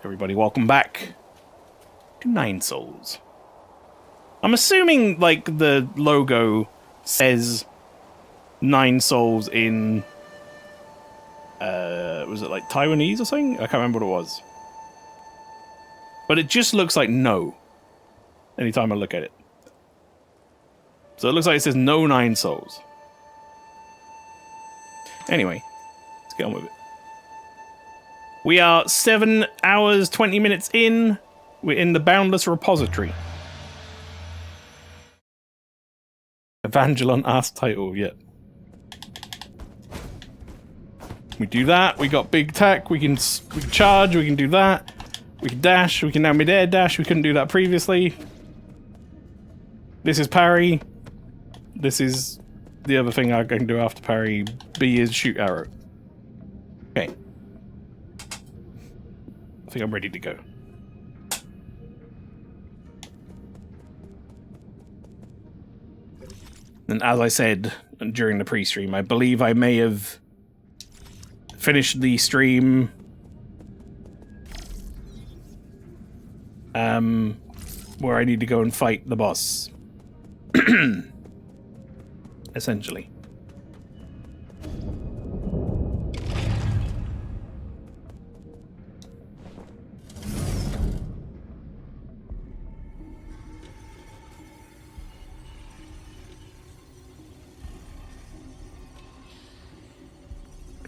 Everybody, welcome back to Nine Souls. I'm assuming, like, the logo says Nine Souls in, was it like Taiwanese or something? I can't remember what it was. But it just looks like no, anytime I look at it. So it looks like it says no Nine Souls. Anyway, let's get on with it. We are 7 hours, 20 minutes in. We're in the Boundless Repository. Evangelon asked title, yeah. We do that. We got big tech. We can charge. We can do that. We can dash. We can now mid-air dash. We couldn't do that previously. This is parry. This is the other thing I can do after parry. B is shoot arrow. Okay. I think I'm ready to go. And as I said during the pre-stream, I believe I may have finished the stream where I need to go and fight the boss. Essentially.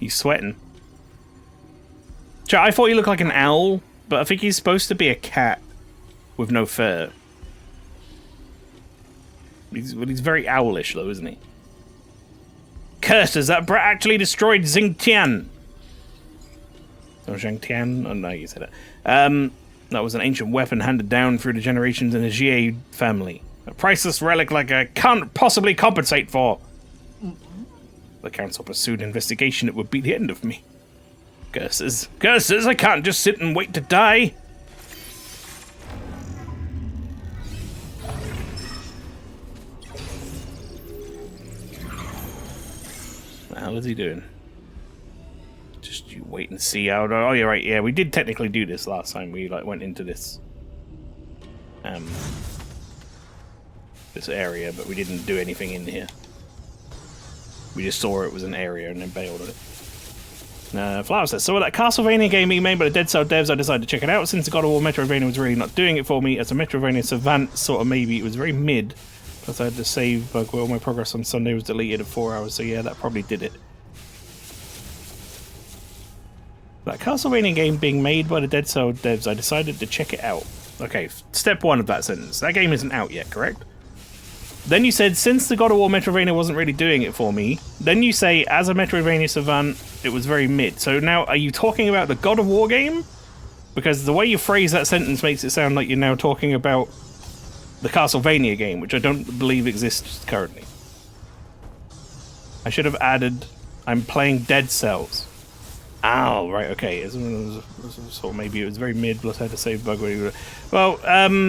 He's sweating. I thought he looked like an owl, but I think he's supposed to be a cat with no fur. He's very owlish, though, isn't he? Curses, that brat actually destroyed Xingtian. Oh, Xingtian? Oh, no, you said it. That was an ancient weapon handed down through the generations in the Jie family. A priceless relic like I can't possibly compensate for. The council pursued an investigation. It would be the end of me. Curses. Curses, I can't just sit and wait to die. What the hell is he doing? Just you wait and see how... Oh, you're right. Yeah, we did technically do this last time. We went into this... this area, but we didn't do anything in here. We just saw it was an area and then bailed on it. Flower says, so with that Castlevania game being made by the Dead Cell devs, I decided to check it out. Since the God of War Metroidvania was really not doing it for me, as a Metroidvania savant, sort of maybe, it was very mid. Plus I had to save bug where all my progress on Sunday was deleted in 4 hours, so yeah, that probably did it. That Castlevania game being made by the Dead Cell devs, I decided to check it out. Okay, step 1 of that sentence. That game isn't out yet, correct? Then you said, since the God of War Metroidvania wasn't really doing it for me, then you say, as a Metroidvania savant, it was very mid. So now, are you talking about the God of War game? Because the way you phrase that sentence makes it sound like you're now talking about the Castlevania game, which I don't believe exists currently. I should have added, I'm playing Dead Cells. Oh, right, okay. So maybe it was very mid, plus I had to save bug. Well,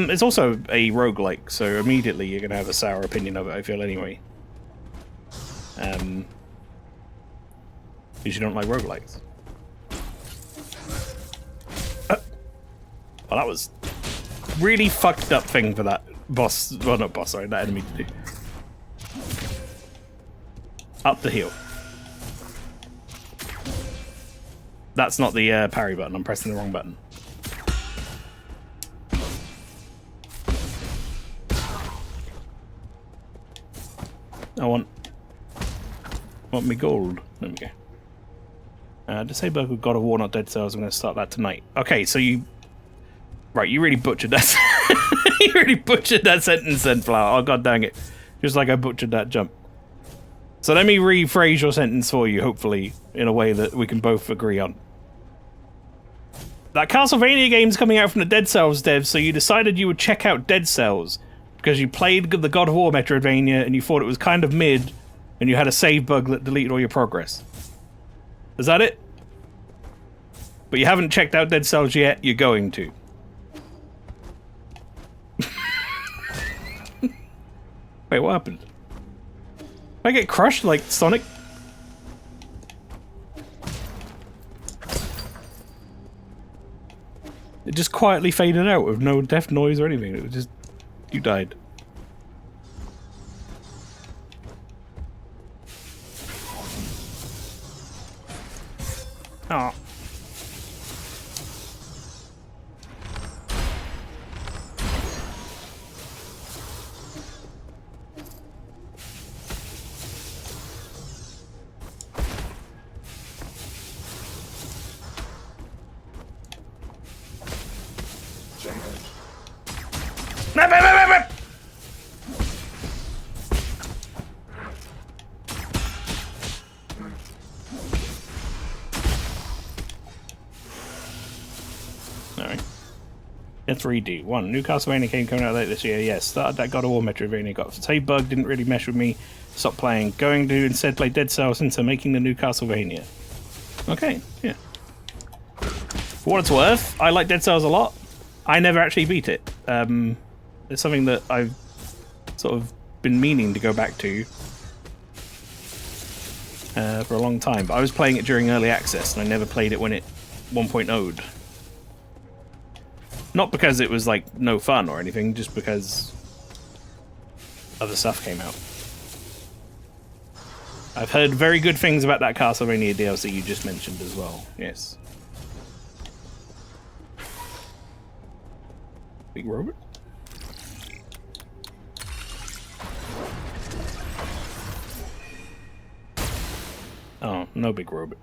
it's also a roguelike, so immediately you're going to have a sour opinion of it, I feel, anyway. Because you don't like roguelikes. Well, that was really fucked up thing for that boss, well, not boss, sorry, that enemy to do. Up the hill. That's not the parry button, I'm pressing the wrong button. I want me gold. There we go. Disable with God of War, not Dead Cells. I'm going to start that tonight. Okay, so you... Right, you really butchered that. You really butchered that sentence then, Flower. Oh, god dang it. Just like I butchered that jump. So let me rephrase your sentence for you, hopefully, in a way that we can both agree on. That Castlevania game's coming out from the Dead Cells devs, so you decided you would check out Dead Cells because you played the God of War Metroidvania and you thought it was kind of mid and you had a save bug that deleted all your progress. Is that it? But you haven't checked out Dead Cells yet, you're going to. Wait, what happened? Did I get crushed like Sonic? It just quietly faded out with no death noise or anything. It was just... You died. Oh. Alright. Yeah, 3D. 1. New Castlevania game coming out late this year. Yes. Started that God of War Metroidvania. Got a save bug, didn't really mesh with me. Stopped playing. Going to instead play Dead Cells into making the new Castlevania. Okay, yeah. For what it's worth, I like Dead Cells a lot. I never actually beat it. It's something that I've sort of been meaning to go back to for a long time. But I was playing it during early access, and I never played it when it 1.0'd. Not because it was like no fun or anything, just because other stuff came out. I've heard very good things about that Castlevania DLC you just mentioned as well. Yes. Big robot? Oh, no big robot.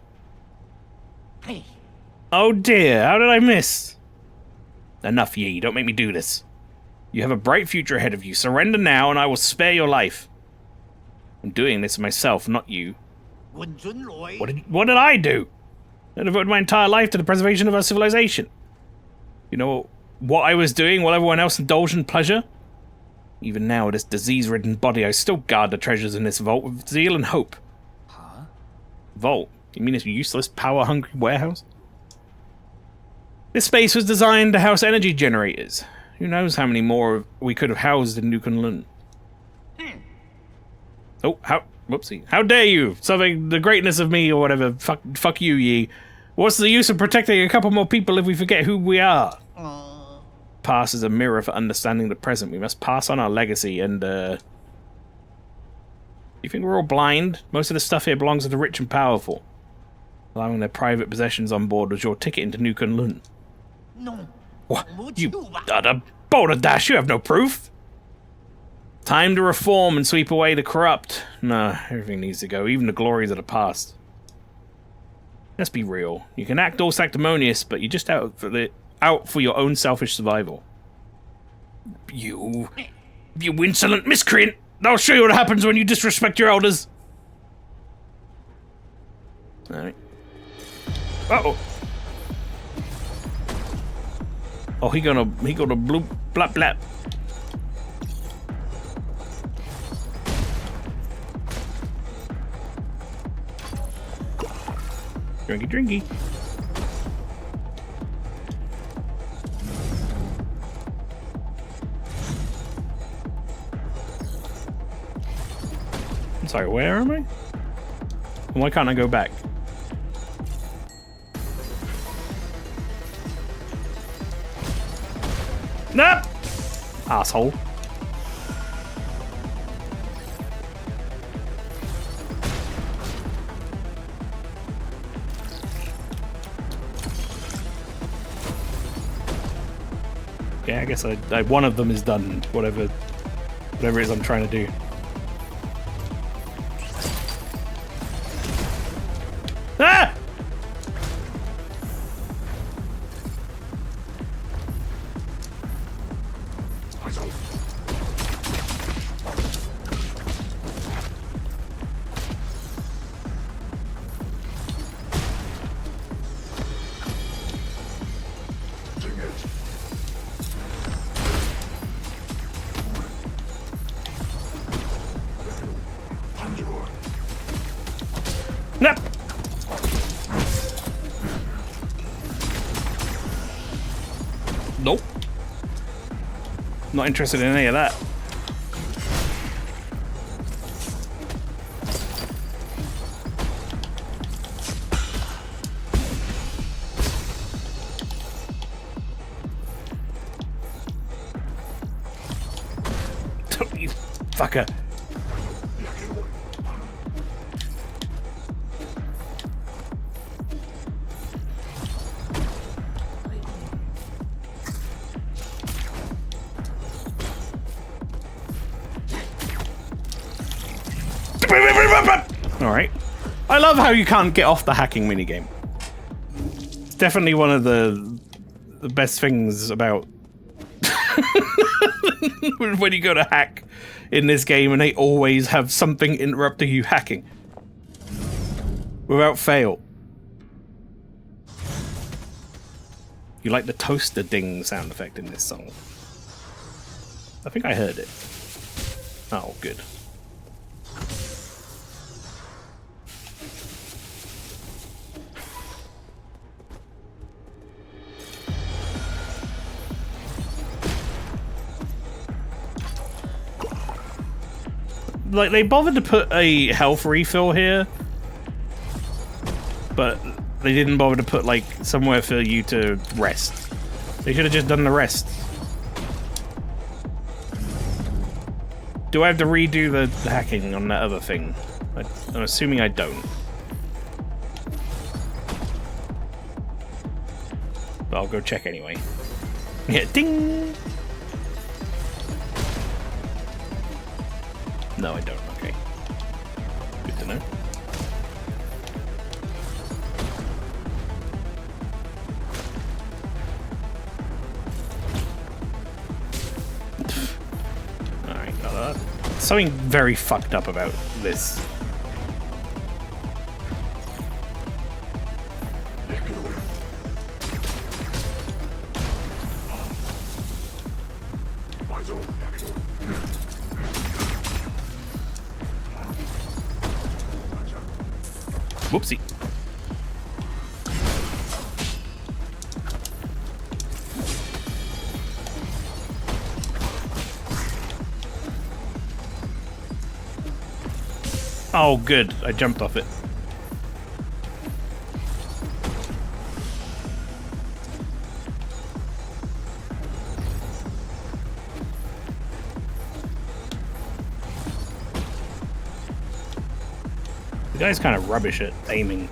Hey. Oh dear, how did I miss? Enough, ye. Don't make me do this. You have a bright future ahead of you. Surrender now, and I will spare your life. I'm doing this myself, not you. What did I do? I devoted my entire life to the preservation of our civilization. You know what I was doing while everyone else indulged in pleasure? Even now, with this disease-ridden body, I still guard the treasures in this vault with zeal and hope. Huh? Vault? You mean this useless, power-hungry warehouse? This space was designed to house energy generators. Who knows how many more we could have housed in New Kunlun. Oh, whoopsie. How dare you! Something, the greatness of me or whatever. Fuck you, ye. What's the use of protecting a couple more people if we forget who we are? Past is a mirror for understanding the present. We must pass on our legacy and, You think we're all blind? Most of the stuff here belongs to the rich and powerful. Allowing their private possessions on board was your ticket into New Kunlun. No. What? You utter balderdash, you have no proof! Time to reform and sweep away the corrupt. No, everything needs to go, even the glories of the past. Let's be real. You can act all sanctimonious, but you're just out for your own selfish survival. You insolent miscreant! I'll show you what happens when you disrespect your elders! Alright. Uh-oh. Oh, he gonna bloop blap blap. Drinky drinky. I'm sorry, where am I? Why can't I go back? Nope! Asshole. Okay, I guess one of them is done. Whatever it is I'm trying to do. Ah! Nope. Nope. Not interested in any of that. motherfucker. Alright. I love how you can't get off the hacking minigame. It's definitely one of the best things about when you go to hack in this game, and they always have something interrupting you hacking. Without fail. You like the toaster ding sound effect in this song? I think I heard it. Oh, good. Like, they bothered to put a health refill here, but they didn't bother to put, like, somewhere for you to rest. They should have just done the rest. Do I have to redo the hacking on that other thing? I'm assuming I don't. But I'll go check anyway. Yeah, ding! No, I don't. Okay. Good to know. Alright, something very fucked up about this. Whoopsie. Oh, good. I jumped off it. The guy's kind of rubbish at aiming.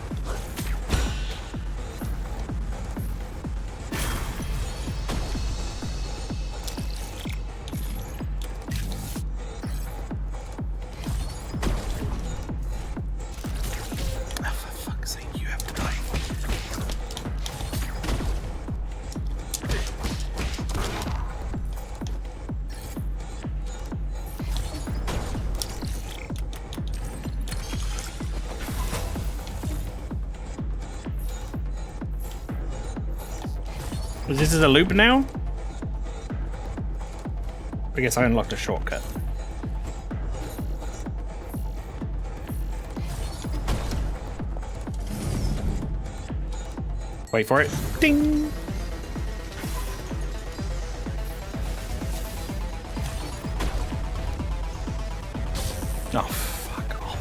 This is a loop now? I guess I unlocked a shortcut. Wait for it. Ding! Oh, fuck off.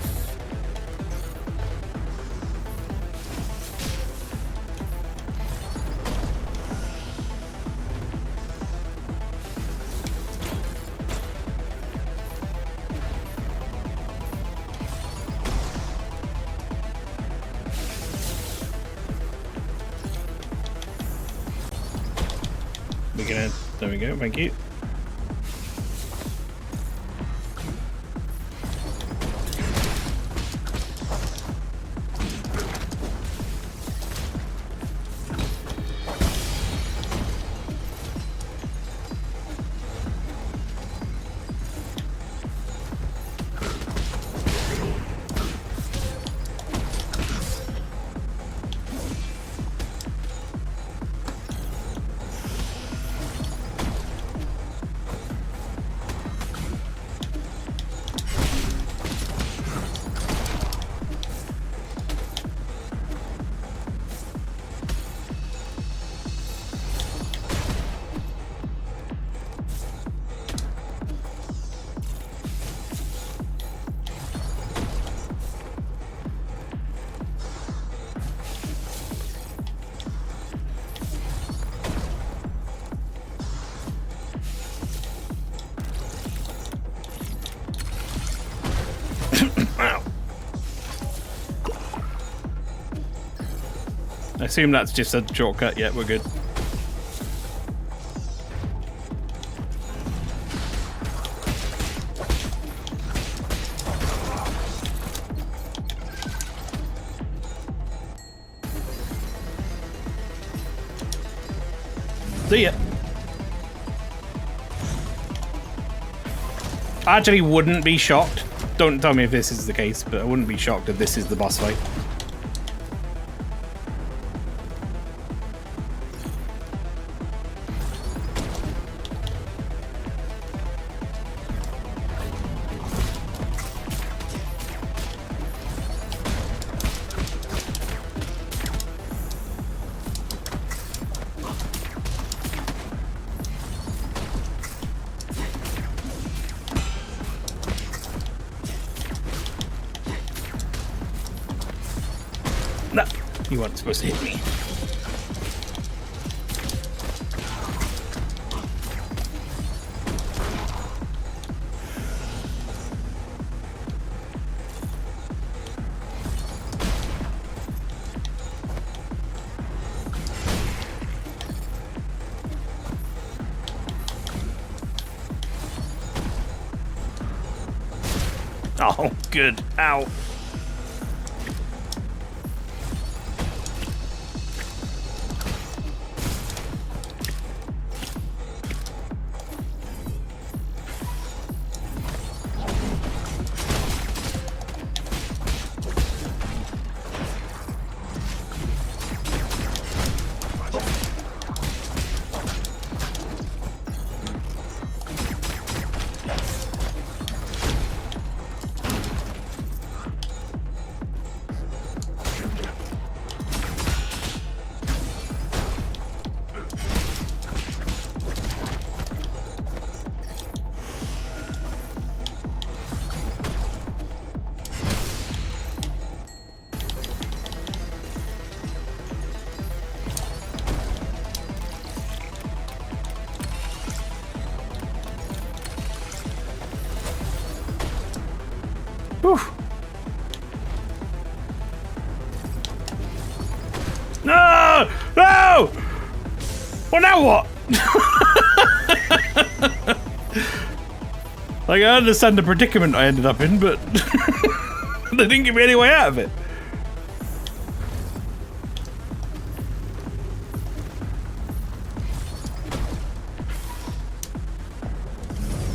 There we go, thank you. assume that's just a shortcut. Yeah, we're good. See ya. I actually wouldn't be shocked. Don't tell me if this is the case, but I wouldn't be shocked if this is the boss fight. No, you weren't supposed to hit me. Oh, good. Ow. Whew. No! No! Well, now what? Like, I understand the predicament I ended up in, but they didn't give me any way out of it.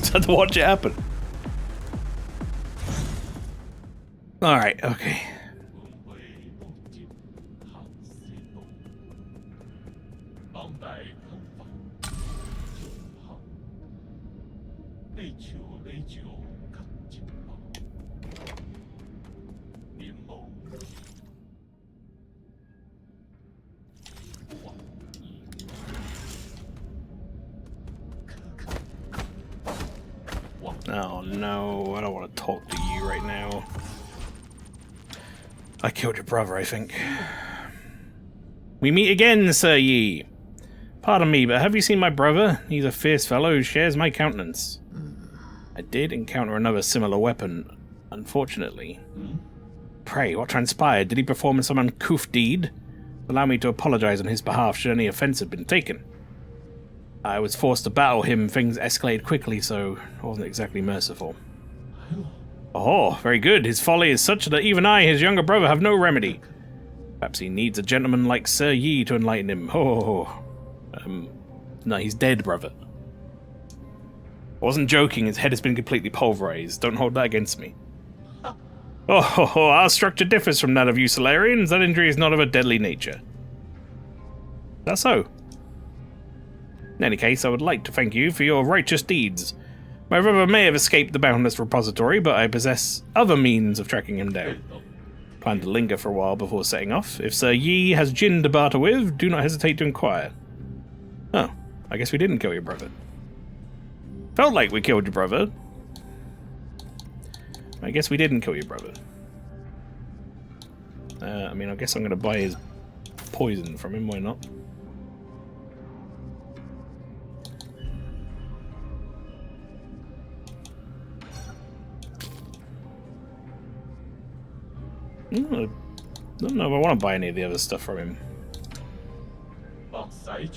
Just had to watch it happen. All right, okay. Oh no, I don't want to talk to you right now. I killed your brother, I think. We meet again, Sir Yi. Pardon me, but have you seen my brother? He's a fierce fellow who shares my countenance. I did encounter another similar weapon, unfortunately. Pray, what transpired? Did he perform some uncouth deed? Allow me to apologize on his behalf should any offense have been taken. I was forced to battle him. Things escalated quickly, so I wasn't exactly merciful. Oh, very good. His folly is such that even I, his younger brother, have no remedy. Perhaps he needs a gentleman like Sir Yi to enlighten him. No, he's dead, brother. I wasn't joking. His head has been completely pulverized. Don't hold that against me. Our structure differs from that of you Solarians. That injury is not of a deadly nature. That's so. In any case, I would like to thank you for your righteous deeds. My brother may have escaped the boundless repository, but I possess other means of tracking him down. Plan to linger for a while before setting off. If Sir Yi has gin to barter with, do not hesitate to inquire. Oh, I guess we didn't kill your brother. Felt like we killed your brother. I guess we didn't kill your brother. I mean, I guess I'm going to buy his poison from him, why not? I don't know if I want to buy any of the other stuff from him.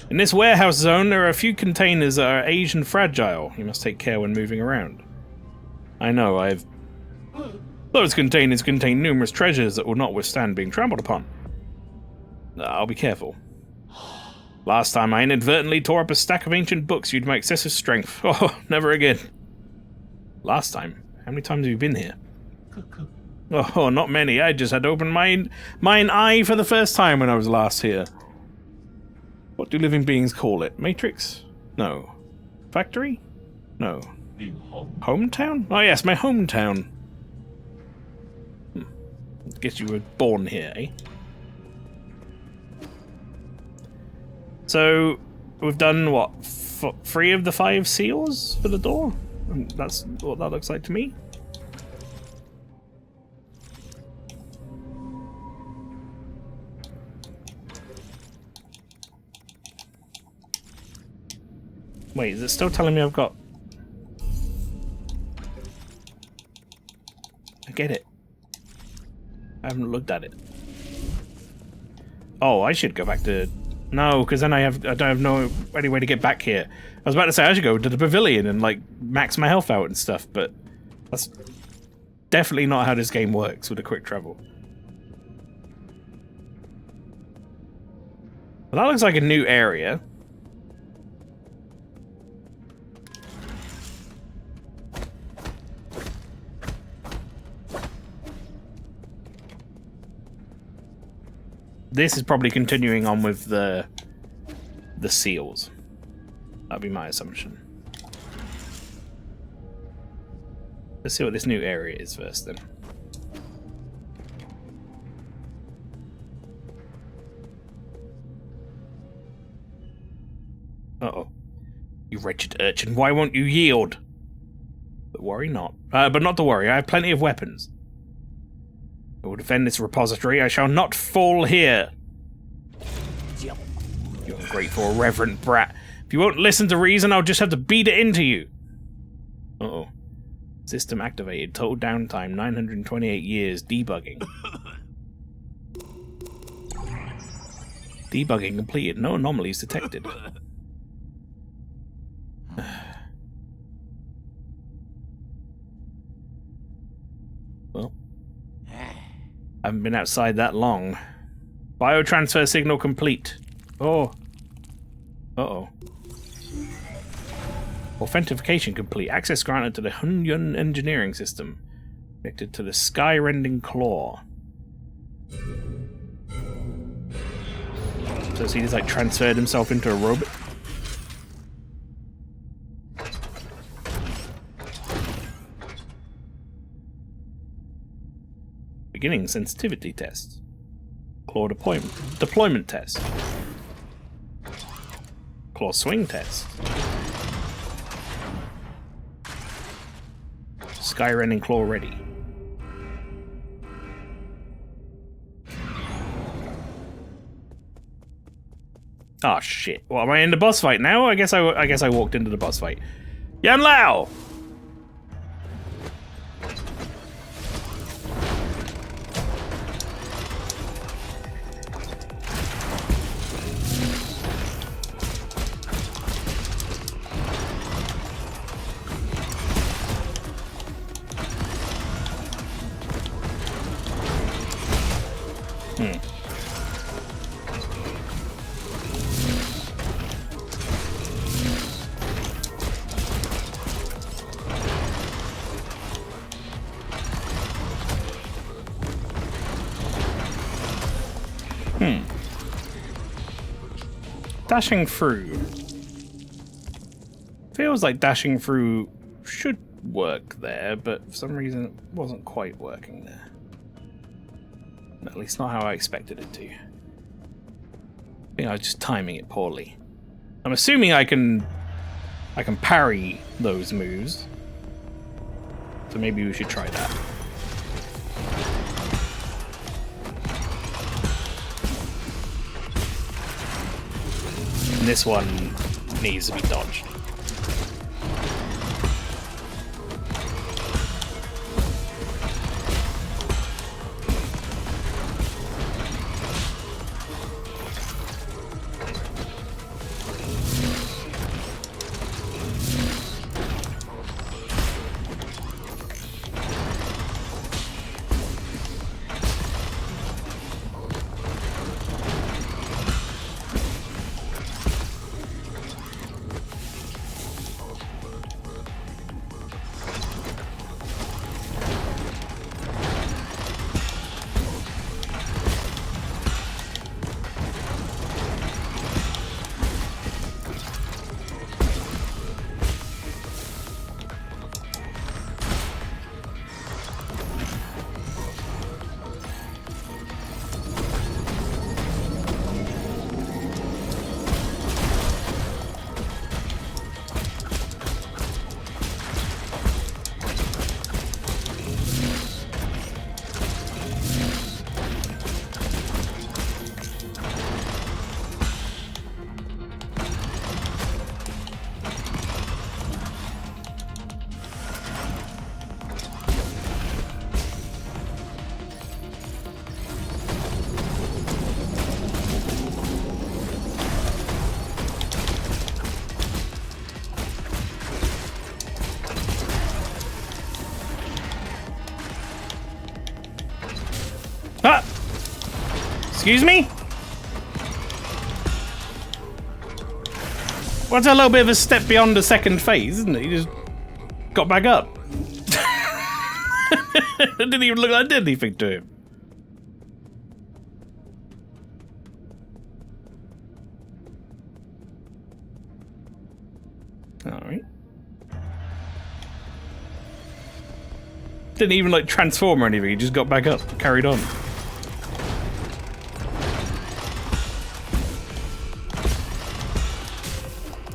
In this warehouse zone, there are a few containers that are aged and fragile. You must take care when moving around. I know, those containers contain numerous treasures that will not withstand being trampled upon. I'll be careful. Last time I inadvertently tore up a stack of ancient books due to my excessive strength. Oh, never again. Last time? How many times have you been here? Oh, not many. I just had to open mine eye for the first time when I was last here. What do living beings call it? Matrix? No. Factory? No. Hometown? Oh yes, my hometown. Guess you were born here, eh? So, we've done, what, 3 of the 5 seals for the door? That's what that looks like to me. Wait, is it still telling me I've got... I get it. I haven't looked at it. Oh, I should go back to... No, because then I don't have any way to get back here. I was about to say I should go to the pavilion and, like, max my health out and stuff, but that's definitely not how this game works with a quick travel. Well, that looks like a new area. This is probably continuing on with the seals. That'd be my assumption. Let's see what this new area is first, then. Uh-oh. You wretched urchin, why won't you yield? But worry not. But not to worry, I have plenty of weapons. I will defend this repository. I shall not fall here. You ungrateful, irreverent brat. If you won't listen to reason, I'll just have to beat it into you. Uh-oh. System activated. Total downtime, 928 years. Debugging. Debugging completed. No anomalies detected. Well. I haven't been outside that long. Biotransfer signal complete. Oh. Uh-oh. Authentication complete. Access granted to the Hunyun engineering system. Connected to the sky-rending claw. So he just like transferred himself into a robot? Beginning sensitivity test. Claw deployment test. Claw swing test. Sky-rending claw ready. Oh shit! Well, am I in the boss fight now? I guess I walked into the boss fight. Yan Lao. Dashing through. Feels like dashing through should work there, but for some reason it wasn't quite working there. At least not how I expected it to. I think I was just timing it poorly. I'm assuming I can parry those moves. So maybe we should try that. This one needs to be dodged. Excuse me? What's a little bit of a step beyond the second phase, isn't it? He just got back up. It didn't even look like I did anything to him. Alright. Didn't even like transform or anything, he just got back up, carried on.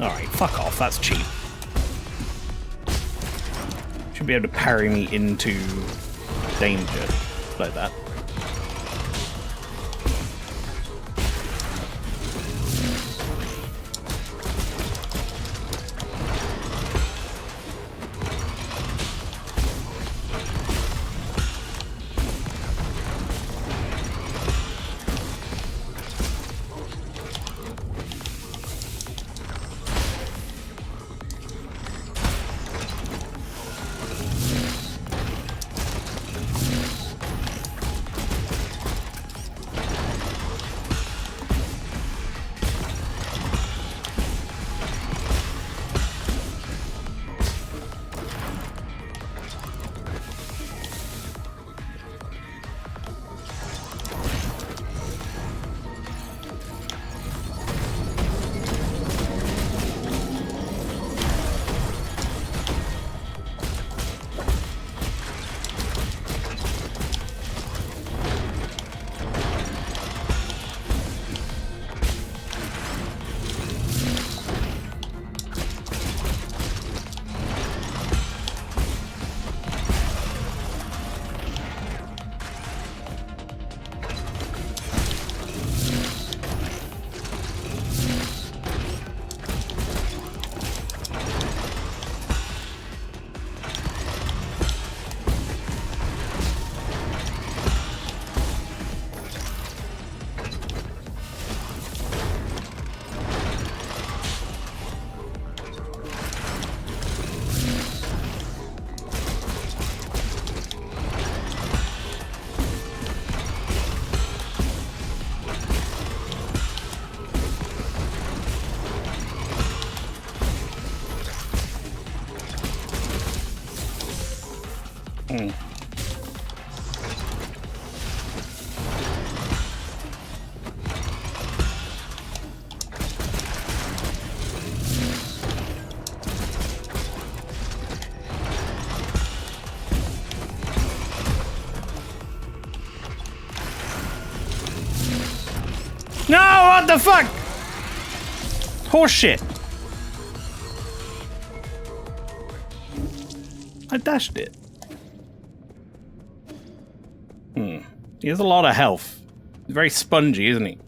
Alright, fuck off, that's cheap. Should be able to parry me into danger like that. No, what the fuck? Horse shit. I dashed it. He has a lot of health. He's very spongy, isn't he?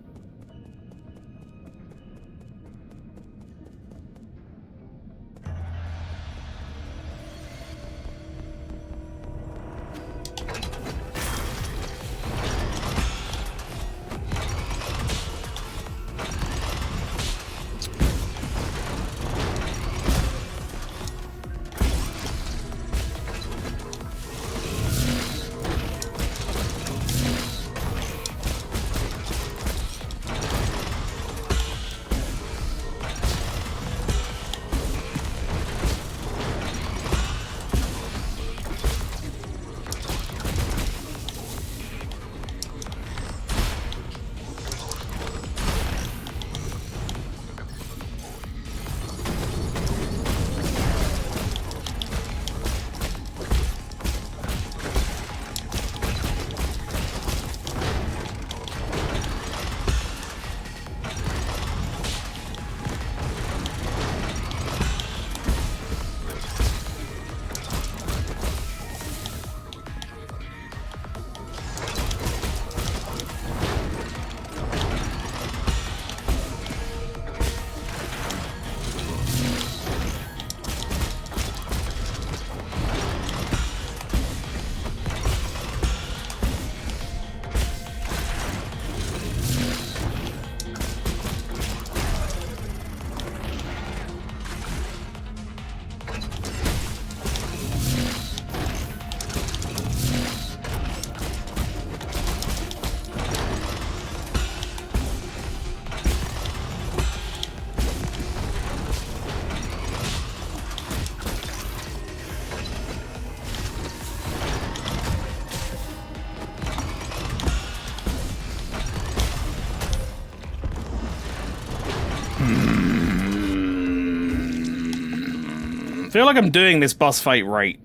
feel like I'm doing this boss fight right.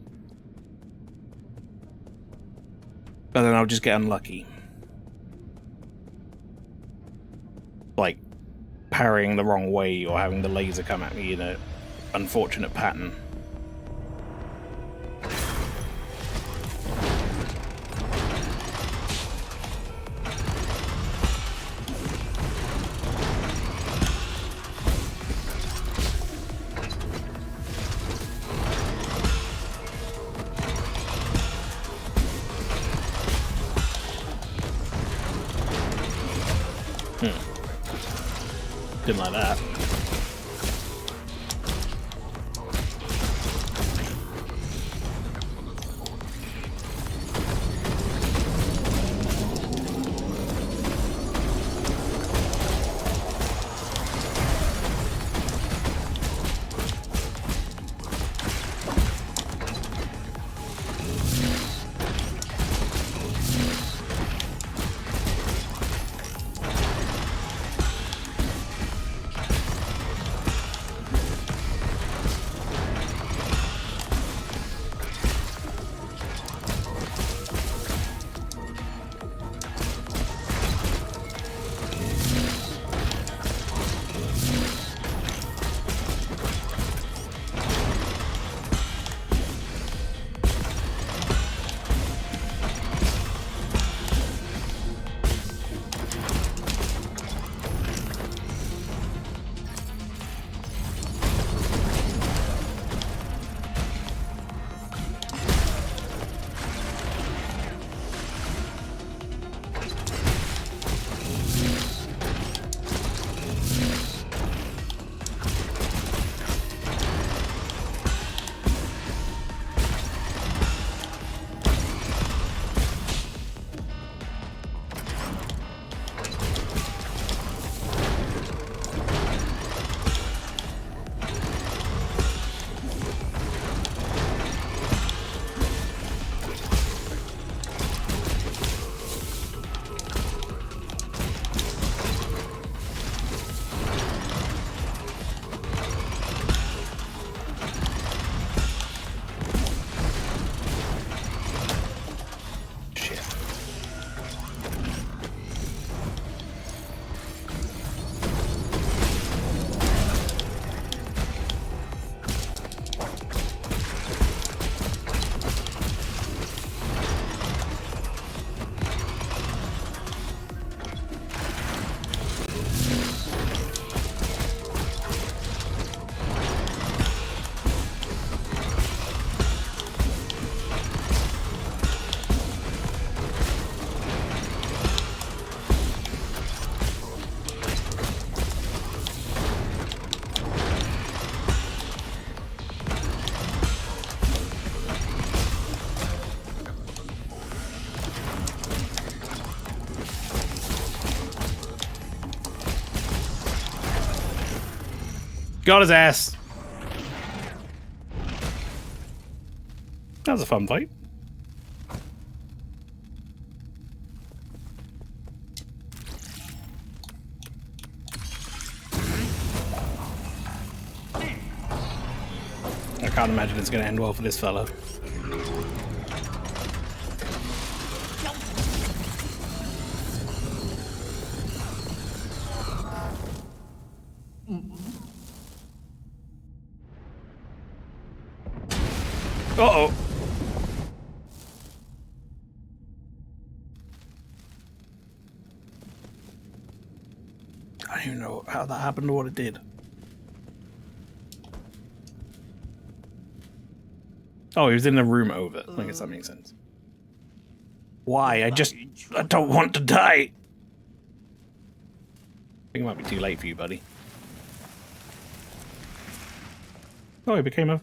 But then I'll just get unlucky. Like, parrying the wrong way or having the laser come at me in an unfortunate pattern. Didn't like that. Got his ass. That was a fun fight. I can't imagine it's going to end well for this fellow. Uh-oh. I don't even know how that happened or what it did. Oh, he was in the room over. I guess that makes sense. Why? I don't want to die. I think it might be too late for you, buddy. Oh, he became a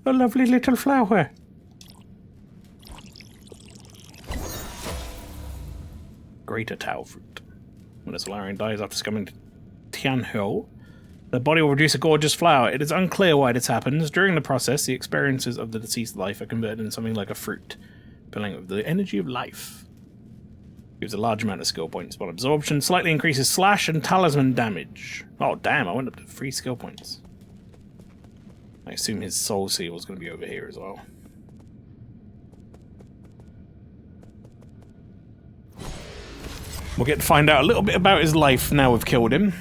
lovely little flower. Greater Tau fruit. When a Solarian dies after succumbing to Tianhou, the body will produce a gorgeous flower. It is unclear why this happens. During the process, the experiences of the deceased life are converted into something like a fruit, filling with the energy of life. Gives a large amount of skill points upon absorption, slightly increases slash and talisman damage. Oh damn, I went up to 3 skill points. I assume his soul seal is going to be over here as well. We'll get to find out a little bit about his life now we've killed him.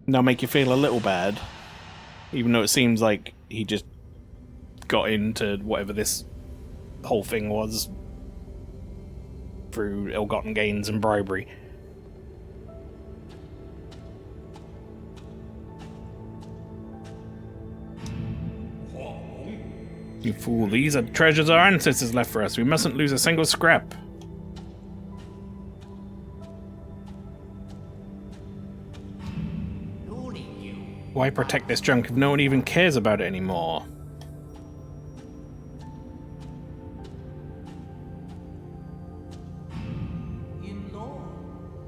That'll make you feel a little bad. Even though it seems like he just got into whatever this whole thing was through ill-gotten gains and bribery. You fool, these are treasures our ancestors left for us. We mustn't lose a single scrap. Why protect this junk if no one even cares about it anymore?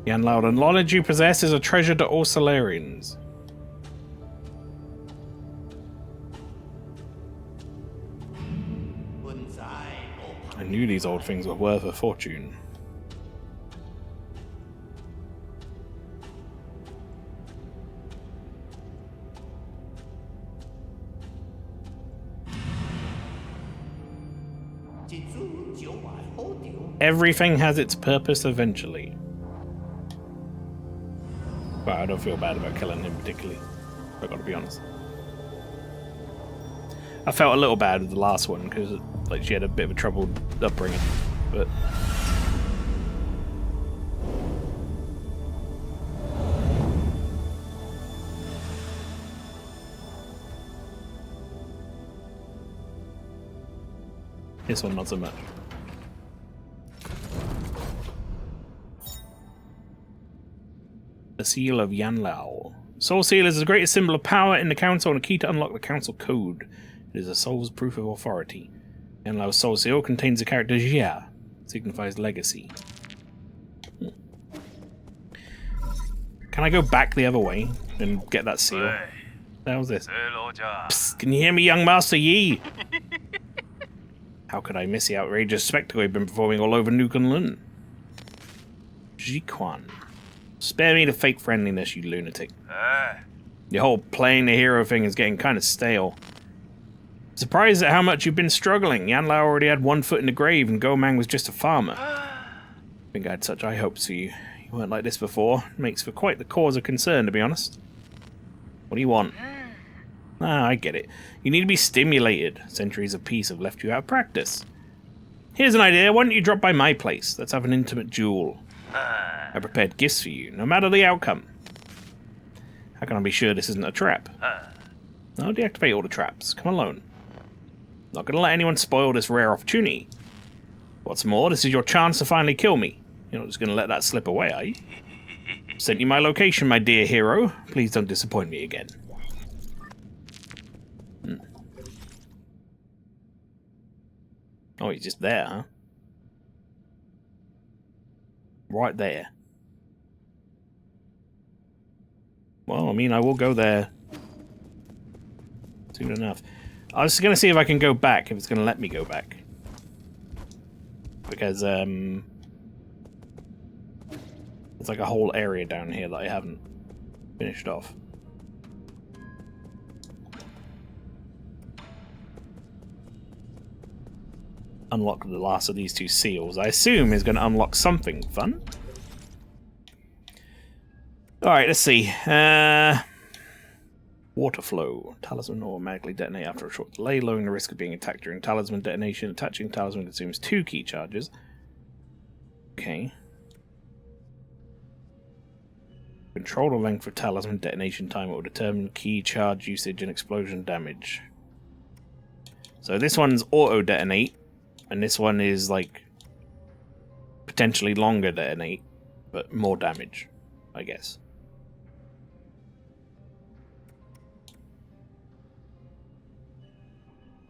Yanlao, the knowledge you possess is a treasure to all Solarians. I knew these old things were worth a fortune. Everything has its purpose eventually. But I don't feel bad about killing him particularly. I've got to be honest. I felt a little bad with the last one because like she had a bit of a troubled upbringing, but this one not so much. The Seal of Yanlao. Soul Seal is the greatest symbol of power in the Council and a key to unlock the Council Code. It is a soul's proof of authority. Yanlao's Soul Seal contains the character Jia, signifies legacy. Can I go back the other way and get that seal? What the hell's this? Psst, can you hear me, young Master Yi? How could I miss the outrageous spectacle you've been performing all over New Kunlun? Jiquan. Spare me the fake friendliness, you lunatic. Your whole playing the hero thing is getting kind of stale. Surprised at how much you've been struggling. Yanlao already had one foot in the grave and Gomang was just a farmer. I think I had such high hopes for you. You weren't like this before. Makes for quite the cause of concern, to be honest. What do you want? Ah, I get it. You need to be stimulated. Centuries of peace have left you out of practice. Here's an idea. Why don't you drop by my place? Let's have an intimate duel. I prepared gifts for you, no matter the outcome. How can I be sure this isn't a trap? I'll deactivate all the traps. Come alone. Not gonna let anyone spoil this rare opportunity. What's more, this is your chance to finally kill me. You're not just gonna let that slip away, are you? Sent you my location, my dear hero. Please don't disappoint me again. Oh, he's just there, huh? Right there. Well, I mean, I will go there soon enough. I was going to see if I can go back, if it's going to let me go back. Because, there's like a whole area down here that I haven't finished off. Unlock the last of these two seals. I assume is going to unlock something fun. Alright, let's see. Water flow. Talisman automatically detonate after a short delay, lowering the risk of being attacked during talisman detonation. Attaching talisman consumes 2 key charges. Okay. Control the length of talisman detonation time. It will determine key charge usage and explosion damage. So this one's auto-detonate. And this one is, like, potentially longer detonate, but more damage, I guess.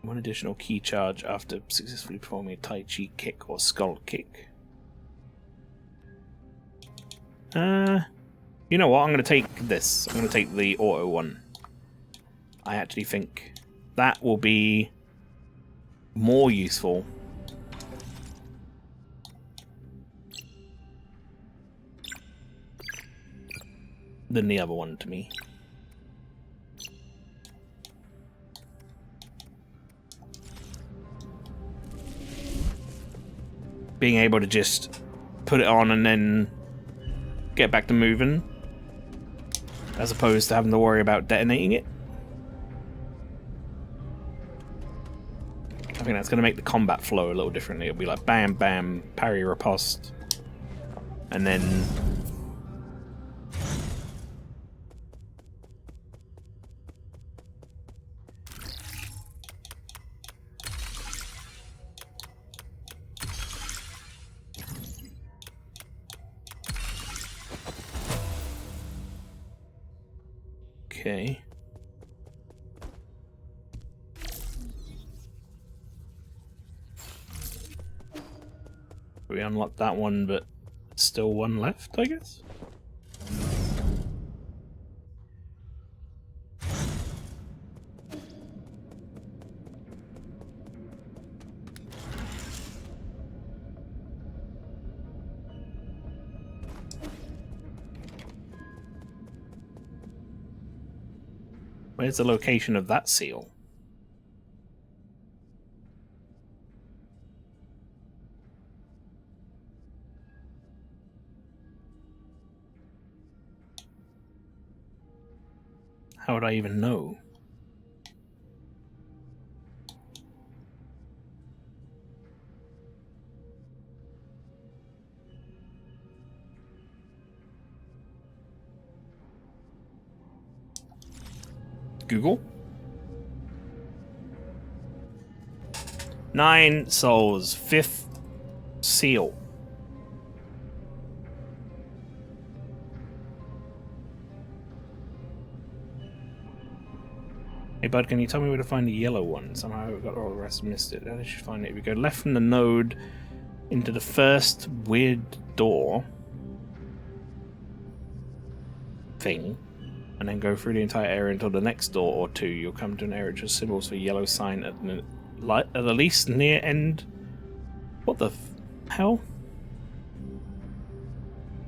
One additional key charge after successfully performing a Tai Chi kick or skull kick. You know what? I'm going to take this. I'm going to take the auto one. I actually think that will be more useful than the other one to me. being able to just put it on and then get back to moving, as opposed to having to worry about detonating it. I think that's going to make the combat flow a little differently. It'll be like bam, bam, parry, riposte, and then okay. We unlocked that one, but still one left, I guess? Where's the location of that seal? How would I even know? Google? 9 souls, 5th seal. Hey bud, can you tell me where to find the yellow one? Somehow I got all the rest, missed it. How did you find it? If we go left from the node into the first weird door thing, and then go through the entire area until the next door or two, you'll come to an area which has symbols for yellow sign at the least near end. What the hell?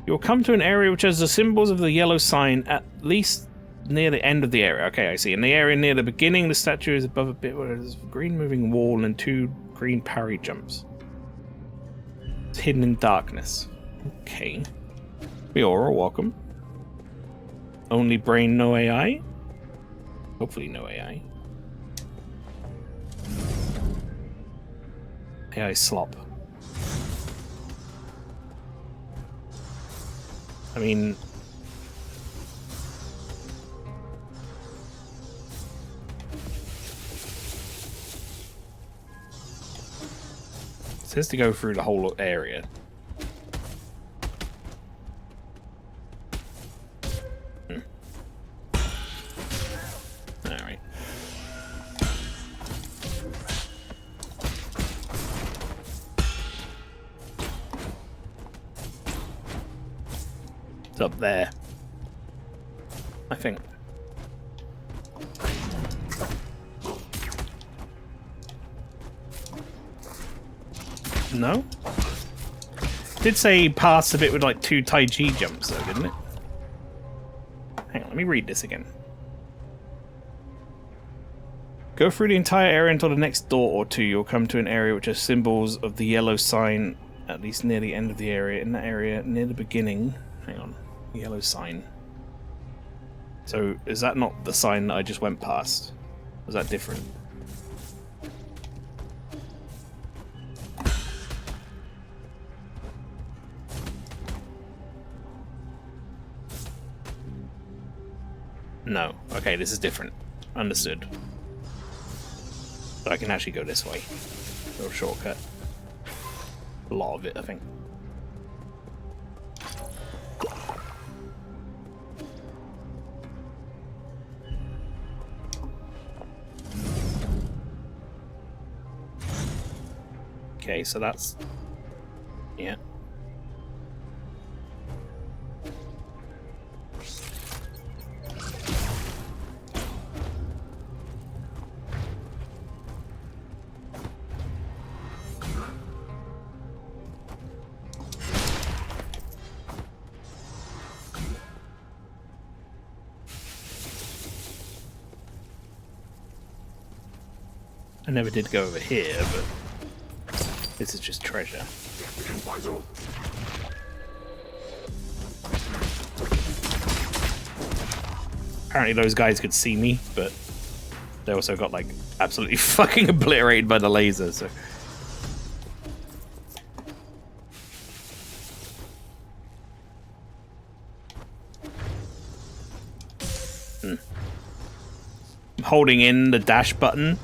You'll come to an area which has the symbols of the yellow sign at least near the end of the area. Okay, I see. In the area near the beginning, the statue is above a bit where there's a green moving wall and 2 green parry jumps. It's hidden in darkness. Okay. Fiora, welcome. Only brain, no AI? Hopefully no AI. AI slop. I mean... it says to go through the whole area. Alright. It's up there, I think. No? Did say pass a bit with like 2 Tai Chi jumps though, didn't it? Hang on, let me read this again. Go through the entire area until the next door or two. You'll come to an area which has symbols of the yellow sign, at least near the end of the area. In that area, near the beginning... Hang on. Yellow sign. So, is that not the sign that I just went past? Was that different? No. Okay, this is different. Understood. But I can actually go this way. Little shortcut. A lot of it, I think. Okay, so that's... yeah. I never did go over here, but... This is just treasure. Apparently those guys could see me, but they also got like absolutely fucking obliterated by the laser, so. I'm holding in the dash button.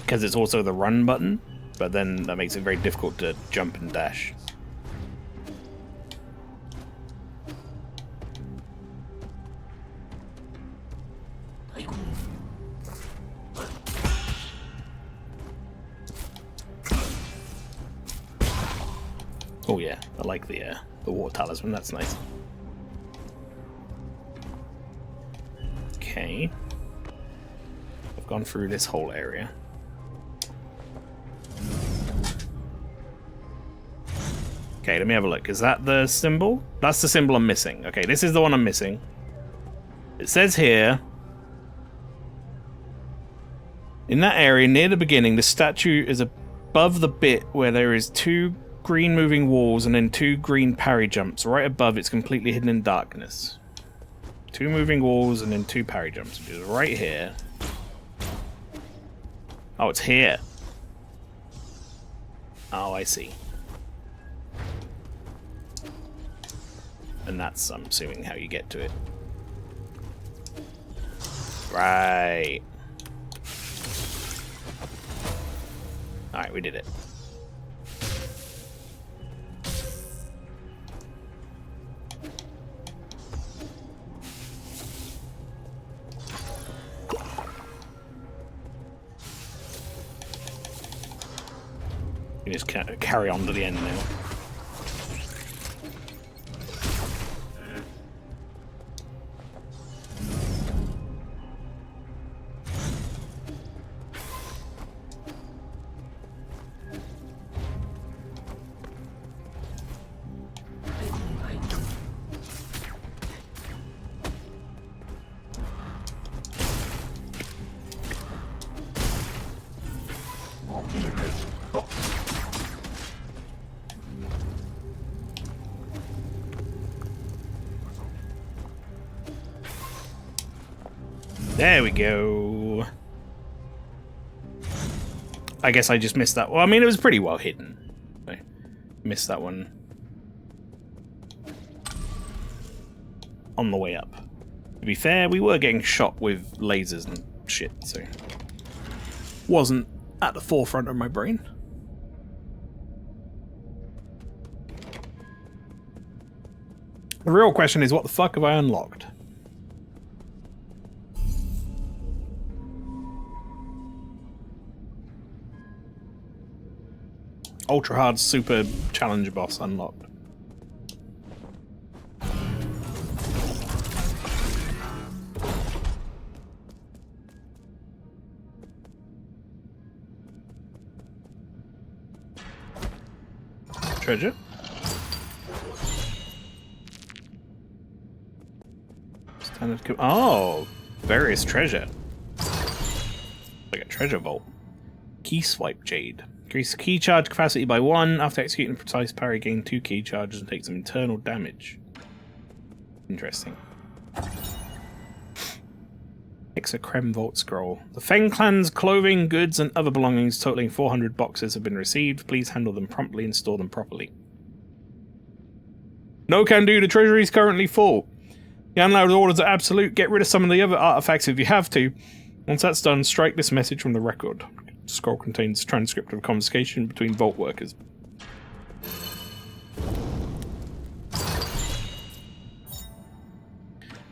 Because it's also the run button, but then that makes it very difficult to jump and dash. Oh yeah, I like the water talisman, that's nice. Okay. I've gone through this whole area. Okay, let me have a look. Is that the symbol? That's the symbol I'm missing. Okay, this is the one I'm missing. It says here, in that area near the beginning, the statue is above the bit where there is 2 green moving walls and then 2 green parry jumps. Right above, it's completely hidden in darkness. 2 moving walls and then 2 parry jumps, which is right here. Oh, it's here. Oh, I see. And that's, I'm assuming, how you get to it. Right. Alright, we did it. You just carry on to the end now. There we go. I guess I just missed that. Well, I mean, it was pretty well hidden. I missed that one on the way up. To be fair, we were getting shot with lasers and shit, so wasn't at the forefront of my brain. The real question is, what the fuck have I unlocked? Ultra hard super challenge boss unlocked. Treasure? Standard. Oh, various treasure. Like a treasure vault. Key swipe jade. Increase key charge capacity by 1. After executing a precise parry, gain 2 key charges and take some internal damage. Interesting. Hexacreme Vault Scroll. The Feng clan's clothing, goods, and other belongings totaling 400 boxes have been received. Please handle them promptly and store them properly. No can do, the treasury is currently full. The unloaded orders are absolute. Get rid of some of the other artifacts if you have to. Once that's done, strike this message from the record. The scroll contains a transcript of a conversation between vault workers.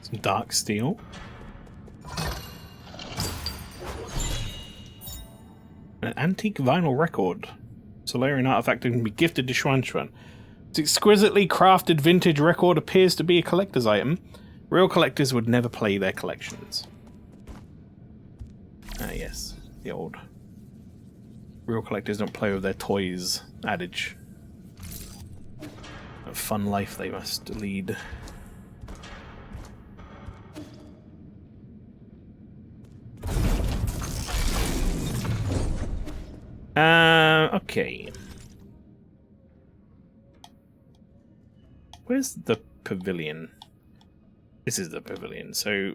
Some dark steel. An antique vinyl record. Solarian artifact that can be gifted to Xuan. This exquisitely crafted vintage record appears to be a collector's item. Real collectors would never play their collections. Ah yes, the old real collectors don't play with their toys adage. A fun life they must lead. Okay. Where's the pavilion? This is the pavilion. So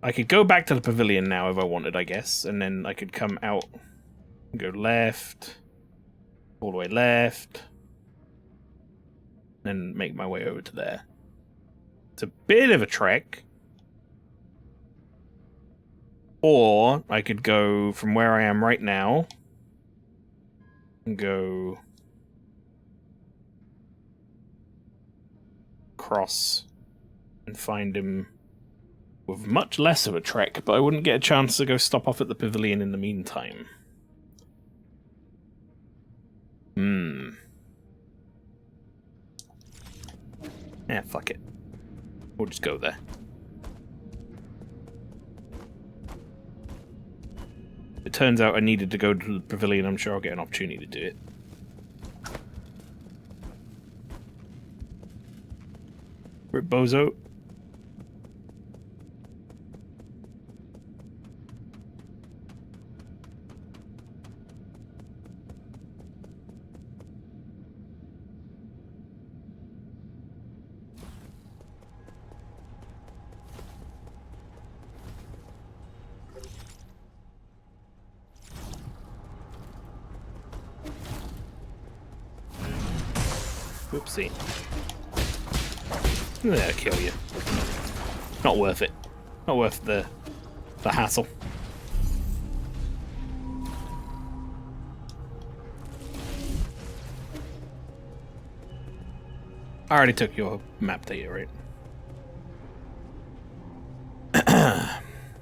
I could go back to the pavilion now if I wanted, I guess, and then I could come out and go left, all the way left, then make my way over to there. It's a bit of a trek. Or I could go from where I am right now and go across and find him with much less of a trek, but I wouldn't get a chance to go stop off at the pavilion in the meantime. Yeah, fuck it. We'll just go there. It turns out I needed to go to the pavilion. I'm sure I'll get an opportunity to do it. Rip Bozo. Whoopsie. That'll kill you. Not worth it. Not worth the hassle. I already took your map data, right?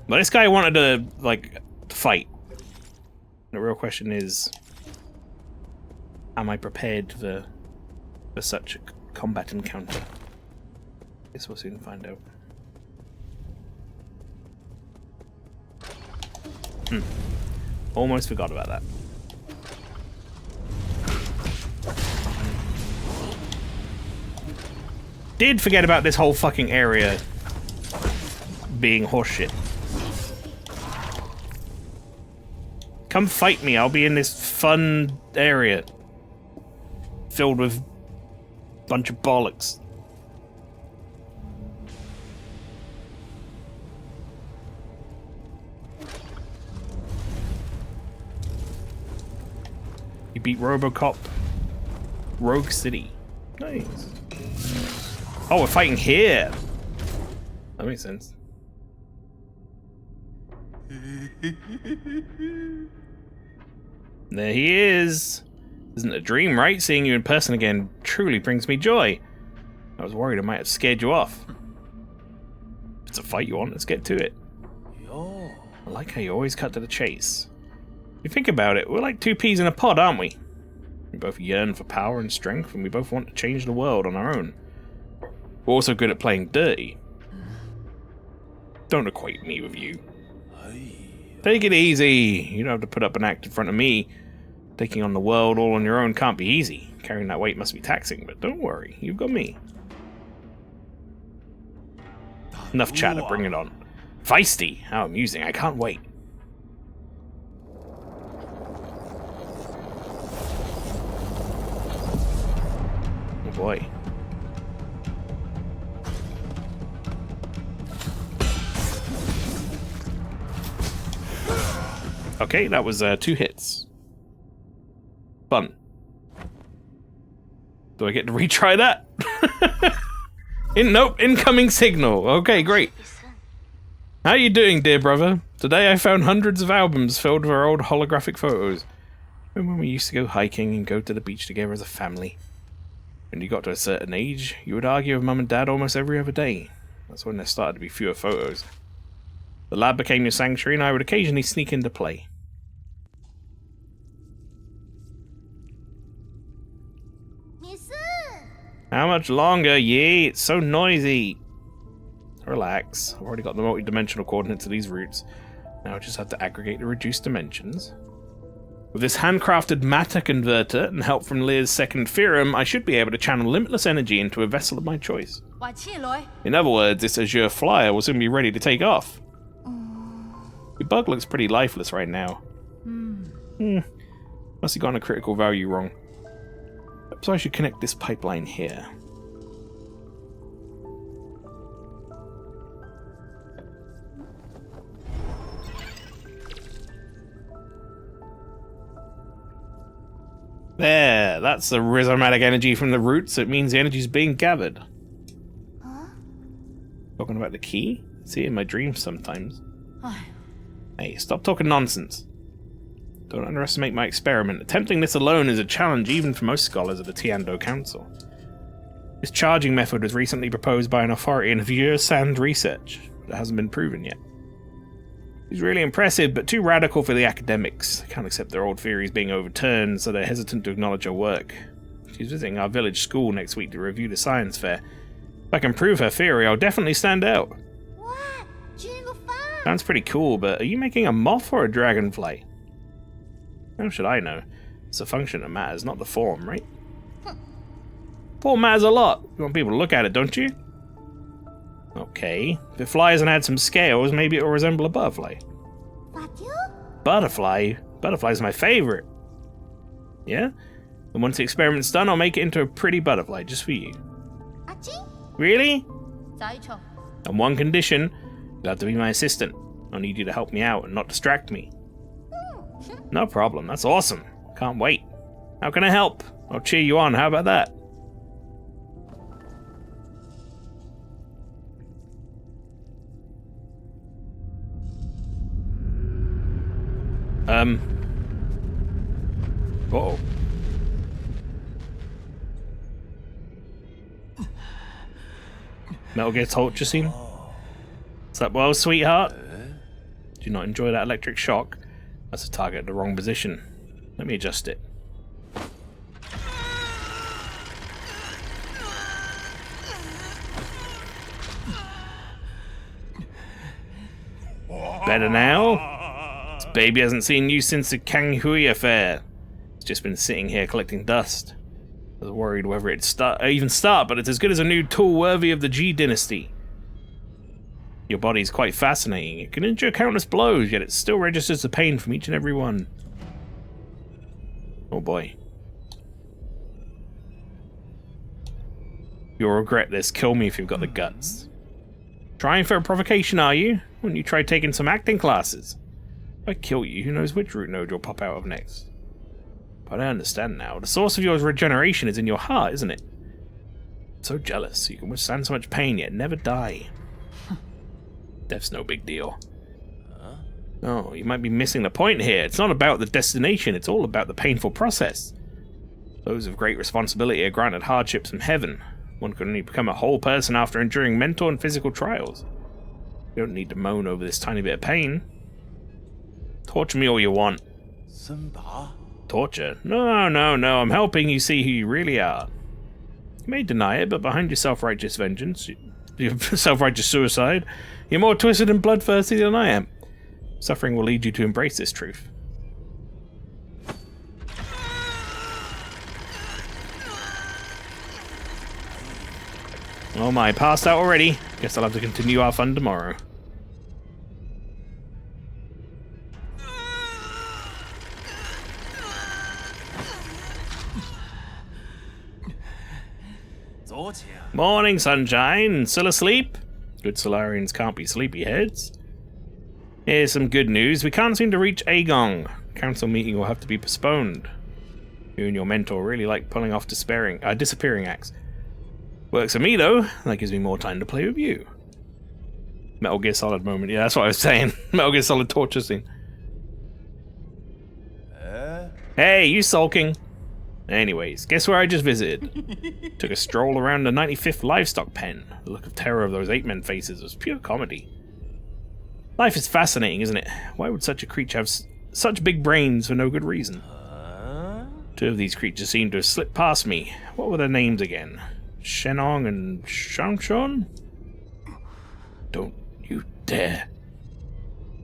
But this guy wanted to, like, fight. The real question is, am I prepared for such a combat encounter? Guess we'll soon find out. Almost forgot about that. Did forget about this whole fucking area being horseshit. Come fight me, I'll be in this fun area filled with a bunch of bollocks. You beat RoboCop. Rogue City. Nice. Oh, we're fighting here. That makes sense. There he is. Isn't it a dream, right? Seeing you in person again truly brings me joy. I was worried I might have scared you off. If it's a fight you want, let's get to it. I like how you always cut to the chase. If you think about it, we're like two peas in a pod, aren't we? We both yearn for power and strength, and we both want to change the world on our own. We're also good at playing dirty. Don't equate me with you. Take it easy. You don't have to put up an act in front of me. Taking on the world all on your own can't be easy. Carrying that weight must be taxing, but don't worry, you've got me. Enough chatter, bring it on. Feisty! How amusing, I can't wait. Oh boy. Okay, that was 2 hits. Fun. Do I get to retry that? Nope, incoming signal. Okay, great. How are you doing, dear brother? Today I found hundreds of albums filled with our old holographic photos. Remember when we used to go hiking and go to the beach together as a family? When you got to a certain age, you would argue with Mum and Dad almost every other day. That's when there started to be fewer photos. The lab became your sanctuary and I would occasionally sneak into play. How much longer? Yee, it's so noisy. Relax. I've already got the multi-dimensional coordinates of these routes. Now I just have to aggregate the reduced dimensions. With this handcrafted matter converter and help from Lear's second theorem, I should be able to channel limitless energy into a vessel of my choice. In other words, this Azure Flyer will soon be ready to take off. Your bug looks pretty lifeless right now. Must have gotten a critical value wrong. So I should connect this pipeline here. There, that's the rhizomatic energy from the roots. It means the energy is being gathered. Huh? Talking about the key? I see it in my dreams sometimes. Hey, stop talking nonsense. Don't underestimate my experiment. Attempting this alone is a challenge even for most scholars of the Tiando Council. This charging method was recently proposed by an authority in Vieux Sand research that hasn't been proven yet. It's really impressive, but too radical for the academics. They can't accept their old theories being overturned, so they're hesitant to acknowledge her work. She's visiting our village school next week to review the science fair. If I can prove her theory, I'll definitely stand out. What? Sounds pretty cool, but are you making a moth or a dragonfly? How should I know? It's the function that matters, not the form, right? Form matters a lot. You want people to look at it, don't you? Okay. If it flies and had some scales, maybe it'll resemble a butterfly. Butterfly? Butterfly's my favorite. Yeah? And once the experiment's done, I'll make it into a pretty butterfly just for you. Really? On one condition, you'll have to be my assistant. I'll need you to help me out and not distract me. No problem, that's awesome. Can't wait. How can I help? I'll cheer you on, how about that? Uh-oh. Metal Gear torture scene? Is that well, sweetheart? Do you not enjoy that electric shock? That's a target at the wrong position. Let me adjust it. Better now? This baby hasn't seen you since the Kang Hui affair. It's just been sitting here collecting dust. I was worried whether it'd even start, but it's as good as a new tool worthy of the G dynasty. Your body's quite fascinating. It can endure countless blows, yet it still registers the pain from each and every one. Oh boy. You'll regret this. Kill me if you've got the guts. Trying for a provocation, are you? Wouldn't you try taking some acting classes? If I kill you, who knows which root node you'll pop out of next. But I understand now. The source of your regeneration is in your heart, isn't it? I'm so jealous. You can withstand so much pain, yet never die. Death's no big deal. No, you might be missing the point here. It's not about the destination, it's all about the painful process. Those of great responsibility are granted hardships from heaven. One can only become a whole person after enduring mental and physical trials. You don't need to moan over this tiny bit of pain. Torture me all you want. Torture? No, I'm helping you see who you really are. You may deny it, but behind your self-righteous vengeance, your self-righteous suicide, you're more twisted and bloodthirsty than I am. Suffering will lead you to embrace this truth. Oh my, passed out already. Guess I'll have to continue our fun tomorrow. Morning, sunshine. Still asleep? Good Solarians can't be sleepyheads. Here's some good news. We can't seem to reach Agong. Council meeting will have to be postponed. You and your mentor really like pulling off disappearing acts. Works for me, though. That gives me more time to play with you. Metal Gear Solid moment. Yeah, that's what I was saying. Metal Gear Solid torture scene. Hey, you sulking? Anyways, guess where I just visited? Took a stroll around the 95th livestock pen. The look of terror of those 8-men faces was pure comedy. Life is fascinating, isn't it? Why would such a creature have such big brains for no good reason? Two of these creatures seem to have slipped past me. What were their names again? Shenong and Shangshon? Don't you dare.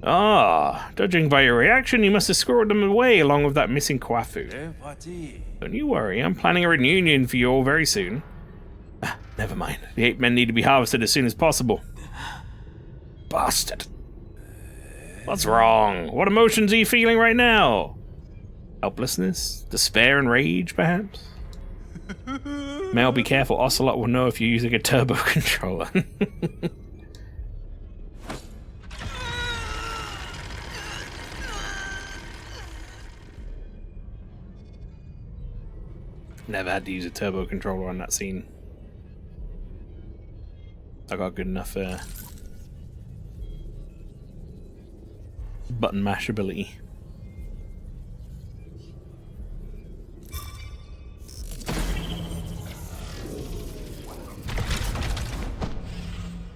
Ah, judging by your reaction, you must have squirreled them away along with that missing Kwafu. Don't you worry, I'm planning a reunion for you all very soon. Ah, never mind. The 8 men need to be harvested as soon as possible. Bastard. What's wrong? What emotions are you feeling right now? Helplessness? Despair and rage, perhaps? Mel, be careful. Ocelot will know if you're using a turbo controller. Never had to use a turbo controller on that scene. I got good enough button mash ability.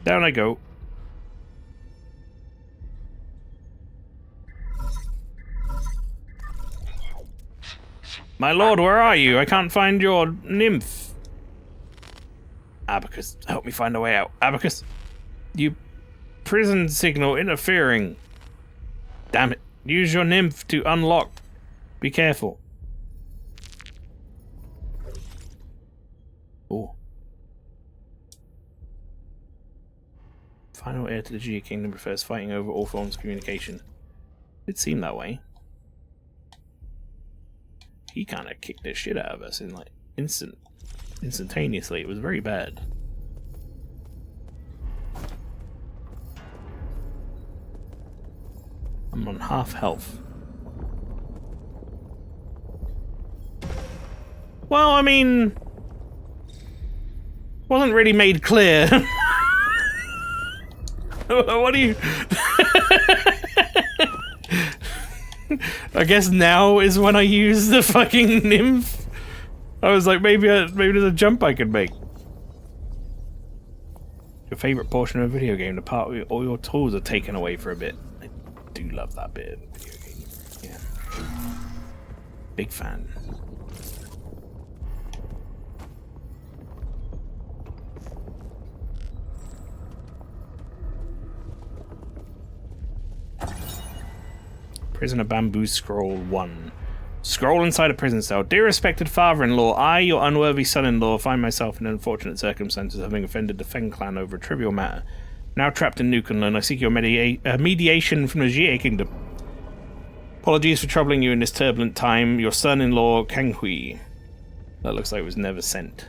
Down I go. My lord, where are you? I can't find your nymph. Abacus, help me find a way out. Abacus, you prison signal interfering. Damn it. Use your nymph to unlock. Be careful. Oh. Final heir to the Gia Kingdom prefers fighting over all forms of communication. It seemed that way. He kind of kicked the shit out of us in like instantaneously. It was very bad. I'm on half health. Well, I mean, wasn't really made clear. What do you... I guess now is when I use the fucking nymph. I was like, maybe there's a jump I could make. Your favorite portion of a video game, the part where all your tools are taken away for a bit. I do love that bit of a video game. Yeah. Big fan. Prisoner Bamboo Scroll 1. Scroll inside a prison cell. Dear respected father-in-law, I, your unworthy son-in-law, find myself in unfortunate circumstances having offended the Feng clan over a trivial matter. Now trapped in Nukenland, I seek your mediation from the Jie Kingdom. Apologies for troubling you in this turbulent time. Your son-in-law, Kang Hui. That looks like it was never sent.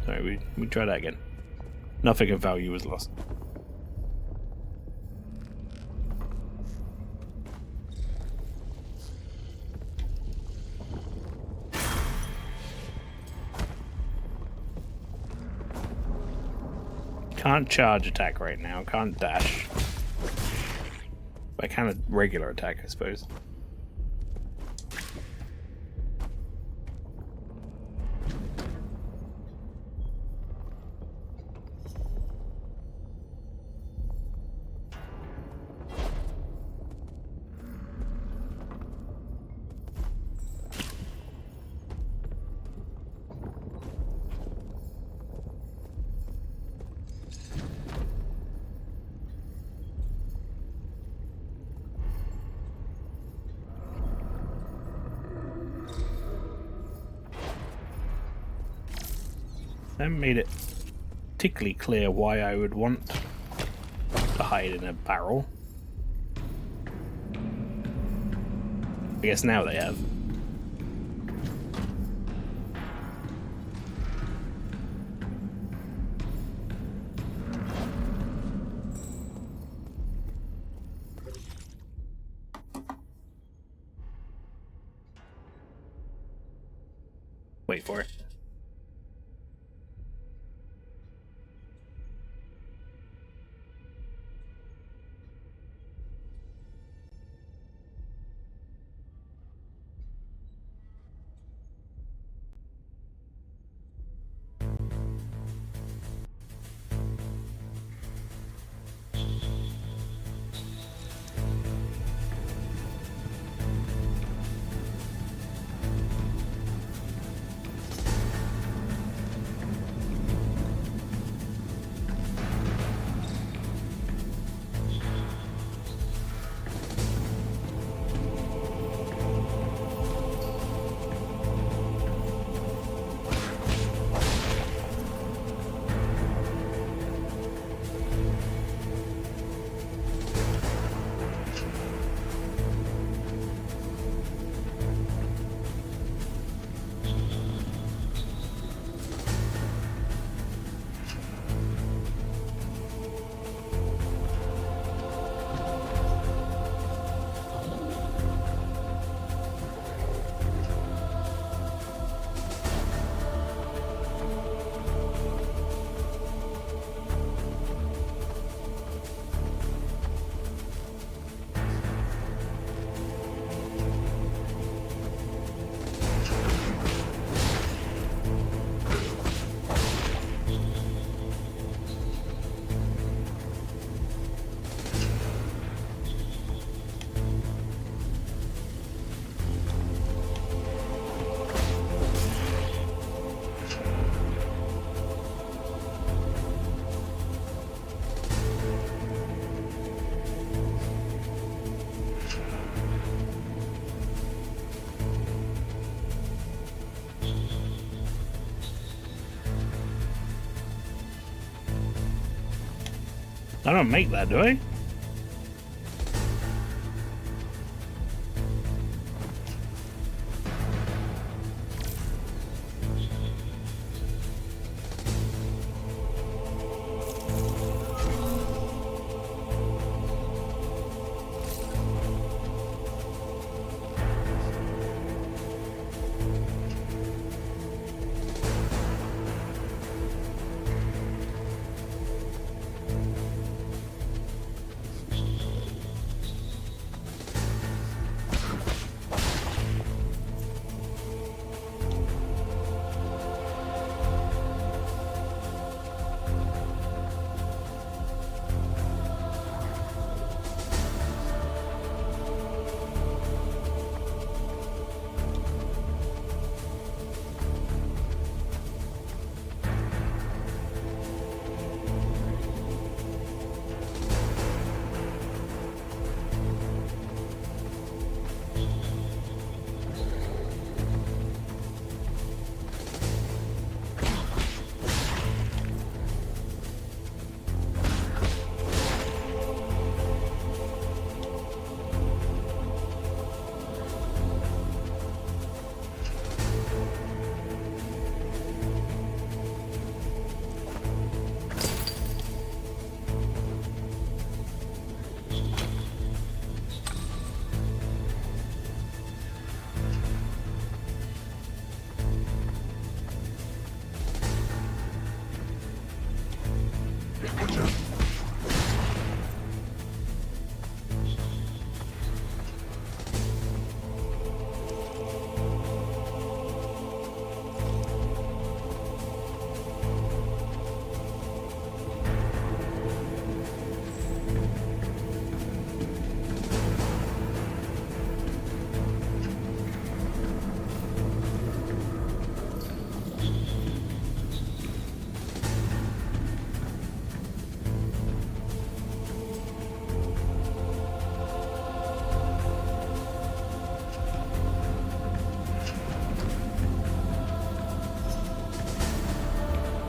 Sorry, we try that again. Nothing of value was lost. Can't charge attack right now, can't dash. But I can a regular attack, I suppose. That made it particularly clear why I would want to hide in a barrel. I guess now they have. Wait for it. I don't make that, do I?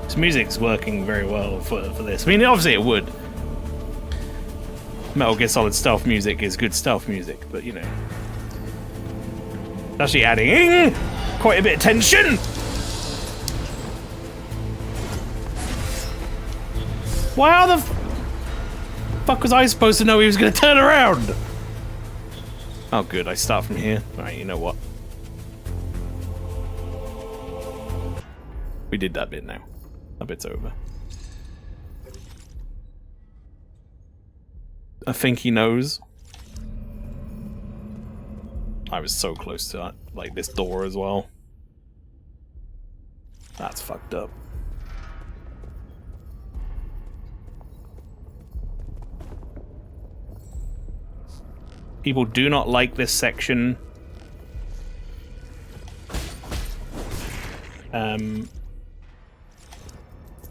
This music's working very well for this. I mean, obviously it would. Metal Gear Solid stealth music is good stealth music, but you know. It's actually adding quite a bit of tension! Why how the fuck was I supposed to know he was gonna turn around? Oh good, I start from here. Alright, you know what? We did that bit now. That bit's over. I think he knows. I was so close to that, like this door as well. That's fucked up. People do not like this section.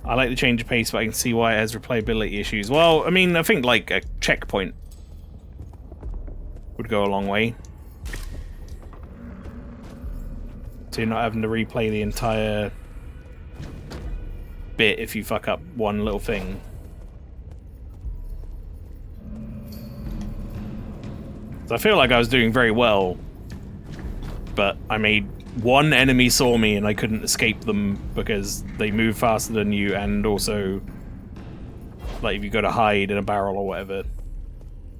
I like the change of pace, but I can see why it has replayability issues. Well, I mean, I think like a checkpoint would go a long way. So you're not having to replay the entire bit if you fuck up one little thing. So I feel like I was doing very well, but I made one enemy saw me and I couldn't escape them because they move faster than you, and also like if you go to hide in a barrel or whatever,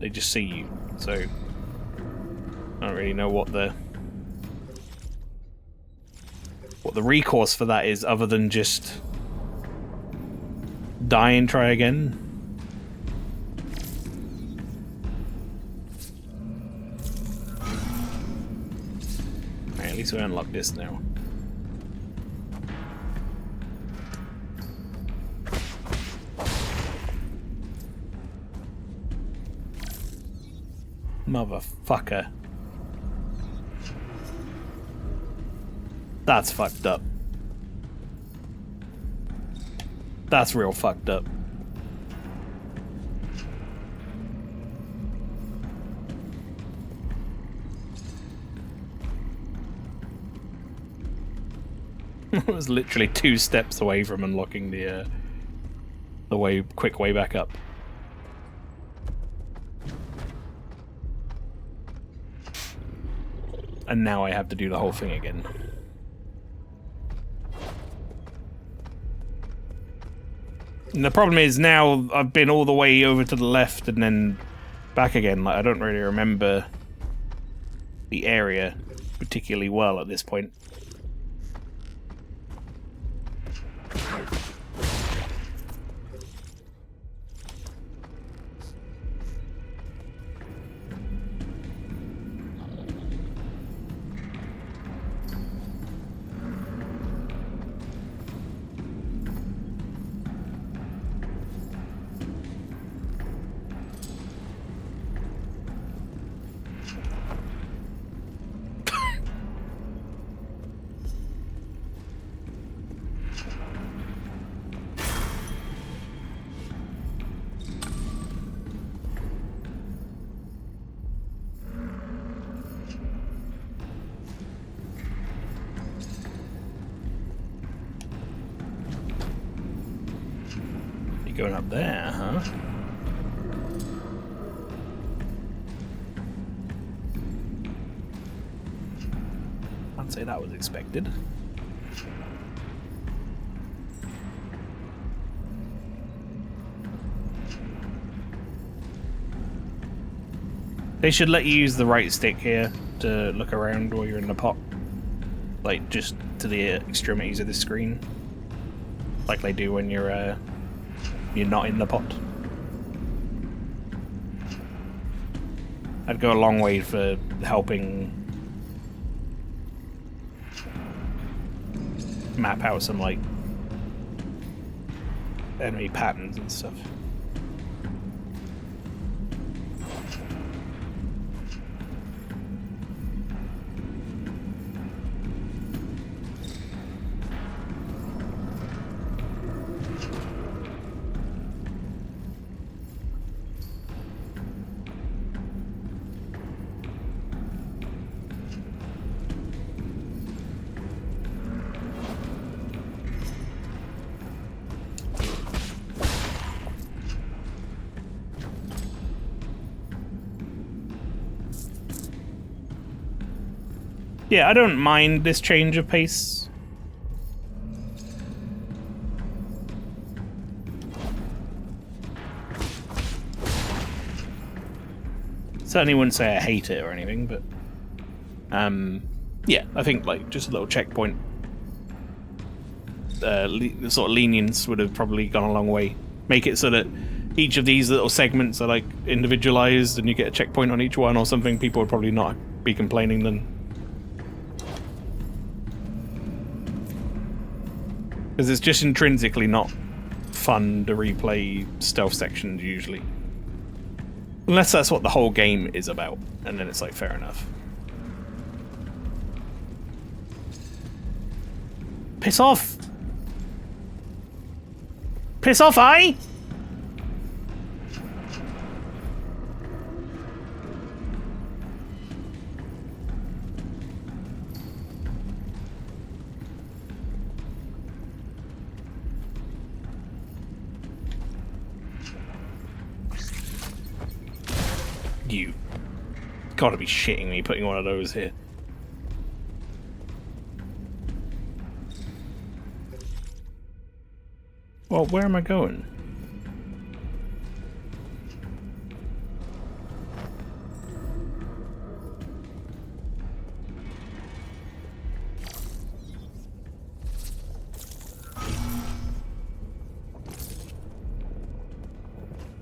they just see you. So I don't really know what the recourse for that is other than just die and try again. At least we unlock this now. Motherfucker. That's fucked up. That's real fucked up. I was literally 2 steps away from unlocking the quick way back up. And now I have to do the whole thing again. And the problem is now I've been all the way over to the left and then back again. Like, I don't really remember the area particularly well at this point. Going up there, huh? I'd say that was expected. They should let you use the right stick here to look around while you're in the pot. Like, just to the extremities of the screen. Like they do when you're not in the pot. I'd go a long way for helping map out some, like, enemy patterns and stuff. Yeah, I don't mind this change of pace. Certainly wouldn't say I hate it or anything, but yeah, I think like just a little checkpoint, the sort of lenience would have probably gone a long way. Make it so that each of these little segments are like individualized, and you get a checkpoint on each one or something. People would probably not be complaining then. Because it's just intrinsically not fun to replay stealth sections, usually. Unless that's what the whole game is about, and then it's like, fair enough. Piss off! Piss off, eh? You gotta be shitting me putting one of those here. Well, where am I going?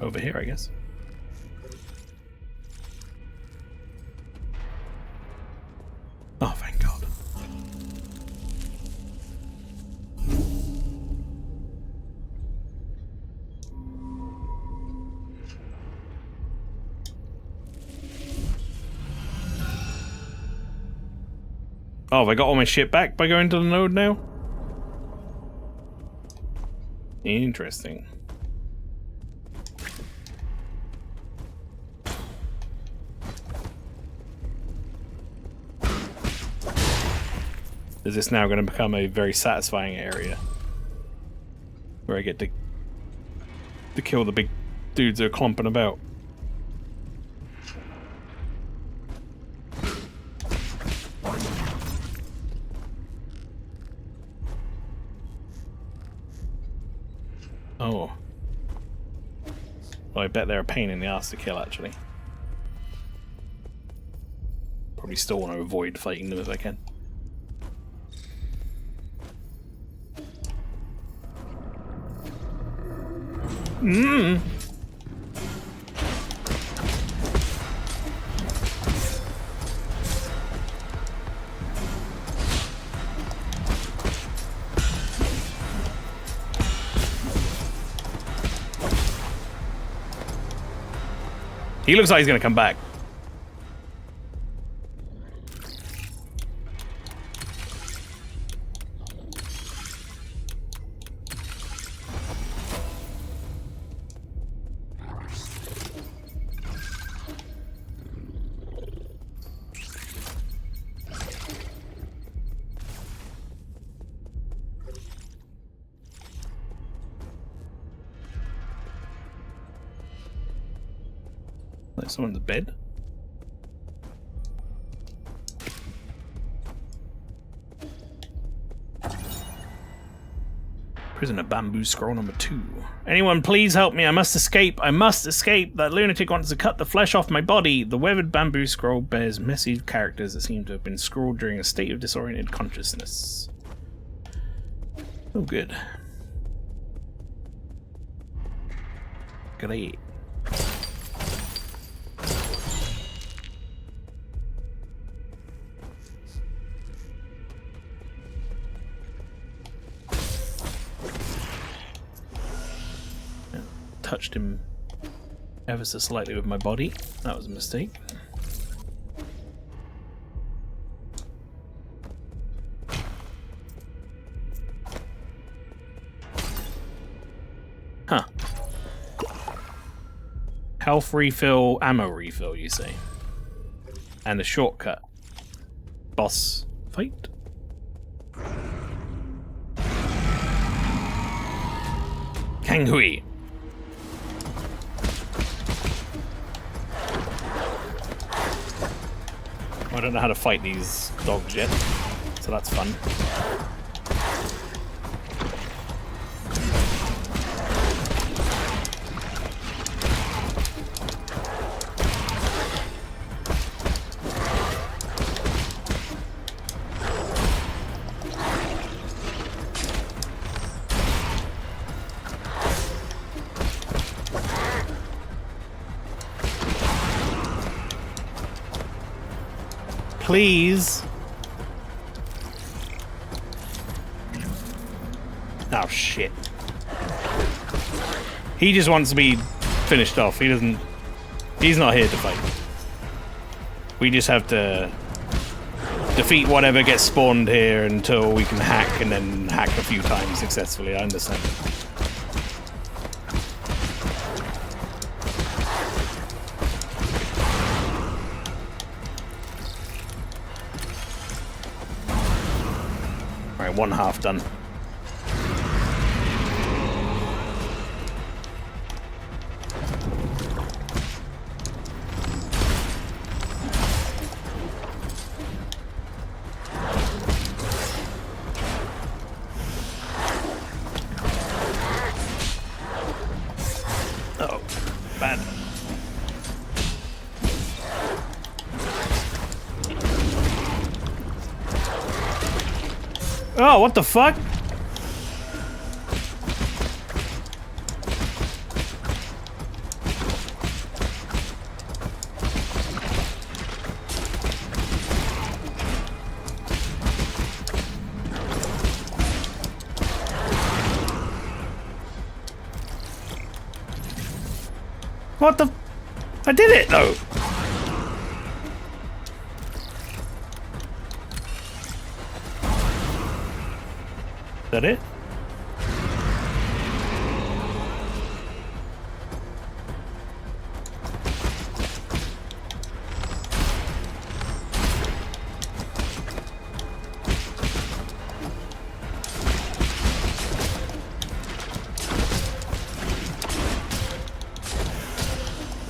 Over here, I guess. Oh, thank God. Oh, have I got all my shit back by going to the node now? Interesting. Is this now going to become a very satisfying area where I get to kill the big dudes that are clomping about? Oh. Well, I bet they're a pain in the ass to kill, actually. Probably still want to avoid fighting them if I can. Mmm! He looks like he's gonna come back. Like someone in the bed. Prisoner bamboo scroll number 2. Anyone please help me, I must escape, I must escape! That lunatic wants to cut the flesh off my body! The weathered bamboo scroll bears messy characters that seem to have been scrawled during a state of disoriented consciousness. Oh good. Great. Touched him ever so slightly with my body. That was a mistake. Huh. Health refill, ammo refill, you say? And a shortcut. Boss fight? Kanghui. I don't know how to fight these dogs yet, so that's fun. Please. Oh shit. He just wants to be finished off. He doesn't. He's not here to fight. We just have to defeat whatever gets spawned here until we can hack and then hack a few times successfully. I understand. One half done. Oh, bad. Oh, what the fuck? What the? I did it though. Is that it?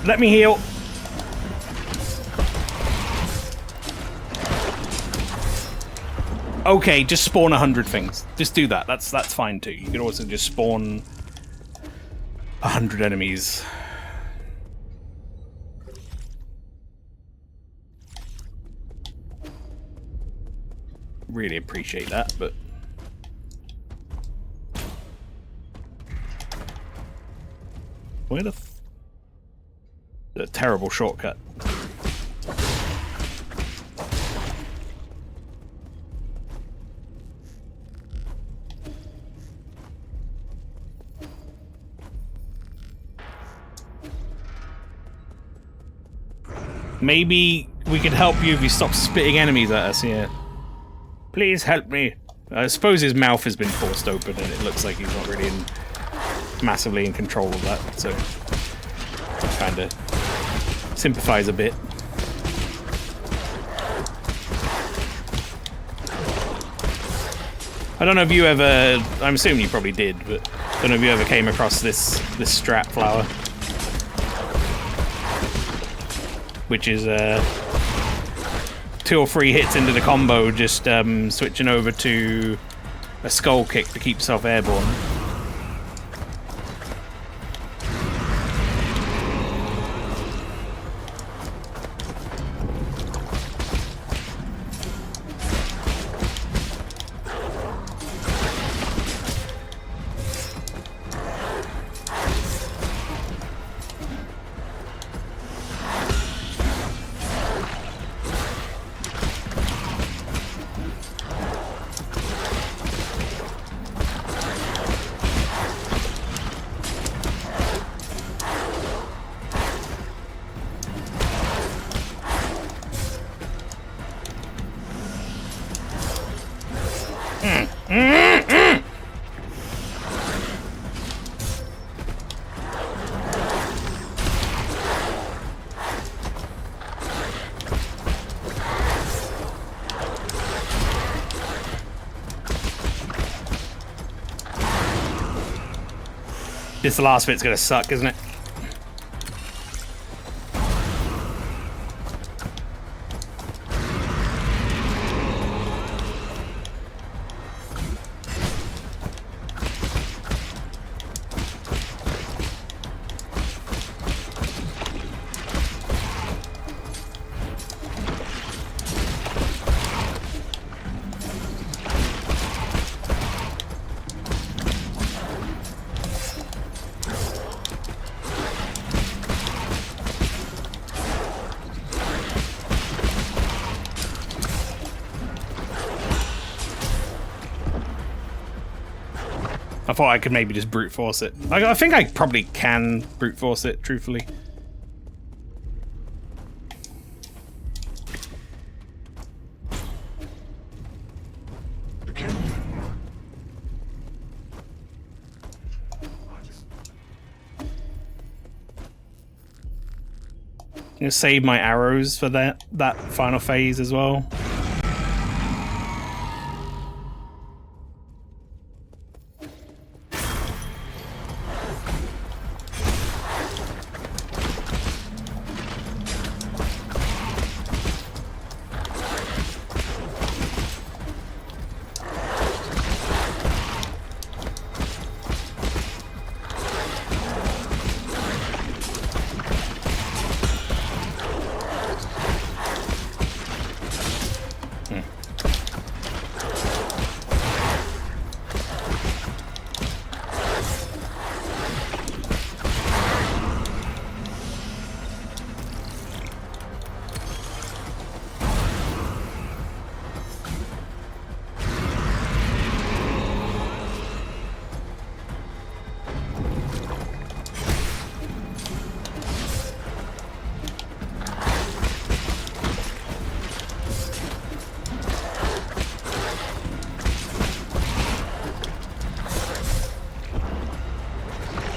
Let me heal. Okay, just spawn 100 things. Just do that. That's fine too. You can also just spawn 100 enemies. Really appreciate that, but where the terrible shortcut. Maybe we could help you if you stop spitting enemies at us, yeah. Please help me. I suppose his mouth has been forced open and it looks like he's not really massively in control of that, so kind of sympathize a bit. I don't know if you ever, I'm assuming you probably did, but I don't know if you ever came across this strat flower. Which is 2 or 3 hits into the combo, just switching over to a skull kick to keep yourself airborne. This last bit's gonna suck, isn't it? I thought I could maybe just brute force it. I think I probably can brute force it, truthfully. I'm gonna save my arrows for that final phase as well.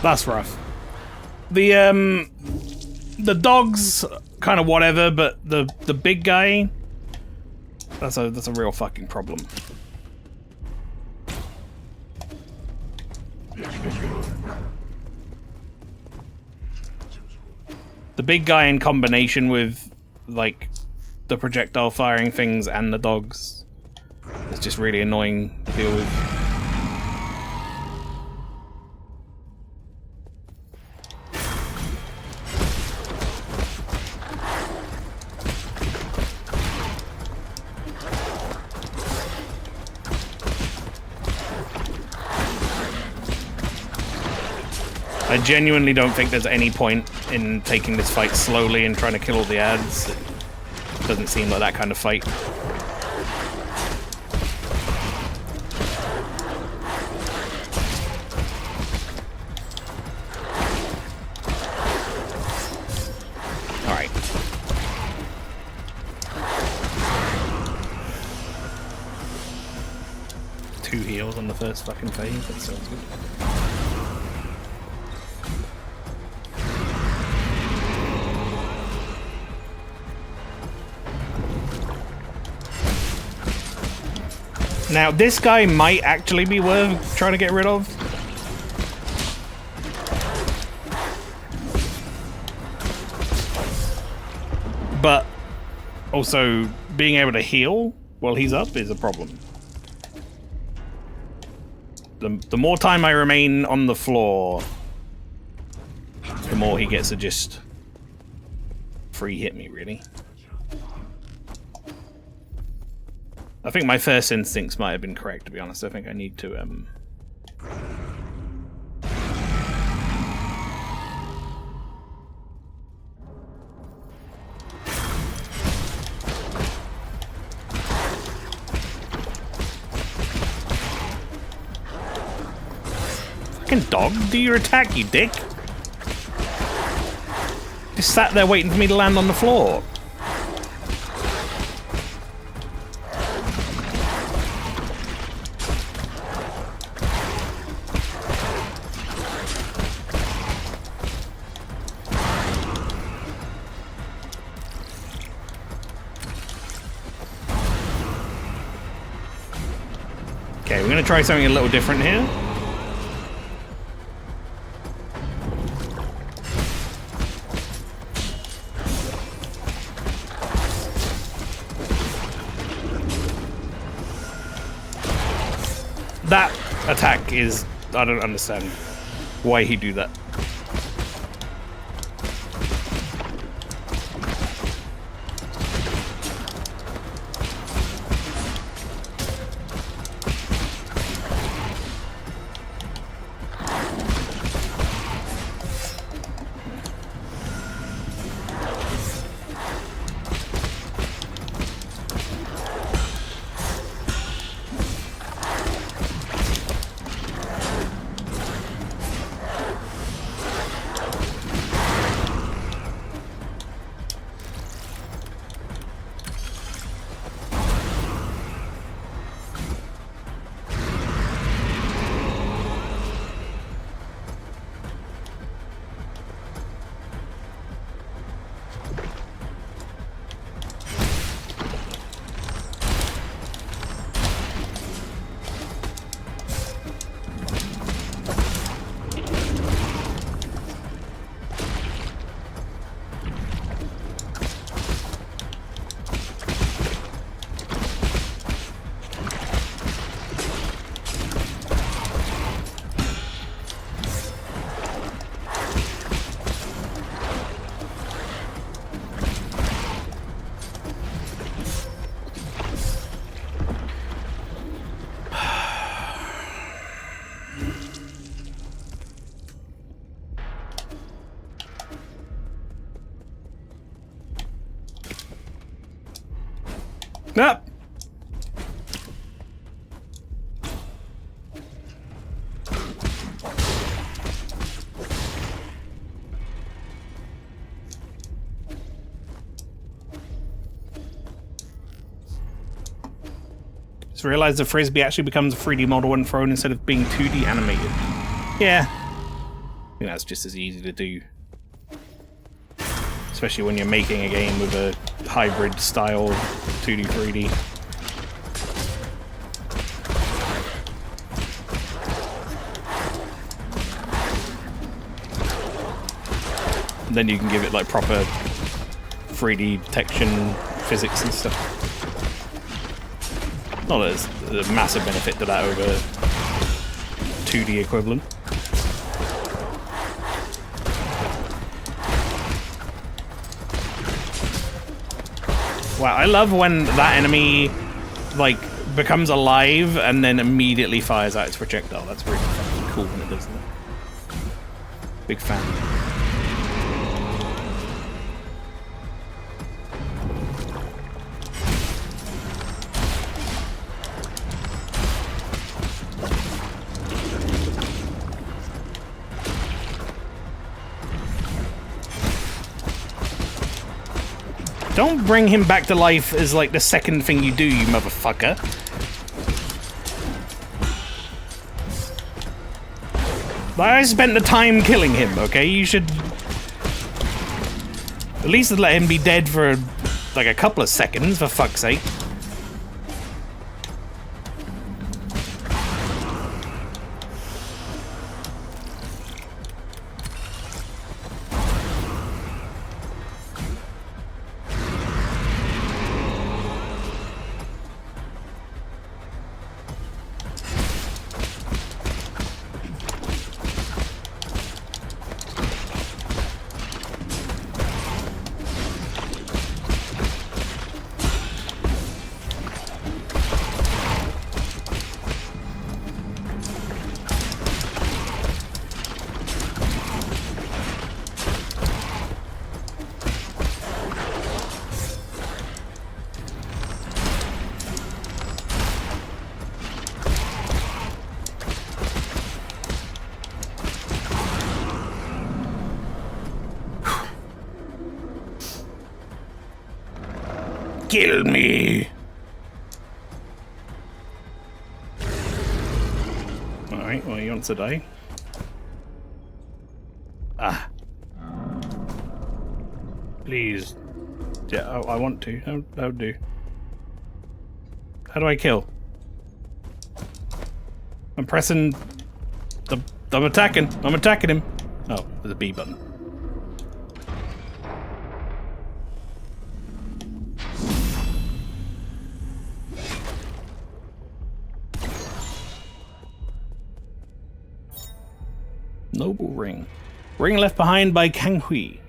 That's rough. The dog's kind of whatever, but the big guy, that's a real fucking problem. The big guy in combination with like the projectile firing things and the dogs is just really annoying to deal with. I genuinely don't think there's any point in taking this fight slowly and trying to kill all the ads. It doesn't seem like that kind of fight. Alright. Two heals on the first fucking phase, that sounds good. Now, this guy might actually be worth trying to get rid of. But also, being able to heal while he's up is a problem. The more time I remain on the floor, the more he gets to just free hit me, really. I think my first instincts might have been correct, to be honest. I think I need to, Fucking dog, do your attack, you dick! Just sat there waiting for me to land on the floor. Okay, we're gonna try something a little different here. That attack is... I don't understand why he'd do that. Up. Just realized the frisbee actually becomes a 3D model when thrown instead of being 2D animated. Yeah, I think that's just as easy to do, especially when you're making a game with a hybrid style 2D 3D. And then you can give it like proper 3D detection physics and stuff. Not that there's a massive benefit to that over 2D equivalent. Wow, I love when that enemy, like, becomes alive and then immediately fires out its projectile. That's really fucking cool when it does that. Big fan. Don't bring him back to life as like the second thing you do, you motherfucker. I spent the time killing him, okay? You should at least let him be dead for like a couple of seconds, for fuck's sake. Kill me! Alright, well, he wants to die. Ah. Please. Yeah, I want to. I'll do. How do I kill? I'm pressing the... I'm attacking. I'm attacking him. Oh, there's a B button. Noble ring. Ring left behind by Kang Hui.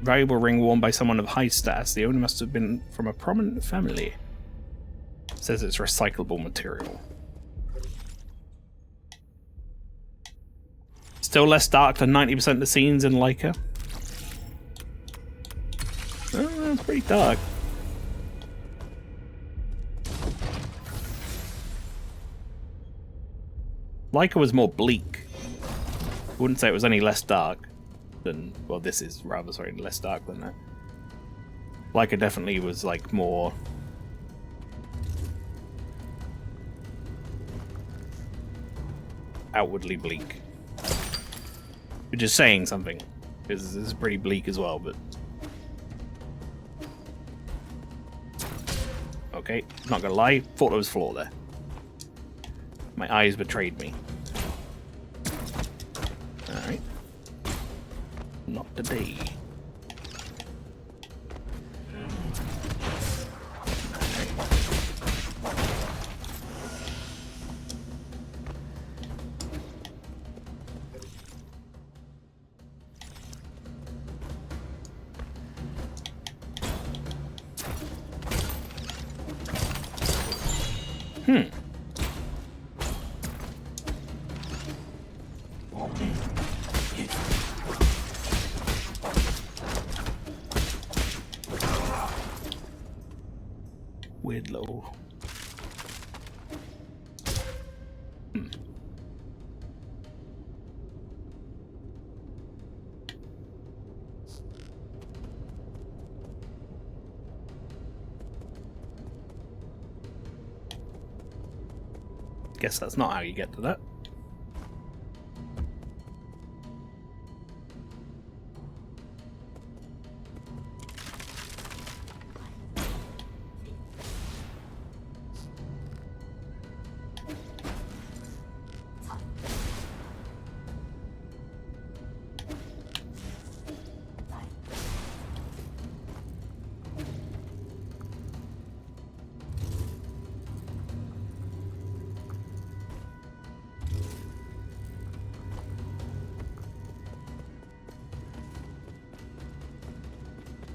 Valuable ring worn by someone of high status. The owner must have been from a prominent family. Says it's recyclable material. Still less dark than 90% of the scenes in Leica. It's pretty dark. Leica was more bleak. I wouldn't say it was any less dark than... Well, this is rather, sorry, less dark than that. Leica definitely was, like, more... outwardly bleak. Which is saying something. Because this is pretty bleak as well, but... Okay, not gonna lie, thought there was flaw there. My eyes betrayed me. Alright. Not today. Weird low. Guess that's not how you get to that.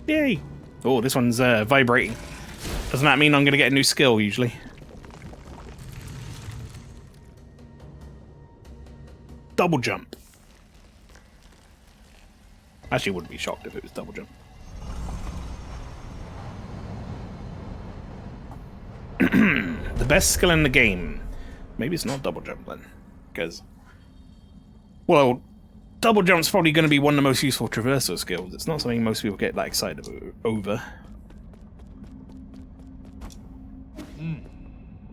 Yay! Oh, this one's vibrating. Doesn't that mean I'm going to get a new skill, usually? Double jump. Actually, wouldn't be shocked if it was double jump. The best skill in the game. Maybe it's not double jump then. Because, well, double jump's probably going to be one of the most useful traversal skills. It's not something most people get that excited over.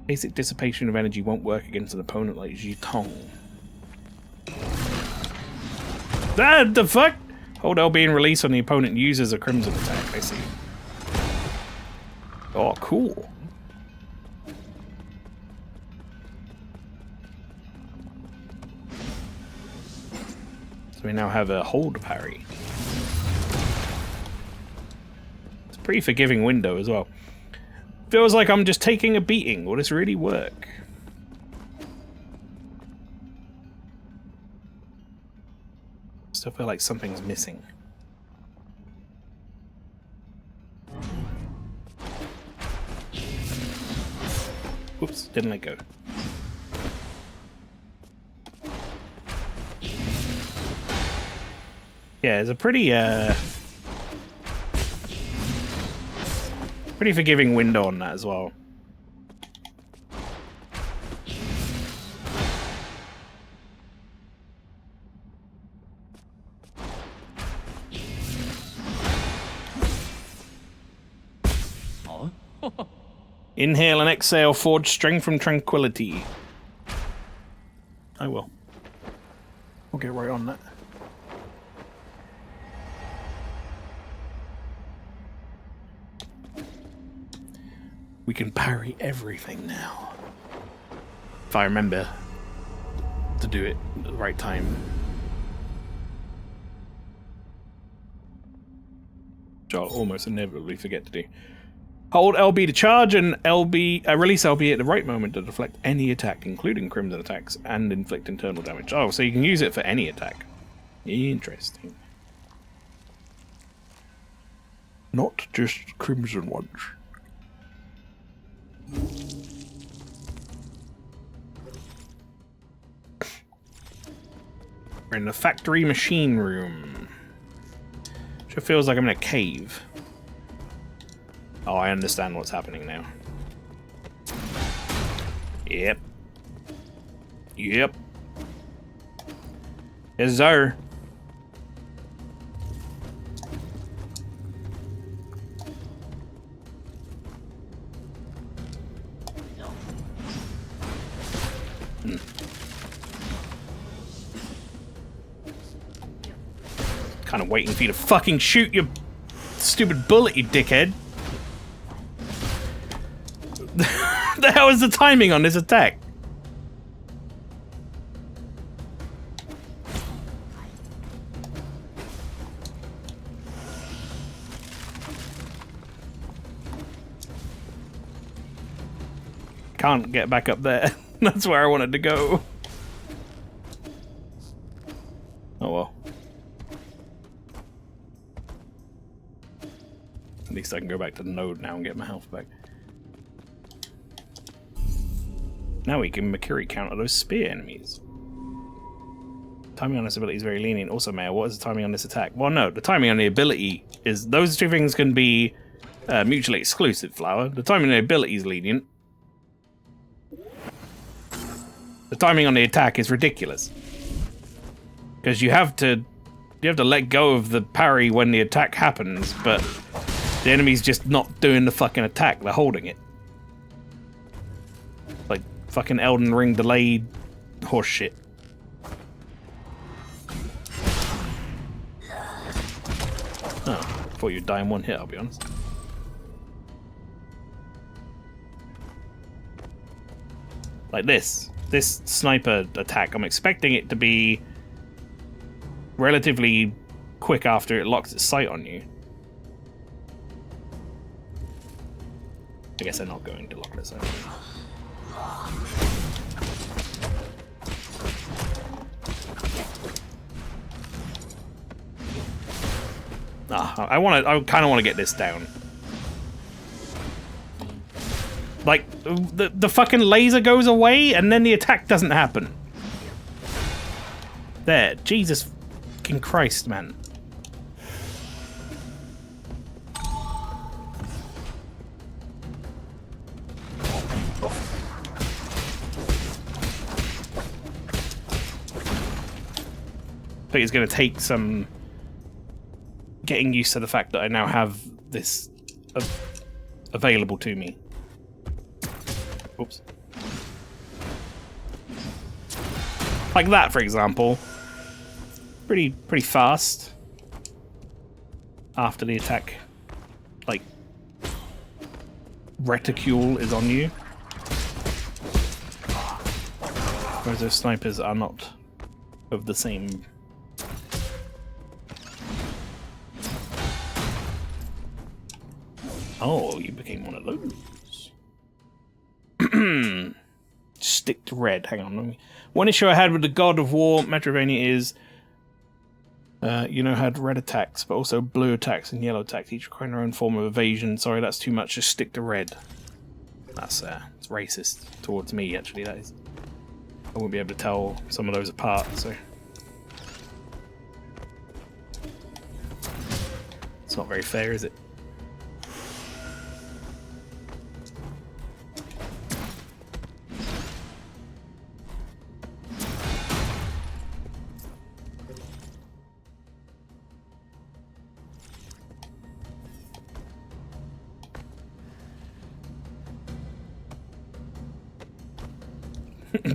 Basic dissipation of energy won't work against an opponent like Jitong. Ah, the fuck? Hold LB and release when the opponent uses a crimson attack. I see. Oh, cool. So we now have a hold parry. It's a pretty forgiving window as well. Feels like I'm just taking a beating. Will this really work? Still feel like something's missing. Oops, didn't let go. Yeah, it's a pretty pretty forgiving window on that as well. Inhale and exhale, forge strength from tranquility. I will. We'll get right on that. We can parry everything now. If I remember to do it at the right time. Which I'll almost inevitably forget to do. Hold LB to charge and release LB at the right moment to deflect any attack, including crimson attacks, and inflict internal damage. Oh, so you can use it for any attack. Interesting. Not just crimson ones. We're in the factory machine room. Sure feels like I'm in a cave. Oh, I understand what's happening now. Yep. Yep. Yes, sir. Kind of waiting for you to fucking shoot your stupid bullet, you dickhead. The hell is the timing on this attack? Can't get back up there. That's where I wanted to go. Oh well. At least I can go back to the node now and get my health back. Now we can Makiri counter those spear enemies. Timing on this ability is very lenient. Also, Mael, what is the timing on this attack? Well, no, the timing on the ability is... Those two things can be mutually exclusive, Flower. The timing on the ability is lenient. The timing on the attack is ridiculous. Because you have to let go of the parry when the attack happens, but the enemy's just not doing the fucking attack. They're holding it. Like fucking Elden Ring delayed horse shit. Oh, I thought you'd die in one hit, I'll be honest. Like this sniper attack, I'm expecting it to be relatively quick after it locks its sight on you. I guess they're not going to lock this out. I kind of want to get this down. Like, the fucking laser goes away and then the attack doesn't happen. There, Jesus fucking Christ, man. think it's going to take some getting used to the fact that I now have this available to me. Oops. Like that, for example. Pretty fast after the attack, like, reticule is on you. Whereas those snipers are not of the same. Oh, you became one of those. Stick to red. Hang on. One issue I had with the God of War Metroidvania is, had red attacks, but also blue attacks and yellow attacks, each requiring their own form of evasion. Sorry, that's too much. Just stick to red. That's it's racist towards me, actually. That is. I won't be able to tell some of those apart. So it's not very fair, is it?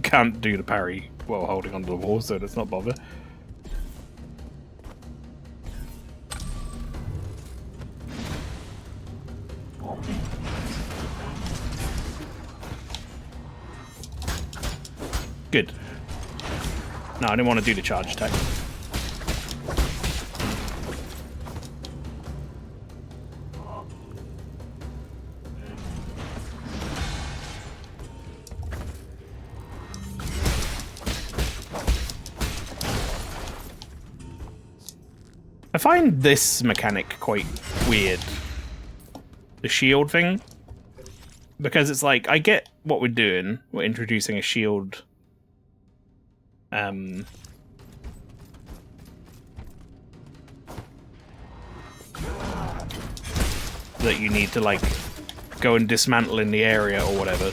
Can't do the parry while holding onto the wall, so let's not bother. Good. No, I didn't want to do the charge attack. I find this mechanic quite weird. The shield thing. Because it's like, I get what we're doing. We're introducing a shield. That you need to, like, go and dismantle in the area or whatever.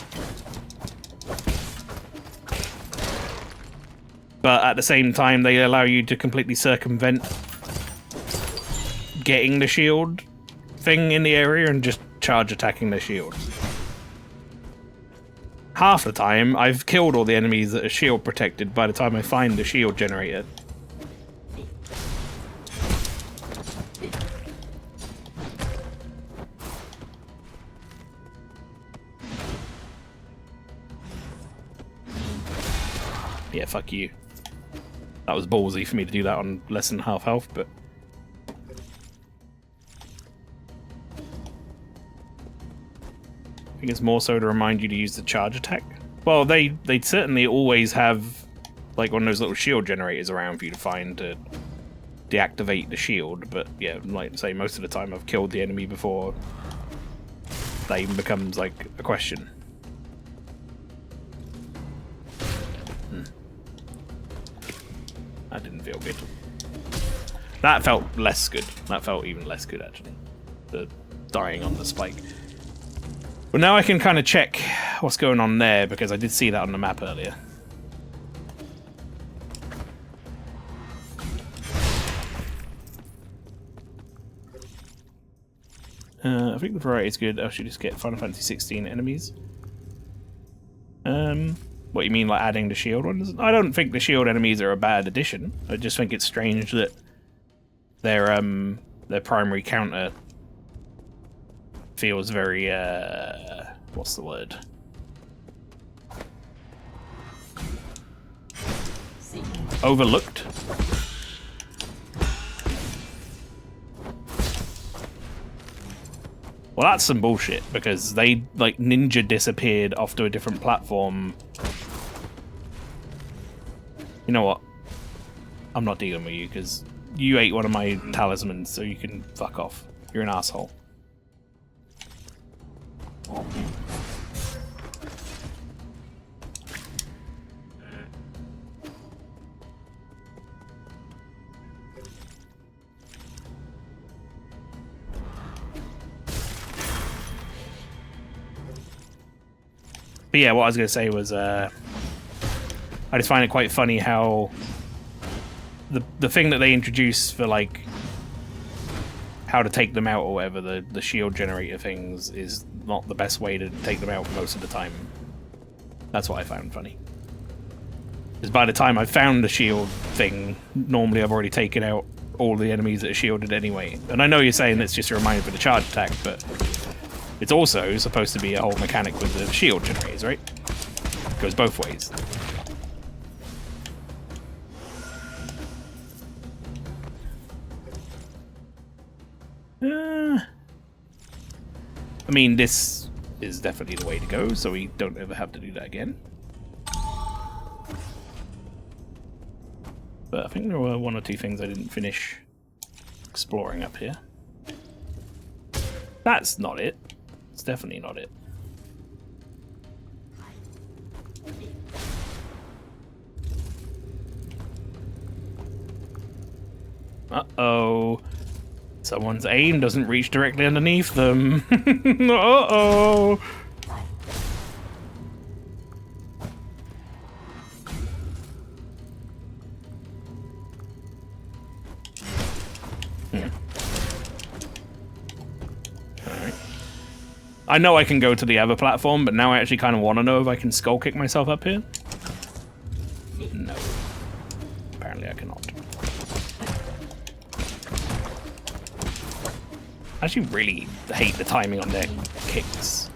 But at the same time, they allow you to completely circumvent getting the shield thing in the area and just charge attacking the shield. Half the time, I've killed all the enemies that are shield protected by the time I find the shield generator. Yeah, fuck you. That was ballsy for me to do that on less than half health, but... I think it's more so to remind you to use the charge attack. Well, they'd certainly always have, like, one of those little shield generators around for you to find to deactivate the shield, but yeah, like I say, most of the time I've killed the enemy before that even becomes, like, a question. That didn't feel good. That felt less good. That felt even less good, actually. The dying on the spike. Well, now I can kind of check what's going on there, because I did see that on the map earlier. I think the variety is good. I should just get Final Fantasy 16 enemies. What, you mean, like adding the shield ones? I don't think the shield enemies are a bad addition. I just think it's strange that their primary counter feels very, what's the word? Overlooked? Well, that's some bullshit, because they, like, ninja disappeared off to a different platform. You know what? I'm not dealing with you, because you ate one of my talismans, so you can fuck off. You're an asshole. But yeah, what I was going to say was, I just find it quite funny how the thing that they introduce for like how to take them out or whatever, the shield generator things, is not the best way to take them out most of the time. That's what I found funny. Because by the time I found the shield thing, normally I've already taken out all the enemies that are shielded anyway. And I know you're saying it's just a reminder for the charge attack, but it's also supposed to be a whole mechanic with the shield generators, right? It goes both ways. I mean, this is definitely the way to go, so we don't ever have to do that again. But I think there were one or two things I didn't finish exploring up here. That's not it. It's definitely not it. Uh-oh. Someone's aim doesn't reach directly underneath them. Uh-oh. Alright. I know I can go to the other platform, but now I actually kind of want to know if I can skull kick myself up here. No. Apparently I cannot. I actually really hate the timing on their kicks.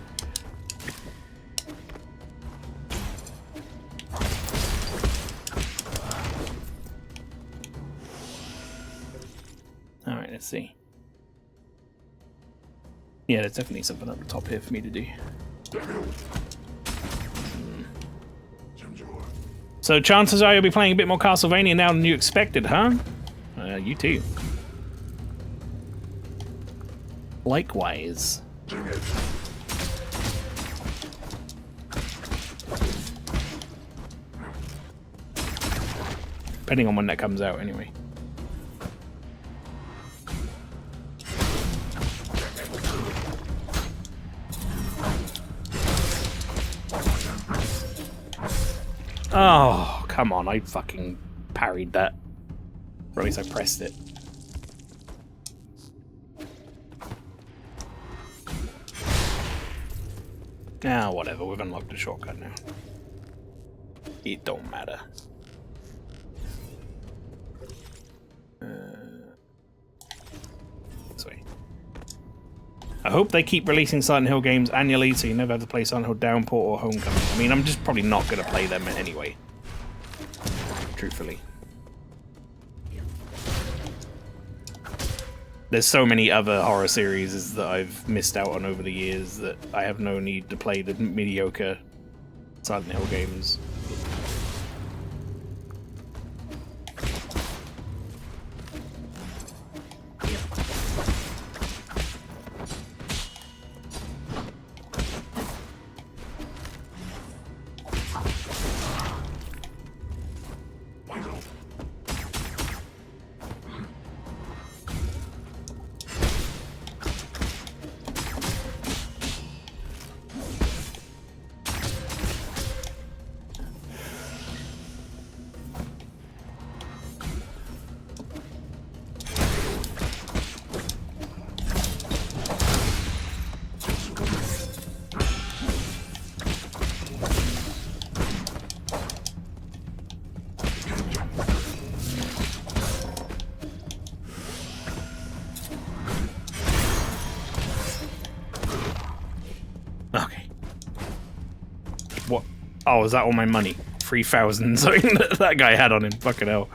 Alright, let's see. Yeah, there's definitely something up the top here for me to do. So chances are you'll be playing a bit more Castlevania now than you expected, huh? You too. Likewise. Depending on when that comes out, anyway. Oh, come on, I fucking parried that. Or at least I pressed it. Ah, whatever, we've unlocked a shortcut now. It don't matter. This way. I hope they keep releasing Silent Hill games annually so you never have to play Silent Hill Downpour or Homecoming. I mean, I'm just probably not going to play them anyway. Truthfully. There's so many other horror series that I've missed out on over the years that I have no need to play the mediocre Silent Hill games. Oh, is that all my money? 3,000 something that guy had on him. Fucking hell.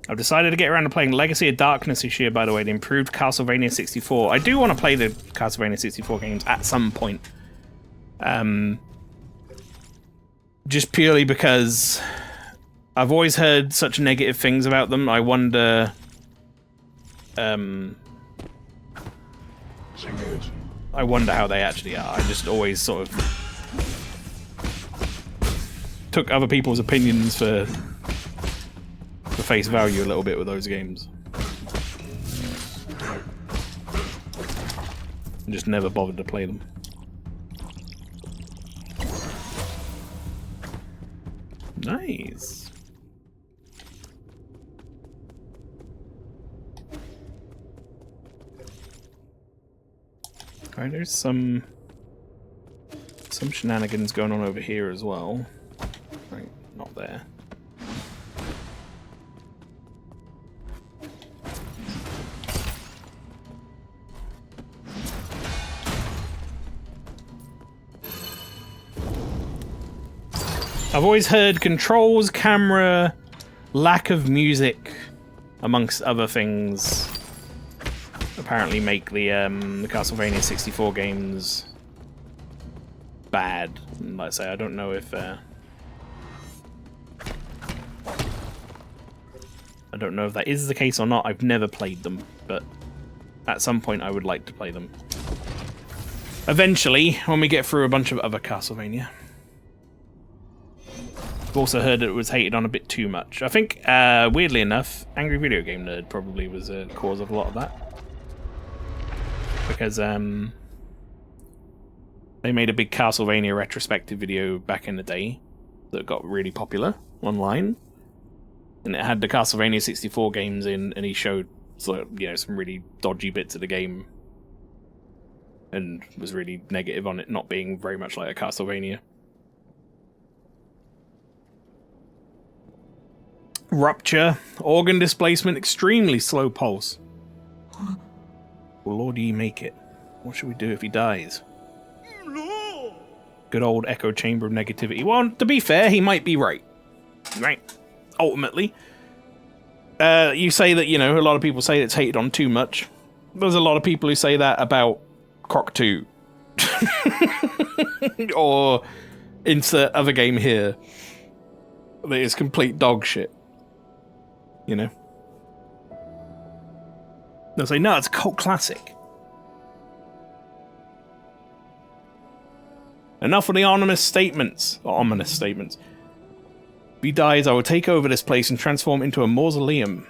I've decided to get around to playing Legacy of Darkness this year, by the way, the improved Castlevania 64. I do want to play the Castlevania 64 games at some point. Just purely because I've always heard such negative things about them. I wonder... I wonder how they actually are. I just always sort of took other people's opinions for face value a little bit with those games. And just never bothered to play them. Nice. Alright, there's some shenanigans going on over here as well. Right, not there. I've always heard controls, camera, lack of music, amongst other things, apparently make the Castlevania 64 games bad. And like I say, I don't know if I don't know if that is the case or not. I've never played them, but at some point I would like to play them. Eventually, when we get through a bunch of other Castlevania. I've also heard that it was hated on a bit too much. I think, weirdly enough, Angry Video Game Nerd probably was a cause of a lot of that. Because, they made a big Castlevania retrospective video back in the day that got really popular online. And it had the Castlevania 64 games in, and he showed, you know, some really dodgy bits of the game. And was really negative on it not being very much like a Castlevania. Rupture, organ displacement, extremely slow pulse. Will Lord ye make it? What should we do if he dies? Good old echo chamber of negativity. Well, to be fair, he might be right. Right. Ultimately. You say that, you know, a lot of people say it's hated on too much. There's a lot of people who say that about Croc 2. Or insert other game here. That is complete dog shit. You know? They'll say, no, it's a cult classic. Enough of the ominous statements. Or ominous statements. If he dies, I will take over this place and transform into a mausoleum.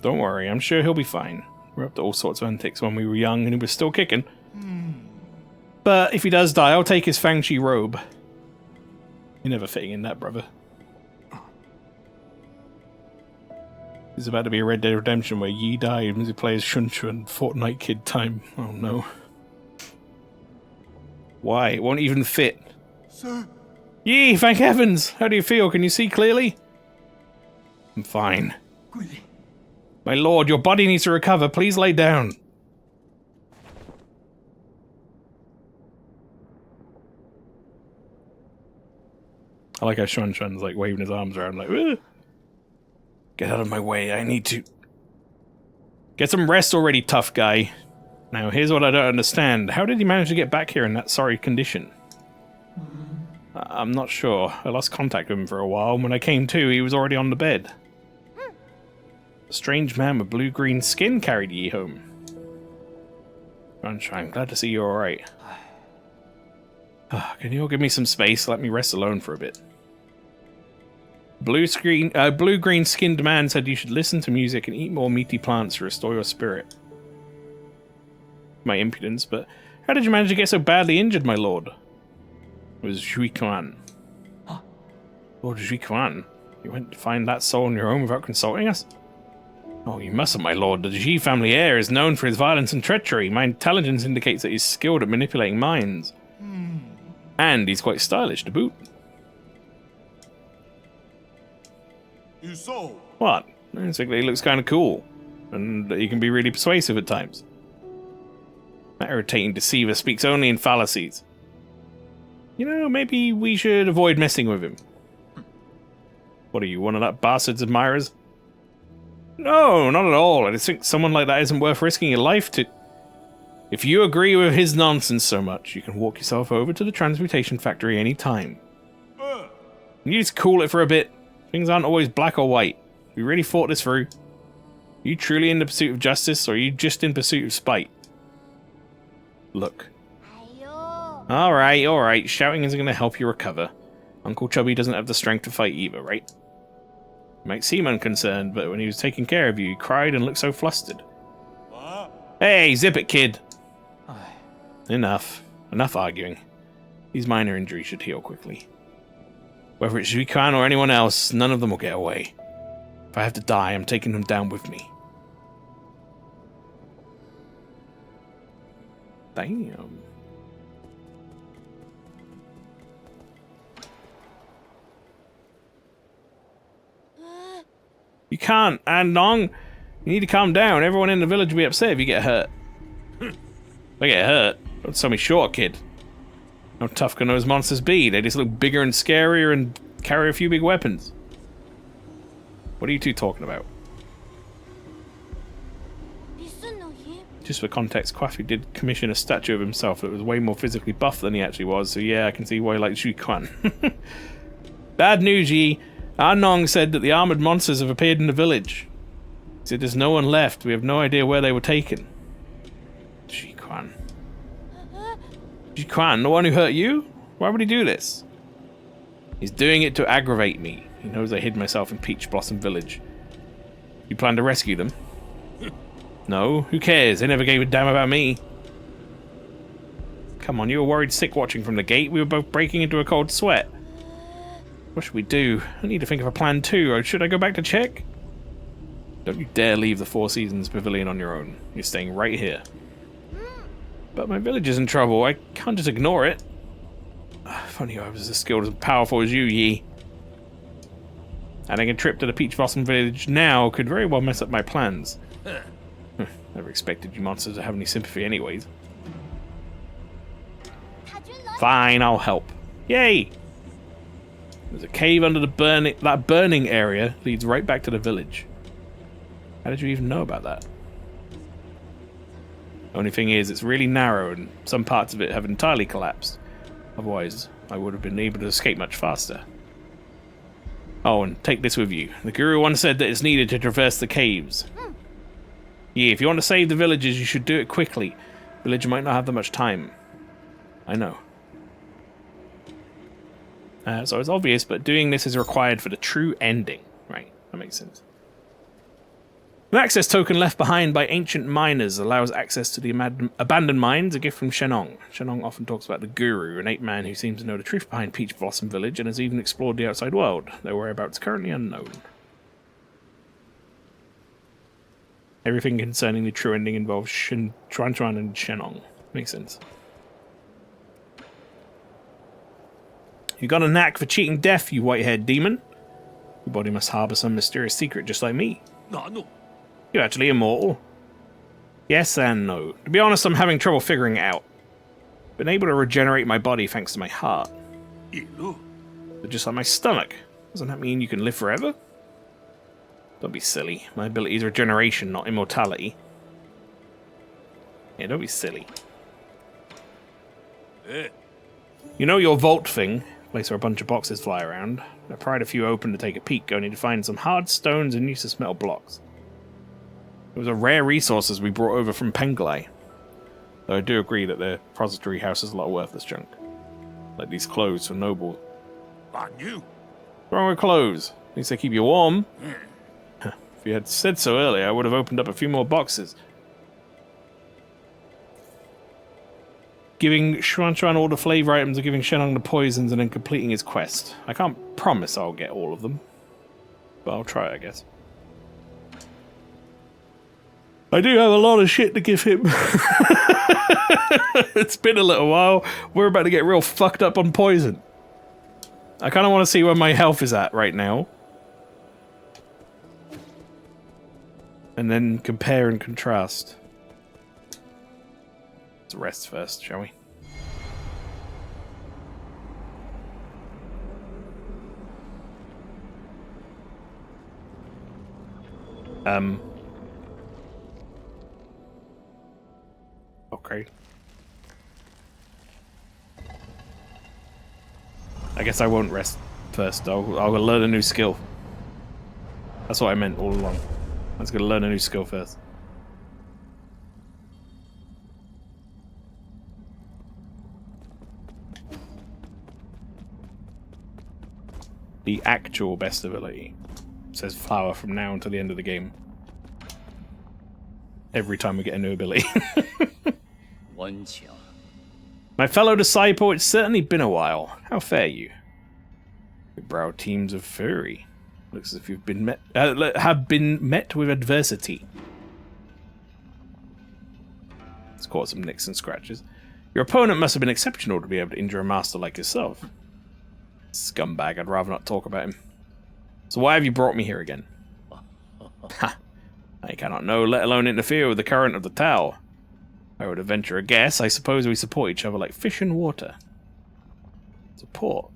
Don't worry, I'm sure he'll be fine. We're up to all sorts of antics when we were young and he was still kicking. But if he does die, I'll take his Fang-Chi robe. You're never fitting in that, brother. There's about to be a Red Dead Redemption where Yi died as he plays Shunchu and Fortnite Kid time. Oh no. Why? It won't even fit. Sir. Yi, thank heavens! How do you feel? Can you see clearly? I'm fine. My lord, your body needs to recover. Please lay down. I like how Shun's like waving his arms around like, "Ugh. Get out of my way, I need to... Get some rest already, tough guy. Now, here's what I don't understand. How did he manage to get back here in that sorry condition? I'm not sure. I lost contact with him for a while, and when I came to, he was already on the bed. A strange man with blue-green skin carried Yi home. Sunshine, glad to see you're alright. Can you all give me some space? Let me rest alone for a bit. Blue-green skinned man said you should listen to music and eat more meaty plants to restore your spirit. My impudence, but how did you manage to get so badly injured, my lord? It was Zhui Quan. Lord Zhui Quan? You went to find that soul on your own without consulting us? Oh, you mustn't, my lord. The Ji family heir is known for his violence and treachery. My intelligence indicates that he's skilled at manipulating minds. And he's quite stylish to boot. What? I think he looks kind of cool. And he can be really persuasive at times. That irritating deceiver speaks only in fallacies. You know, maybe we should avoid messing with him. What are you, one of that bastard's admirers? No, not at all. I just think someone like that isn't worth risking your life to... If you agree with his nonsense so much, you can walk yourself over to the transmutation factory any time. You just cool it for a bit. Things aren't always black or white. We really thought this through. Are you truly in the pursuit of justice, or are you just in pursuit of spite? Look. Alright. Shouting isn't going to help you recover. Uncle Chubby doesn't have the strength to fight either, right? You might seem unconcerned, but when he was taking care of you, he cried and looked so flustered. Hey, zip it, kid! Enough arguing. These minor injuries should heal quickly. Whether it's Zhuikan or anyone else, none of them will get away. If I have to die, I'm taking them down with me. Damn. You can't, Andong. You need to calm down. Everyone in the village will be upset if you get hurt. If I get hurt, don't sell me short, kid. How tough can those monsters be? They just look bigger and scarier and carry a few big weapons. What are you two talking about? Just for context, Kwafi did commission a statue of himself that was way more physically buff than he actually was, so yeah, I can see why he likes Zhuikan. Bad news, Yi. Anong said that the armored monsters have appeared in the village. He said there's no one left. We have no idea where they were taken. Zhuikan. Zhuikan, the one who hurt you? Why would he do this? He's doing it to aggravate me. He knows I hid myself in Peach Blossom Village. You plan to rescue them? No, who cares? They never gave a damn about me. Come on, you were worried sick watching from the gate. We were both breaking into a cold sweat. What should we do? I need to think of a plan too. Or should I go back to check? Don't you dare leave the Four Seasons Pavilion on your own. You're staying right here. But my village is in trouble. I can't just ignore it. If only I was as skilled and powerful as you, Yi. Adding a trip to the Peach Blossom Village now could very well mess up my plans. Never expected you monsters to have any sympathy anyways. Fine, I'll help. Yay! There's a cave under that burning area leads right back to the village. How did you even know about that? Only thing is, it's really narrow and some parts of it have entirely collapsed. Otherwise, I would have been able to escape much faster. Oh, and take this with you. The Guru once said that it's needed to traverse the caves. Yeah, if you want to save the villagers, you should do it quickly. The village might not have that much time. I know. So it's obvious, but doing this is required for the true ending. Right, that makes sense. An access token left behind by ancient miners allows access to the abandoned mines, a gift from Shenong. Shenong often talks about the Guru, an ape-man who seems to know the truth behind Peach Blossom Village and has even explored the outside world. Their whereabouts currently unknown. Everything concerning the true ending involves Chuan and Shenong. Makes sense. You got a knack for cheating death, you white-haired demon. Your body must harbour some mysterious secret just like me. No. You're actually immortal. Yes and no. To be honest, I'm having trouble figuring it out. Been able to regenerate my body thanks to my heart. But just like my stomach. Doesn't that mean you can live forever? Don't be silly. My ability is regeneration, not immortality. Yeah, don't be silly. You know your vault thing? Place where a bunch of boxes fly around. I pried a few open to take a peek, only to find some hard stones and useless metal blocks. It was a rare resources we brought over from Penglai. Though I do agree that their repository house has a lot of worthless junk. Like these clothes for noble. What's wrong with clothes? At least they keep you warm. If you had said so earlier, I would have opened up a few more boxes. Giving Chuan all the flavor items or giving Shenong the poisons and then completing his quest. I can't promise I'll get all of them. But I'll try, I guess. I do have a lot of shit to give him. It's been a little while. We're about to get real fucked up on poison. I kind of want to see where my health is at right now. And then compare and contrast. Let's rest first, shall we? Okay. I guess I won't rest first. I'll learn a new skill. That's what I meant all along. I was going to learn a new skill first. The actual best ability. It says flower from now until the end of the game. Every time we get a new ability. My fellow disciple, it's certainly been a while. How fare you? Your brow teams of fury. Looks as if you've been have been met with adversity. Let's cause some nicks and scratches. Your opponent must have been exceptional to be able to injure a master like yourself. Scumbag, I'd rather not talk about him. So why have you brought me here again? Ha! I cannot know, let alone interfere with the current of the Tau. I would venture a guess. I suppose we support each other like fish in water. Support?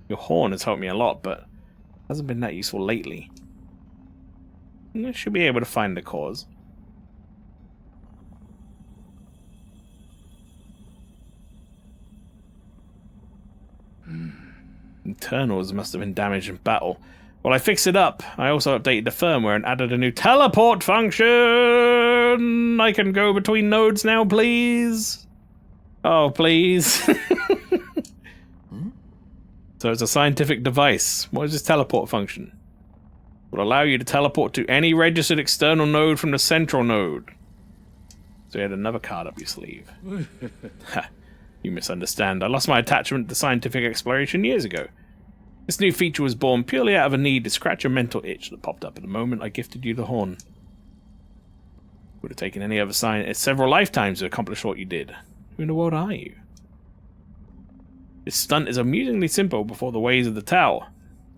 Your horn has helped me a lot, but hasn't been that useful lately. I should be able to find the cause. Internals must have been damaged in battle. Well, I fixed it up. I also updated the firmware and added a new teleport function. I can go between nodes now, please. Oh, please. So it's a scientific device. What is this teleport function? It will allow you to teleport to any registered external node from the central node. So you had another card up your sleeve. Ha. You misunderstand. I lost my attachment to scientific exploration years ago. This new feature was born purely out of a need to scratch a mental itch that popped up at the moment I gifted you the horn. Would have taken any other scientist several lifetimes to accomplish what you did. Who in the world are you? This stunt is amusingly simple before the ways of the Tau.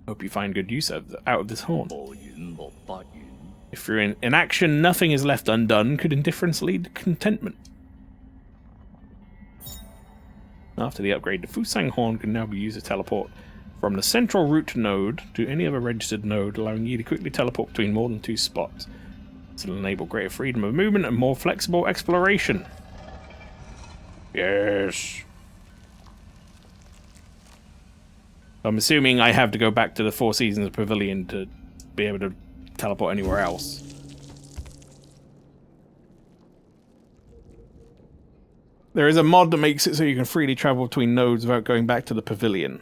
Hope you find good use out of this horn. If through inaction nothing is left undone, could indifference lead to contentment? After the upgrade, the Fusang horn can now be used to teleport from the central root node to any other registered node, allowing you to quickly teleport between more than 2 spots. This will enable greater freedom of movement and more flexible exploration. Yes. I'm assuming I have to go back to the Four Seasons Pavilion to be able to teleport anywhere else. There is a mod that makes it so you can freely travel between nodes without going back to the pavilion.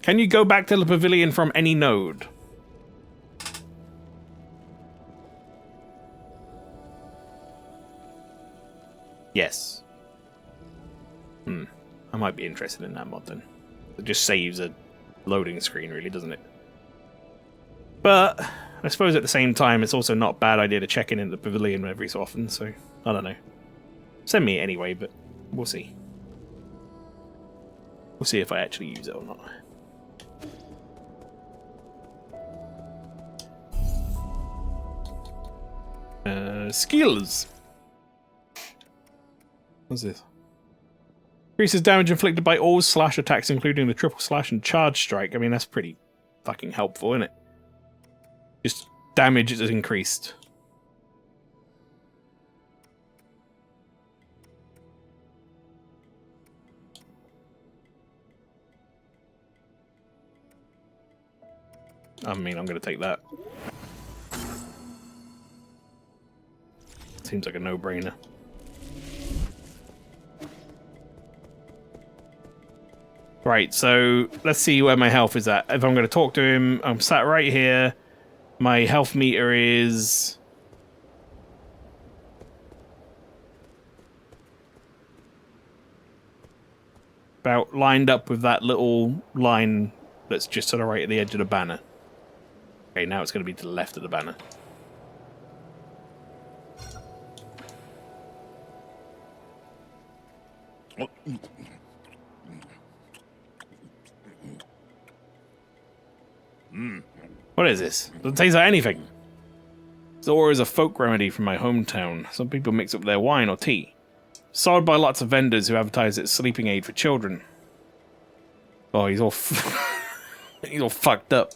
Can you go back to the pavilion from any node? Yes. I might be interested in that mod then. It just saves a loading screen, really, doesn't it? But I suppose at the same time, it's also not a bad idea to check in the pavilion every so often, so I don't know. Send me it anyway, but we'll see. We'll see if I actually use it or not. Skills. What's this? Increases damage inflicted by all slash attacks, including the triple slash and charge strike. I mean, that's pretty fucking helpful, isn't it? Just damage is increased. I mean, I'm going to take that. Seems like a no-brainer. Right, so let's see where my health is at. If I'm going to talk to him, I'm sat right here. My health meter is... about lined up with that little line that's just to the right at the edge of the banner. Okay, now it's going to be to the left of the banner. What is this? Doesn't taste like anything. Zora is a folk remedy from my hometown. Some people mix up their wine or tea. Sold by lots of vendors who advertise it's sleeping aid for children. Oh, he's all he's all fucked up.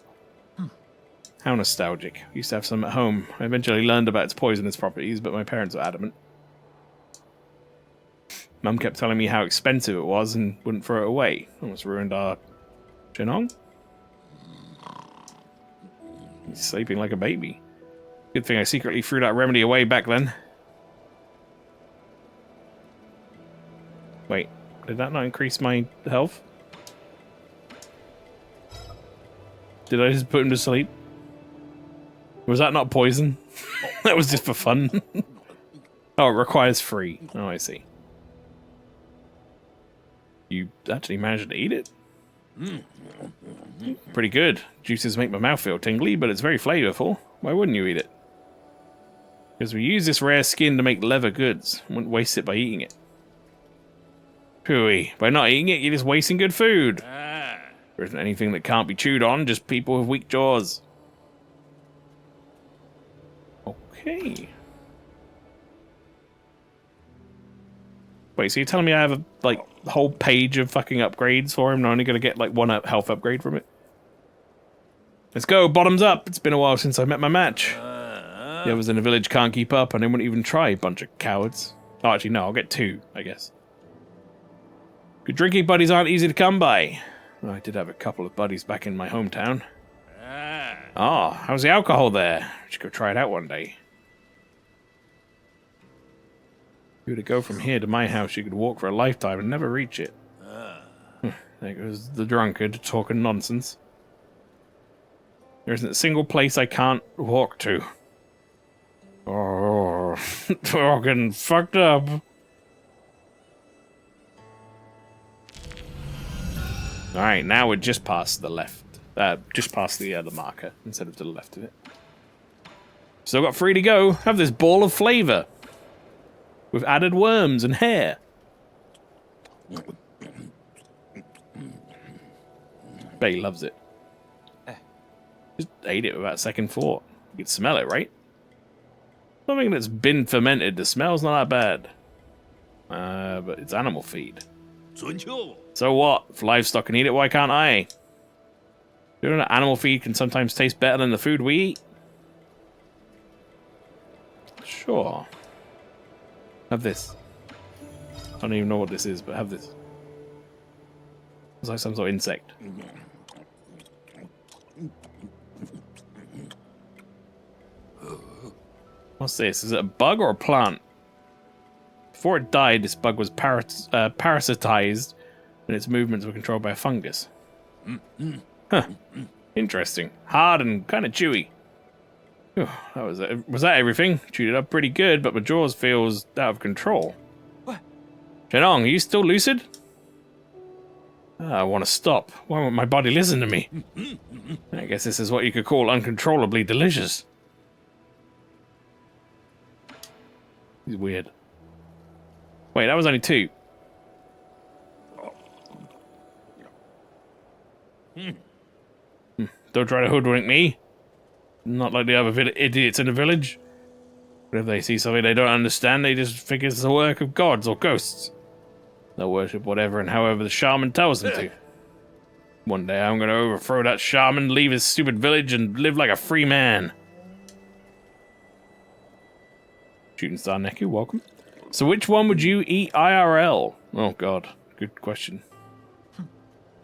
How nostalgic. I used to have some at home. I eventually learned about its poisonous properties, but my parents were adamant. Mum kept telling me how expensive it was and wouldn't throw it away. Almost ruined our Chenong. He's sleeping like a baby. Good thing I secretly threw that remedy away back then. Wait, did that not increase my health? Did I just put him to sleep? Was that not poison? That was just for fun. Oh, it requires 3. Oh, I see. You actually managed to eat it? Pretty good. Juices make my mouth feel tingly, but it's very flavorful. Why wouldn't you eat it? Because we use this rare skin to make leather goods. Wouldn't waste it by eating it. Pooey. By not eating it, you're just wasting good food. There isn't anything that can't be chewed on, just people with weak jaws. Okay. Wait, so you're telling me I have a, like, whole page of fucking upgrades for him and I'm only going to get, like, one health upgrade from it? Let's go, bottoms up. It's been a while since I met my match. The others in the village can't keep up and they wouldn't even try, bunch of cowards. Oh, actually, no, I'll get 2, I guess. Good drinking buddies aren't easy to come by. Well, I did have a couple of buddies back in my hometown. Oh, how's the alcohol there? We should go try it out one day. If you were to go from here to my house, you could walk for a lifetime and never reach it. There goes the drunkard talking nonsense. There isn't a single place I can't walk to. Oh, talking fucked up. Alright, now we're just past the left. Just past the marker, instead of to the left of it. Still got 3 to go. Have this ball of flavor. With added worms and hair. Bet he loves it. Just ate it without second thought. You can smell it, right? Something that's been fermented, the smell's not that bad. But it's animal feed. So what? If livestock can eat it, why can't I? You know that animal feed can sometimes taste better than the food we eat? Sure. Have this. I don't even know what this is, but have this. It's like some sort of insect. What's this? Is it a bug or a plant? Before it died, this bug was parasitized, and its movements were controlled by a fungus. Huh. Interesting. Hard and kind of chewy. Whew, that was that everything? Chewed it up pretty good, but my jaws feels out of control. What? Shenong, are you still lucid? I want to stop. Why won't my body listen to me? I guess this is what you could call uncontrollably delicious. He's weird. Wait, that was only 2. Don't try to hoodwink me. Not like the other idiots in the village. But if they see something they don't understand, they just figure it's the work of gods or ghosts. They'll worship whatever and however the shaman tells them to. One day I'm gonna overthrow that shaman, leave his stupid village, and live like a free man. Shooting Star Neku, welcome. So which one would you eat IRL? Oh god, good question.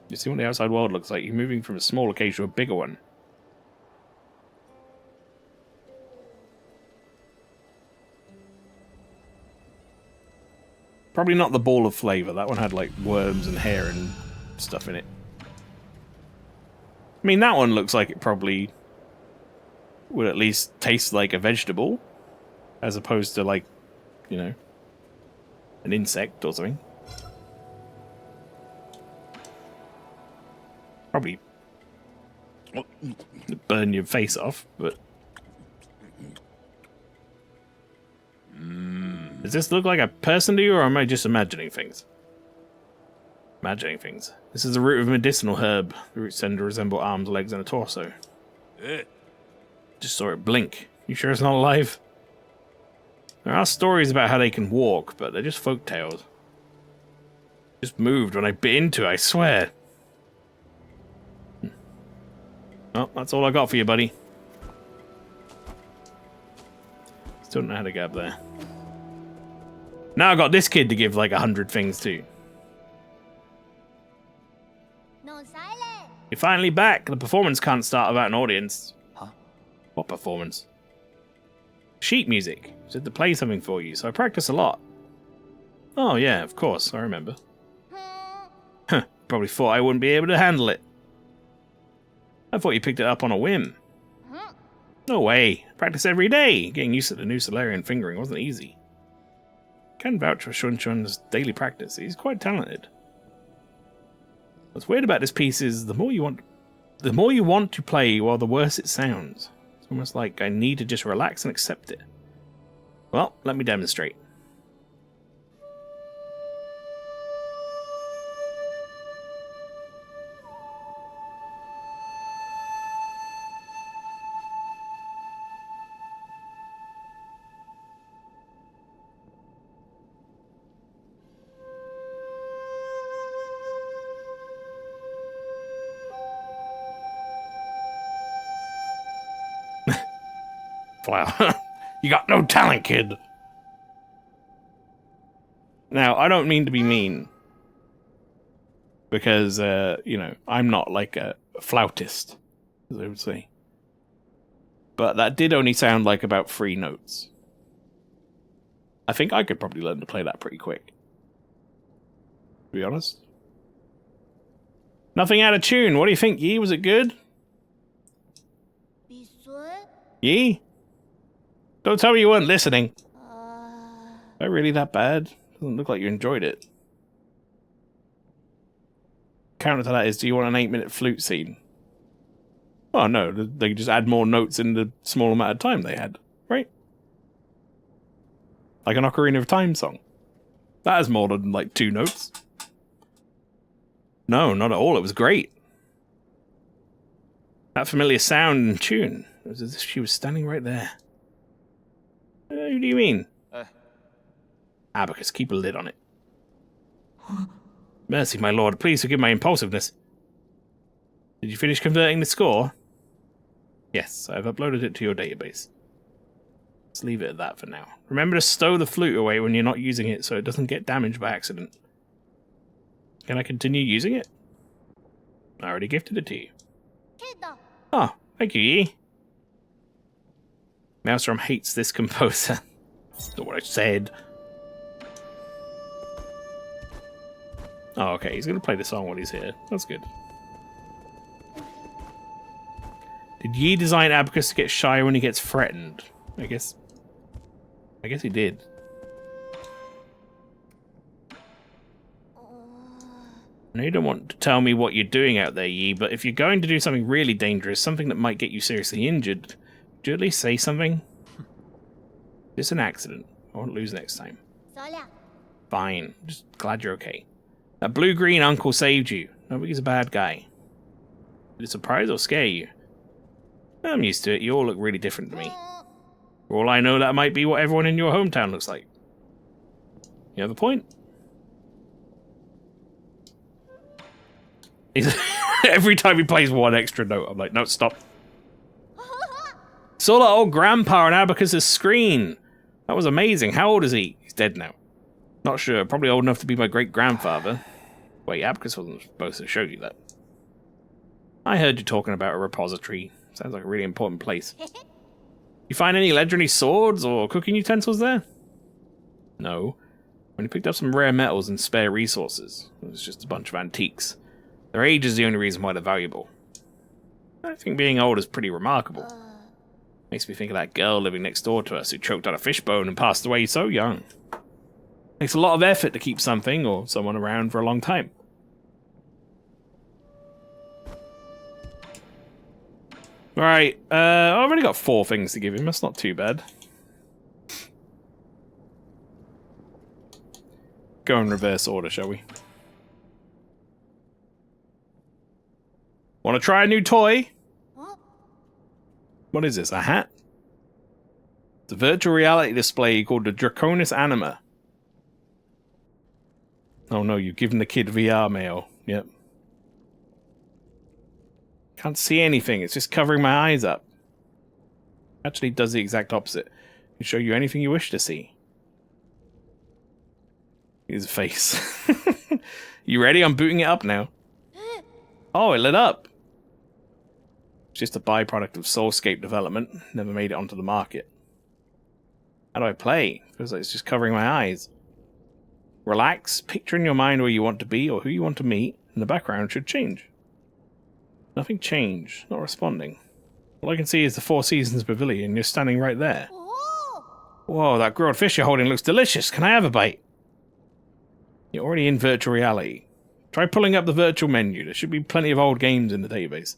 You see what the outside world looks like. You're moving from a smaller cage to a bigger one. Probably not the ball of flavor. That one had like worms and hair and stuff in it. I mean, that one looks like it probably would at least taste like a vegetable, as opposed to like, you know, an insect or something. Probably burn your face off, but... Does this look like a person to you, or am I just imagining things? Imagining things. This is the root of a medicinal herb. The roots tend to resemble arms, legs, and a torso. Just saw it blink. You sure it's not alive? There are stories about how they can walk, but they're just folk tales. Just moved when I bit into it, I swear. Oh, that's all I got for you, buddy. Still don't know how to get up there. Now I got this kid to give like 100 things to. No silent. You're finally back. The performance can't start without an audience. Huh? What performance? Sheet music. Said to play something for you, so I practice a lot. Oh yeah, of course, I remember. Huh, probably thought I wouldn't be able to handle it. I thought you picked it up on a whim. No way. Practice every day. Getting used to the new Solarian fingering wasn't easy. Can vouch for Shun Chun's daily practice. He's quite talented. What's weird about this piece is the more you want The more you want to play, well, the worse it sounds. It's almost like I need to just relax and accept it. Well, let me demonstrate. Wow. You got no talent, kid. Now, I don't mean to be mean. Because, you know, I'm not like a flautist, as I would say. But that did only sound like about 3 notes. I think I could probably learn to play that pretty quick. To be honest. Nothing out of tune. What do you think, Yi? Was it good? Yi? Don't tell me you weren't listening. Is that really that bad? Doesn't look like you enjoyed it. Counter to that is, do you want an 8-minute flute scene? Oh no, they just add more notes in the small amount of time they had, right? Like an Ocarina of Time song. That has more than like 2 notes. No, not at all, it was great. That familiar sound and tune. It was as if she was standing right there. Who do you mean? Abacus, keep a lid on it. Mercy, my lord, please forgive my impulsiveness. Did you finish converting the score? Yes, I've uploaded it to your database. Let's leave it at that for now. Remember to stow the flute away when you're not using it so it doesn't get damaged by accident. Can I continue using it? I already gifted it to you. Oh, thank you, Yi. Maelstrom hates this composer. That's not what I said. Oh, okay, he's going to play the song while he's here. That's good. Did Yi design Abacus to get shy when he gets threatened? I guess he did. I know you don't want to tell me what you're doing out there, Yi, but if you're going to do something really dangerous, something that might get you seriously injured, would you at least say something? It's an accident. I won't lose next time. Fine. Just glad you're okay. That blue-green uncle saved you. Nobody's a bad guy. Did it surprise or scare you? I'm used to it. You all look really different to me. For all I know, that might be what everyone in your hometown looks like. You have a point? Every time he plays one extra note, I'm like, no, stop. Saw that old grandpa on Abacus's screen. That was amazing. How old is he? He's dead now. Not sure. Probably old enough to be my great-grandfather. Wait, Abacus wasn't supposed to show you that. I heard you talking about a repository. Sounds like a really important place. You find any legendary swords or cooking utensils there? No. Only picked up some rare metals and spare resources. It was just a bunch of antiques. Their age is the only reason why they're valuable. I think being old is pretty remarkable. Makes me think of that girl living next door to us who choked on a fishbone and passed away so young. Takes a lot of effort to keep something or someone around for a long time. Alright, I've only got 4 things to give him. That's not too bad. Go in reverse order, shall we? Want to try a new toy? What is this, a hat? It's a virtual reality display called the Draconis Anima. Oh no, you've given the kid VR, Mael. Yep. Can't see anything, it's just covering my eyes up. Actually does the exact opposite. It can show you anything you wish to see. His face. You ready? I'm booting it up now. Oh, it lit up. It's just a byproduct of Soulscape development. Never made it onto the market. How do I play? Feels like it's just covering my eyes. Relax, picture in your mind where you want to be or who you want to meet, and the background should change. Nothing changed, not responding. All I can see is the Four Seasons Pavilion, you're standing right there. Whoa, that grilled fish you're holding looks delicious, can I have a bite? You're already in virtual reality. Try pulling up the virtual menu, there should be plenty of old games in the database.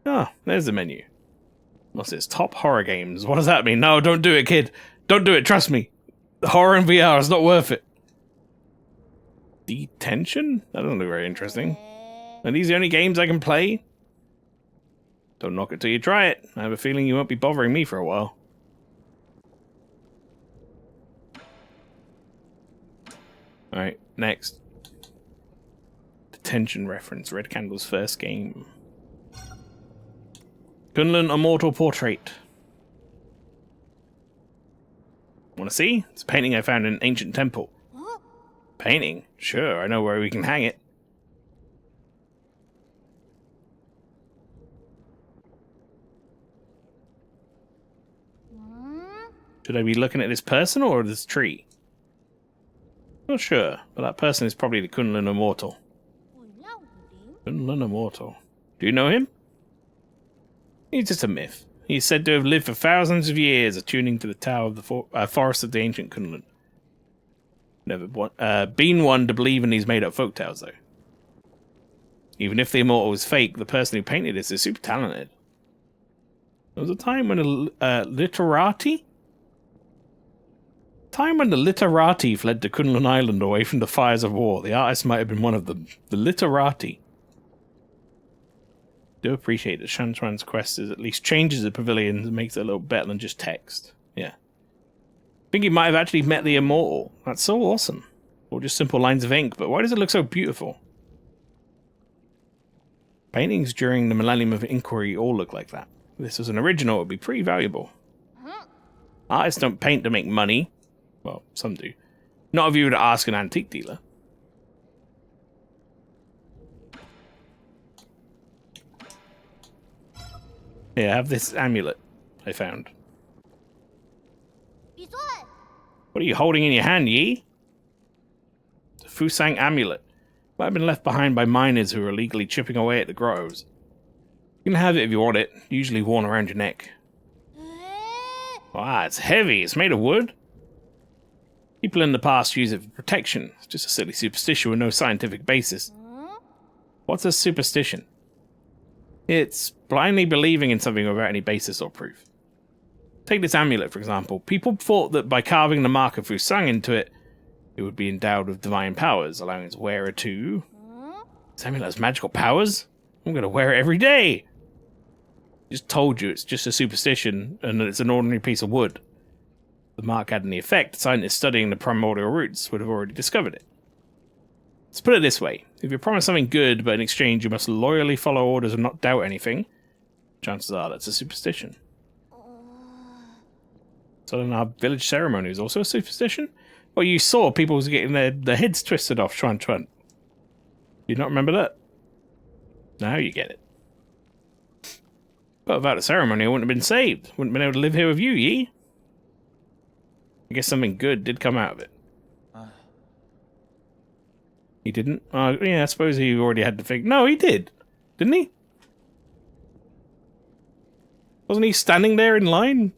Ah, there's the menu. What's this? Top horror games. What does that mean? No, don't do it, kid. Don't do it, trust me. The horror in VR is not worth it. Detention? That doesn't look very interesting. Are these the only games I can play? Don't knock it till you try it. I have a feeling you won't be bothering me for a while. Alright, next. Detention reference. Red Candle's first game. Kunlun Immortal Portrait. Want to see? It's a painting I found in an ancient temple. Painting? Sure, I know where we can hang it. Should I be looking at this person or this tree? Not sure, but that person is probably the Kunlun Immortal. Kunlun Immortal. Do you know him? He's just a myth. He's said to have lived for thousands of years, attuning to the tower of the forest of the ancient Kunlun. Never been one to believe in these made-up folktales, though. Even if the immortal was fake, the person who painted this is super talented. There was a time when the literati fled to Kunlun Island away from the fires of war. The artist might have been one of them. The literati. Do appreciate that Shantran's quest is at least changes the pavilion and makes it a little better than just text. Yeah. I think he might have actually met the immortal. That's so awesome. Or just simple lines of ink, but why does it look so beautiful? Paintings during the Millennium of Inquiry all look like that. If this was an original, it would be pretty valuable. Artists don't paint to make money. Well, some do. Not if you were to ask an antique dealer. Here, have this amulet I found. What are you holding in your hand, Yi? The Fusang amulet. Might have been left behind by miners who are illegally chipping away at the grottos. You can have it if you want it, usually worn around your neck. Wow, it's heavy. It's made of wood. People in the past use it for protection. It's just a silly superstition with no scientific basis. What's a superstition? It's blindly believing in something without any basis or proof. Take this amulet, for example. People thought that by carving the mark of Fusang into it, it would be endowed with divine powers, allowing its wearer to... This amulet has magical powers? I'm going to wear it every day! Just told you it's just a superstition and that it's an ordinary piece of wood. If the mark had any effect, scientists studying the primordial roots would have already discovered it. Let's put it this way. If you're promised something good, but in exchange you must loyally follow orders and not doubt anything, chances are that's a superstition. So then our village ceremony is also a superstition? Well, you saw people was getting their heads twisted off Chuan. You not remember that? Now you get it. But without a ceremony, I wouldn't have been saved. Wouldn't have been able to live here with you, Yi. I guess something good did come out of it. He didn't? Yeah, I suppose he already had to figure... No, he did. Didn't he? Wasn't he standing there in line?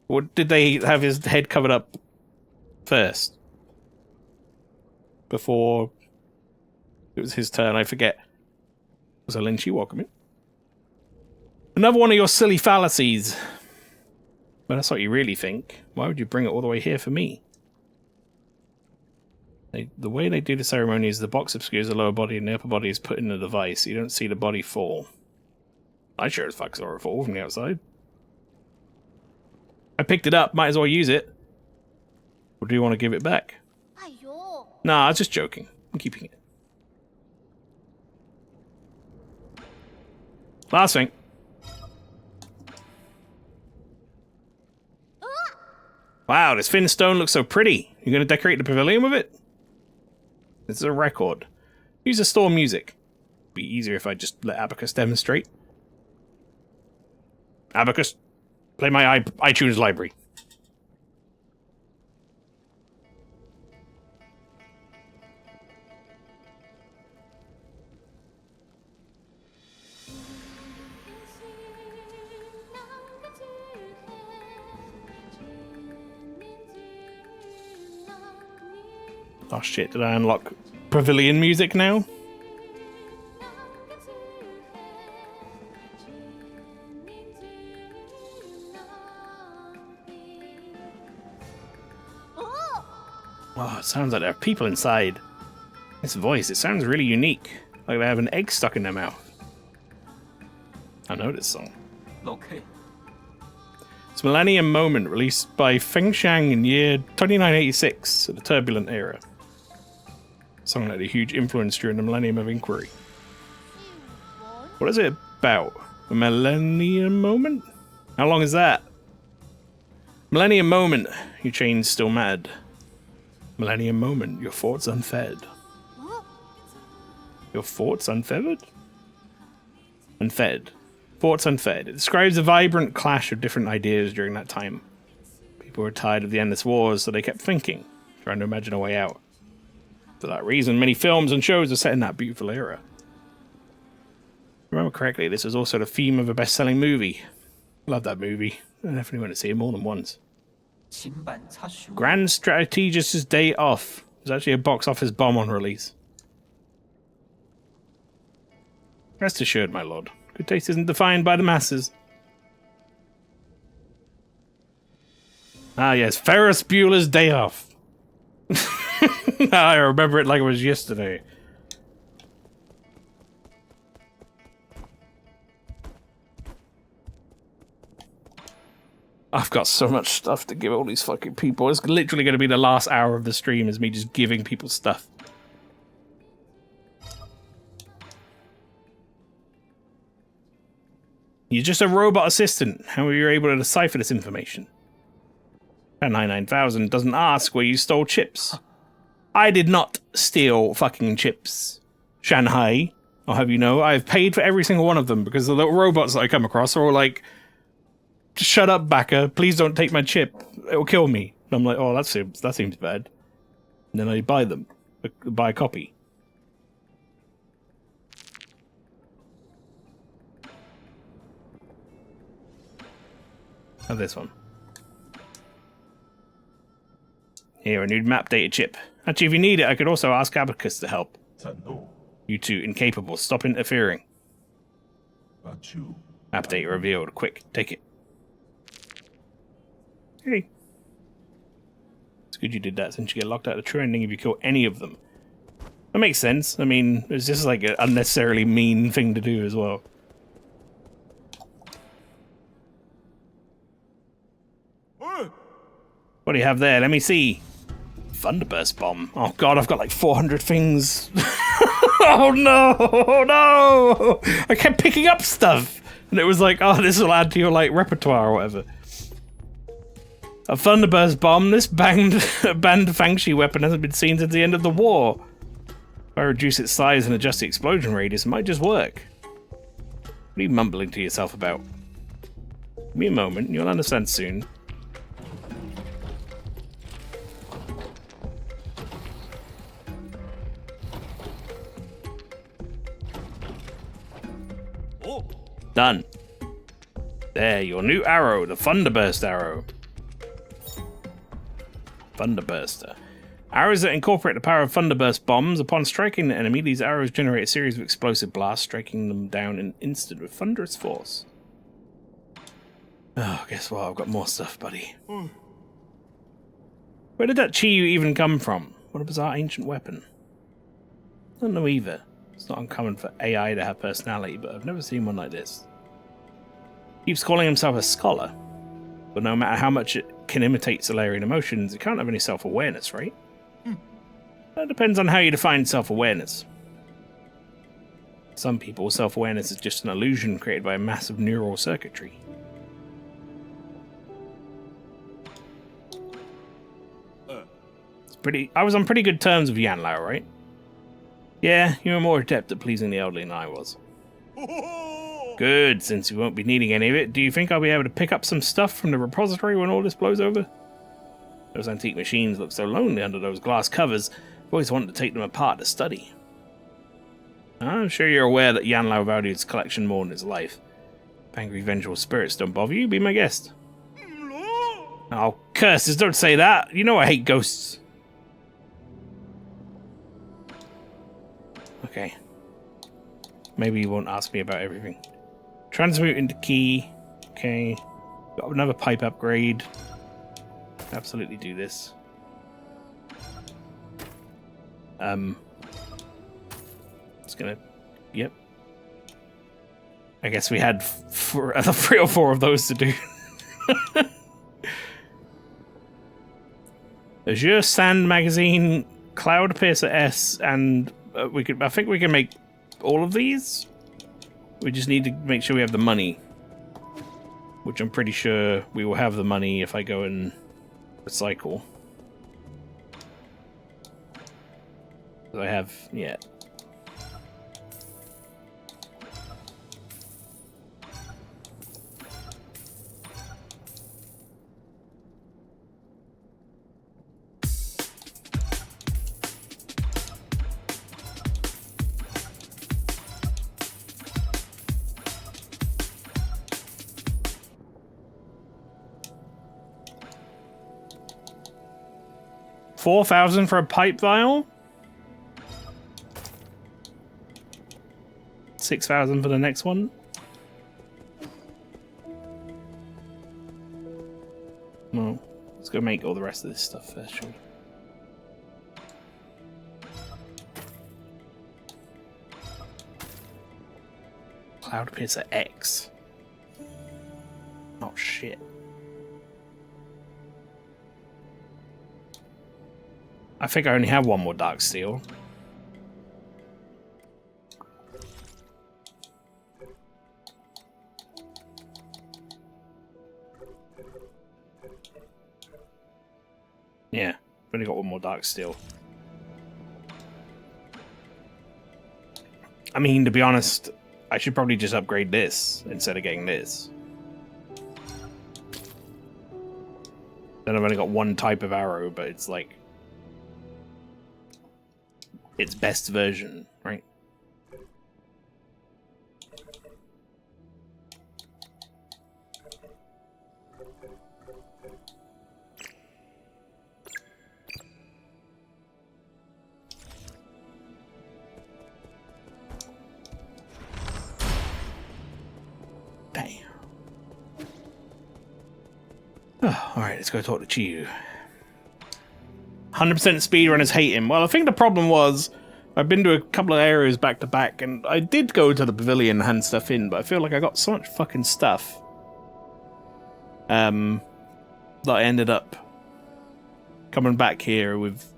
Or did they have his head covered up first? Before it was his turn, I forget. Was a Lynchie, welcome in. Another one of your silly fallacies. But that's what you really think. Why would you bring it all the way here for me? The way they do the ceremony is the box obscures the lower body and the upper body is put in the device. You don't see the body fall. I sure as fuck saw it fall from the outside. I picked it up, might as well use it. Or do you want to give it back? Nah, I was just joking. I'm keeping it. Last thing. Wow, this thin stone looks so pretty. You're going to decorate the pavilion with it? This is a record. Use the store music. Be easier if I just let Abacus demonstrate. Abacus, play my iTunes library. Oh shit, did I unlock pavilion music now? Oh, it sounds like there are people inside. This voice, it sounds really unique. Like they have an egg stuck in their mouth. I know this song. Locate. It's Millennium Moment, released by Fengshan in year 2986, of the turbulent era. A song that had a huge influence during the Millennium of Inquiry. What is it about? A Millennium Moment? How long is that? Millennium Moment, your chain's still mad. Millennium Moment, your thoughts unfed. Your thoughts unfeathered? Unfed. Thoughts unfed. It describes a vibrant clash of different ideas during that time. People were tired of the endless wars, so they kept thinking, trying to imagine a way out. For that reason, many films and shows are set in that beautiful era. If I remember correctly, this was also the theme of a best-selling movie. Love that movie. I definitely went to see it more than once. Grand Strategist's Day Off. It was actually a box office bomb on release. Rest assured, my lord, good taste isn't defined by the masses. Ah yes, Ferris Bueller's Day Off. I remember it like it was yesterday. I've got so much stuff to give all these fucking people. It's literally going to be the last hour of the stream is me just giving people stuff. You're just a robot assistant. How are you able to decipher this information? 99000 doesn't ask where you stole chips. I did not steal fucking chips. Shanghai, I'll have you know, I've paid for every single one of them because the little robots that I come across are all like, shut up, Backer, please don't take my chip. It'll kill me. And I'm like, oh, that seems bad. And then I buy them. Buy a copy. Have this one. Here, a new map data chip. Actually, if you need it, I could also ask Abacus to help. You two incapable. Stop interfering. Map data revealed. Quick, take it. Hey. It's good you did that since you get locked out of the true ending if you kill any of them. That makes sense. I mean, it's just like an unnecessarily mean thing to do as well. What do you have there? Let me see. Thunderburst bomb. Oh god, I've got like 400 things. Oh no! Oh no! I kept picking up stuff. And it was like, oh, this will add to your like repertoire or whatever. A Thunderburst bomb. This banned Fangshi weapon hasn't been seen since the end of the war. If I reduce its size and adjust the explosion radius, it might just work. What are you mumbling to yourself about? Give me a moment, you'll understand soon. Done. There, your new arrow, the Thunderburst arrow. Thunderburster. Arrows that incorporate the power of Thunderburst bombs. Upon striking the enemy, these arrows generate a series of explosive blasts, striking them down in an instant with thunderous force. Oh, guess what? I've got more stuff, buddy. Where did that Chiyu even come from? What a bizarre ancient weapon. I don't know either. It's not uncommon for AI to have personality, but I've never seen one like this. Keeps calling himself a scholar, but no matter how much it can imitate Solarian emotions, it can't have any self-awareness, right? That depends on how you define self-awareness. Some people, self-awareness is just an illusion created by a massive neural circuitry. I was on pretty good terms with Yanlao, right? Yeah, you were more adept at pleasing the elderly than I was. Good, since we won't be needing any of it, do you think I'll be able to pick up some stuff from the repository when all this blows over? Those antique machines look so lonely under those glass covers. I've always wanted to take them apart to study. I'm sure you're aware that Yanlao valued his collection more than his life. If angry, vengeful spirits don't bother you, be my guest. Oh, curses, don't say that. You know I hate ghosts. Okay. Maybe you won't ask me about everything. Transmute into key. Okay. Got another pipe upgrade. Absolutely do this. It's gonna. Yep. I guess we had 3 or 4 of those to do. Azure Sand Magazine, Cloud Piercer S, and we could. I think we can make all of these. We just need to make sure we have the money, which I'm pretty sure we will have the money if I go and recycle. I have, yeah. $4,000 for a pipe vial? 6,000 for the next one? Well, let's go make all the rest of this stuff first, shall we? Cloud Piercer X. Oh shit. I think I only have one more Dark Steel. Yeah, I've only got one more Dark Steel. I mean, to be honest, I should probably just upgrade this instead of getting this. Then I've only got one type of arrow, but it's like its best version, right? Damn. Oh, alright, let's go talk to Chiyu. 100% speedrunners hate him. Well, I think the problem was I've been to a couple of areas back to back, and I did go to the pavilion and hand stuff in, but I feel like I got so much fucking stuff that I ended up coming back here with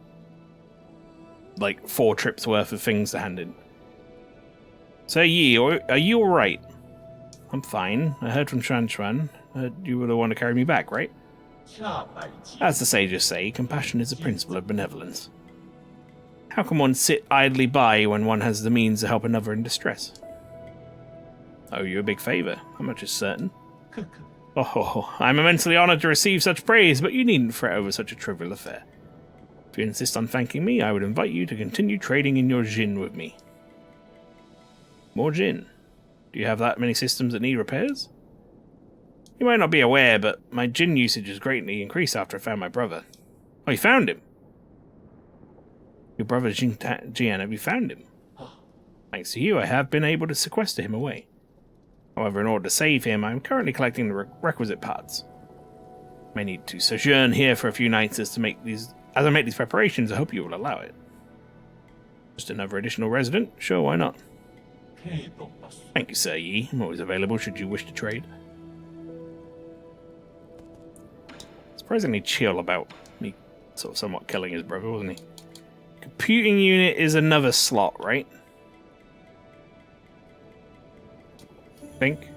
like 4 trips worth of things to hand in. So Yi, are you alright? I'm fine. I heard from Chuan Chuan. You were the one to carry me back, right? As the sages say, compassion is a principle of benevolence. How can one sit idly by when one has the means to help another in distress? I owe you a big favour. How much is certain? Oh, I'm immensely honoured to receive such praise, but you needn't fret over such a trivial affair. If you insist on thanking me, I would invite you to continue trading in your Jin with me. More Jin? Do you have that many systems that need repairs? You might not be aware, but my Jin usage has greatly increased after I found my brother. Oh, you found him? Your brother Jian, have you found him? Thanks to you, I have been able to sequester him away. However, in order to save him, I am currently collecting the requisite parts. I may need to sojourn here for a few nights as I make these preparations. I hope you will allow it. Just another additional resident? Sure, why not? Thank you, Sir Yi. I'm always available should you wish to trade. Surprisingly chill about me sort of somewhat killing his brother, wasn't he? Computing unit is another slot, right? I think.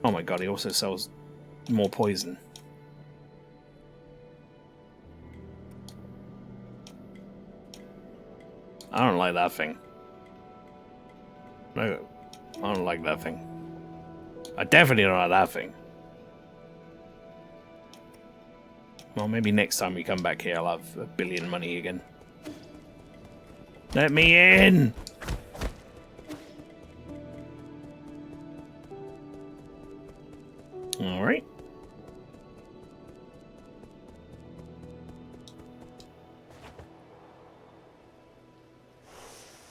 Oh my god, he also sells more poison. I don't like that thing. No, I don't like that thing. I definitely don't like that thing. Well, maybe next time we come back here, I'll have $1 billion money again. Let me in! Alright.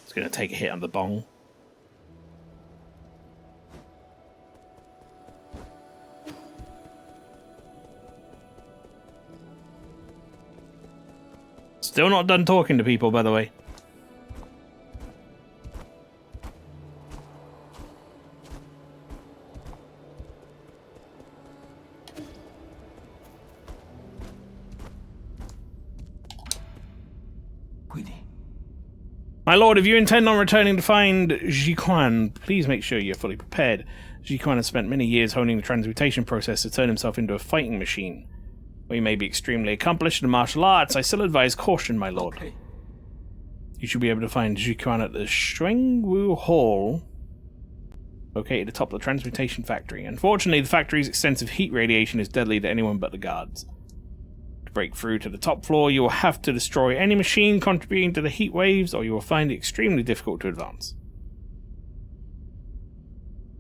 It's gonna take a hit on the bong. Still not done talking to people, by the way. My lord, if you intend on returning to find Jiquan, please make sure you're fully prepared. Jiquan has spent many years honing the transmutation process to turn himself into a fighting machine. While he may be extremely accomplished in martial arts, I still advise caution, my lord. Okay. You should be able to find Jiquan at the Shuangwu Hall, located atop the transmutation factory. Unfortunately, the factory's extensive heat radiation is deadly to anyone but the guards. To break through to the top floor, you will have to destroy any machine contributing to the heat waves, or you will find it extremely difficult to advance.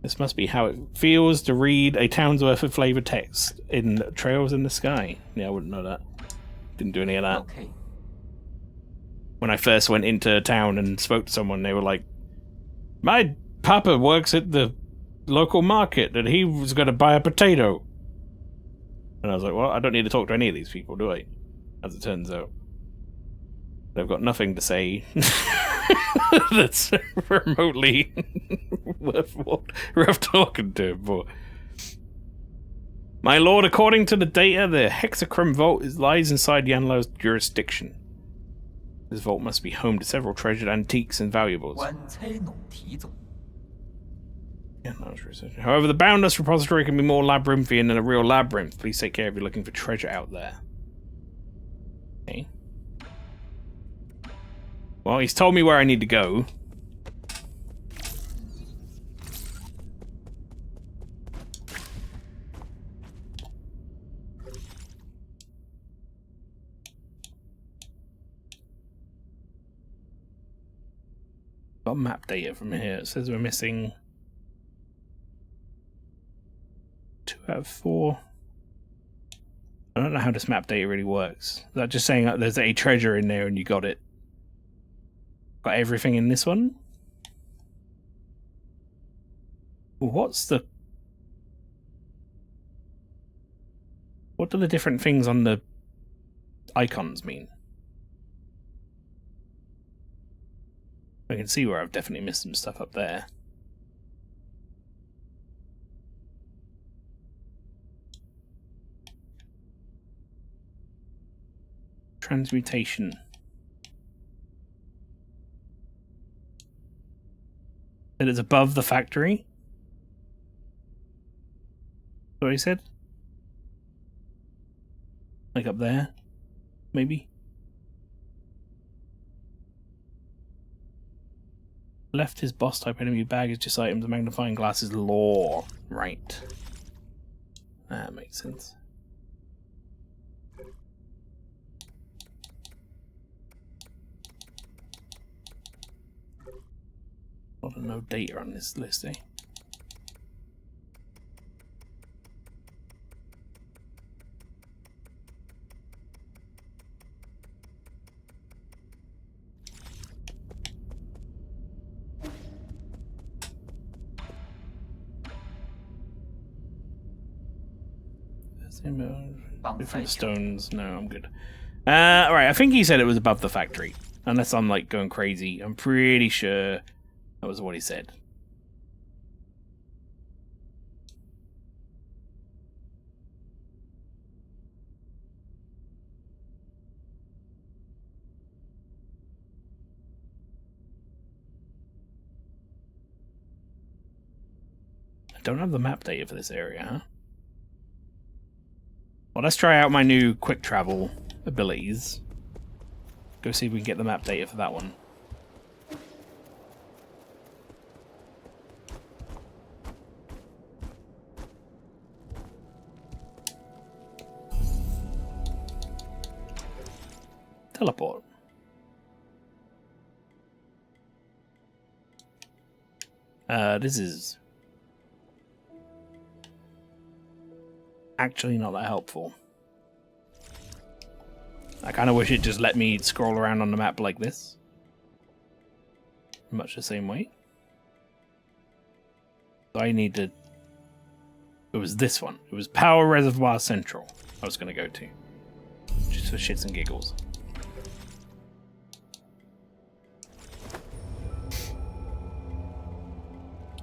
This must be how it feels to read a town's worth of flavoured text in Trails in the Sky. Yeah, I wouldn't know that. Didn't do any of that. Okay. When I first went into town and spoke to someone, they were like, my papa works at the local market and he was going to buy a potato. And I was like, well, I don't need to talk to any of these people, do I? As it turns out. They've got nothing to say that's remotely worth talking to. But my lord, according to the data, the Hexachrome Vault lies inside Yanlo's jurisdiction. This vault must be home to several treasured antiques and valuables. However, the Boundless Repository can be more labyrinthian than a real labyrinth. Please take care if you're looking for treasure out there. Okay. Well, he's told me where I need to go. Got map data from here. It says we're missing 2 out of 4. I don't know how this map data really works. Is that just saying that there's a treasure in there and you got it? Got everything in this one? What's the... What do the different things on the icons mean? I can see where I've definitely missed some stuff up there. Transmutation. It is above the factory? That's what he said? Like up there? Maybe? Left is boss type enemy, bag is just items, magnifying glass is lore. Right. That makes sense. No data on this list, eh? Different stones. No, I'm good. Alright, I think he said it was above the factory. Unless I'm like going crazy. I'm pretty sure that was what he said. I don't have the map data for this area, huh? Well, let's try out my new quick travel abilities. Go see if we can get the map data for that one. Teleport. This is actually not that helpful. I kind of wish it just let me scroll around on the map like this. Much the same way. So I need to... It was this one. It was Power Reservoir Central I was going to go to. Just for shits and giggles.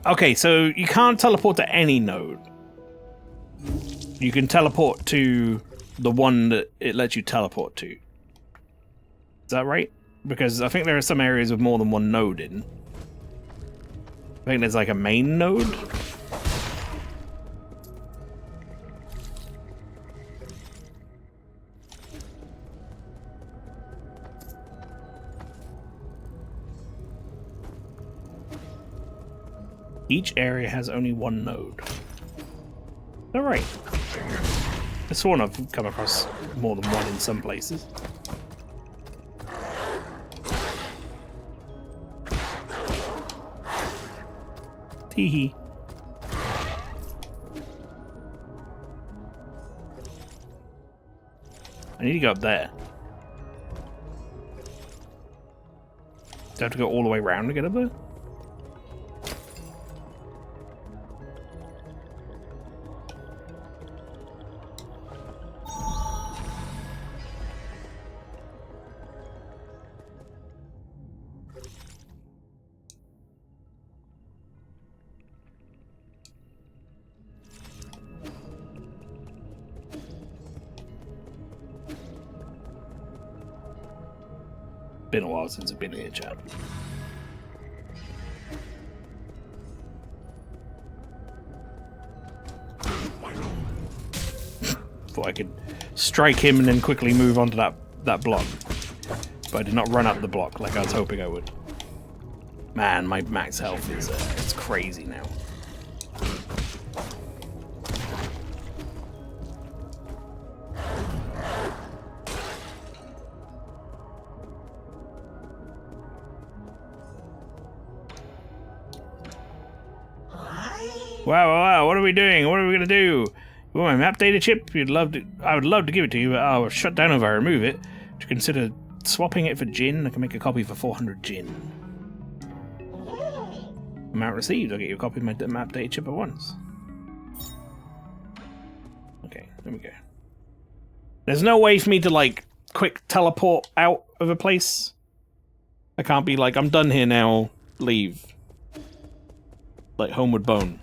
Okay, so you can't teleport to any node. You can teleport to the one that it lets you teleport to. Is that right? Because I think there are some areas with more than one node in. I think there's like a main node. Each area has only one node. All right. I sworn I've come across more than one in some places. Teehee. I need to go up there. Do I have to go all the way around to get up there? Been a while since I've been here, chat. Thought I could strike him and then quickly move on to that block. But I did not run up the block like I was hoping I would. Man, my max health is it's crazy now. Wow, what are we doing? What are we gonna do? You want my map data chip? I would love to give it to you, but I'll shut down if I remove it. Would you consider swapping it for gin? I can make a copy for 400 gin. Amount received. I'll get you a copy of my map data chip at once. Okay, there we go. There's no way for me to, like, quick teleport out of a place. I can't be like, I'm done here now, leave. Like Homeward Bone.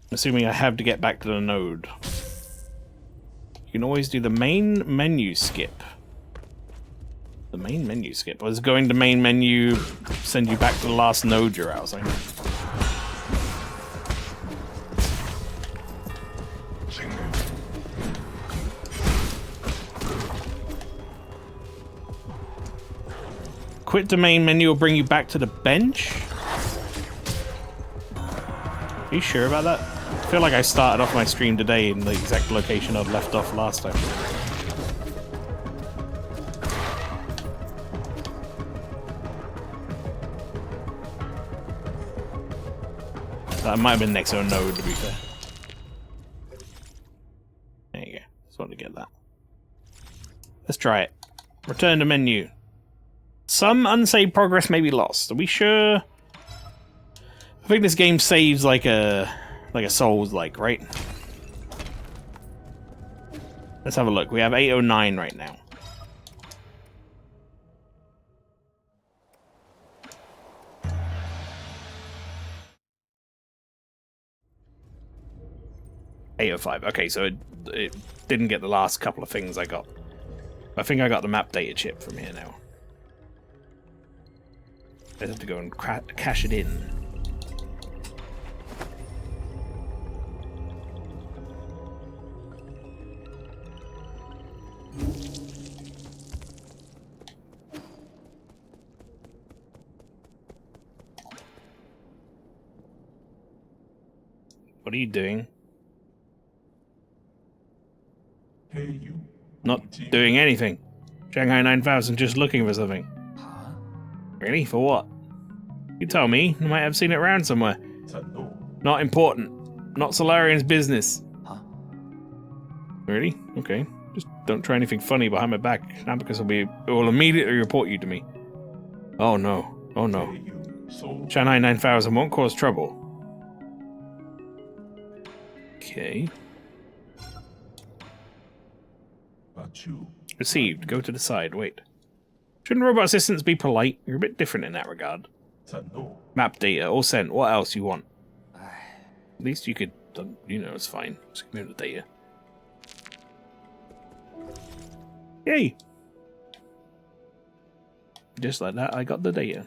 Assuming I have to get back to the node. You can always do the main menu skip. The main menu skip? Was going to main menu send you back to the last node you're out, I think. Quit the main menu will bring you back to the bench? Are you sure about that? I feel like I started off my stream today in the exact location I'd left off last time. That might have been next to a node, to be fair. There you go. Just wanted to get that. Let's try it. Return to menu. Some unsaved progress may be lost. Are we sure? I think this game saves like a Souls-like, right? Let's have a look. We have 809 right now. $805. Okay, so it didn't get the last couple of things I got. I think I got the map data chip from here now. I have to go and cash it in. What are you doing? Hey, you. Not doing anything. Shanghai 9000 just looking for something. Huh? Really? For what? You tell me. You might have seen it around somewhere. No. Not important. Not Solarian's business. Huh? Really? Okay. Just don't try anything funny behind my back. Now because it will immediately report you to me. Oh no. Oh no. Hey, you. So, Shanghai 9000 won't cause trouble. Okay. but you. Received. Go to the side. Wait. Shouldn't robot assistants be polite? You're a bit different in that regard. Sano. Map data, all sent. What else you want? At least you could, you know, it's fine. Just give me the data. Yay! Just like that, I got the data.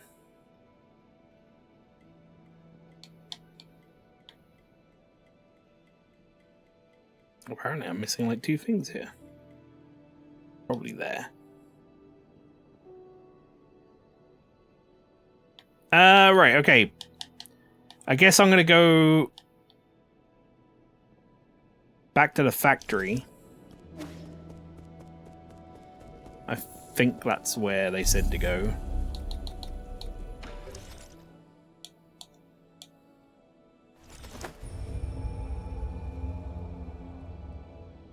Apparently I'm missing like 2 things here. Probably there. Right, okay. I guess I'm gonna go back to the factory. I think that's where they said to go.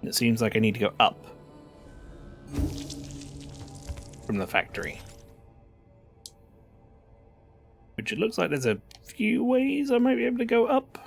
It seems like I need to go up from the factory. Which it looks like there's a few ways I might be able to go up.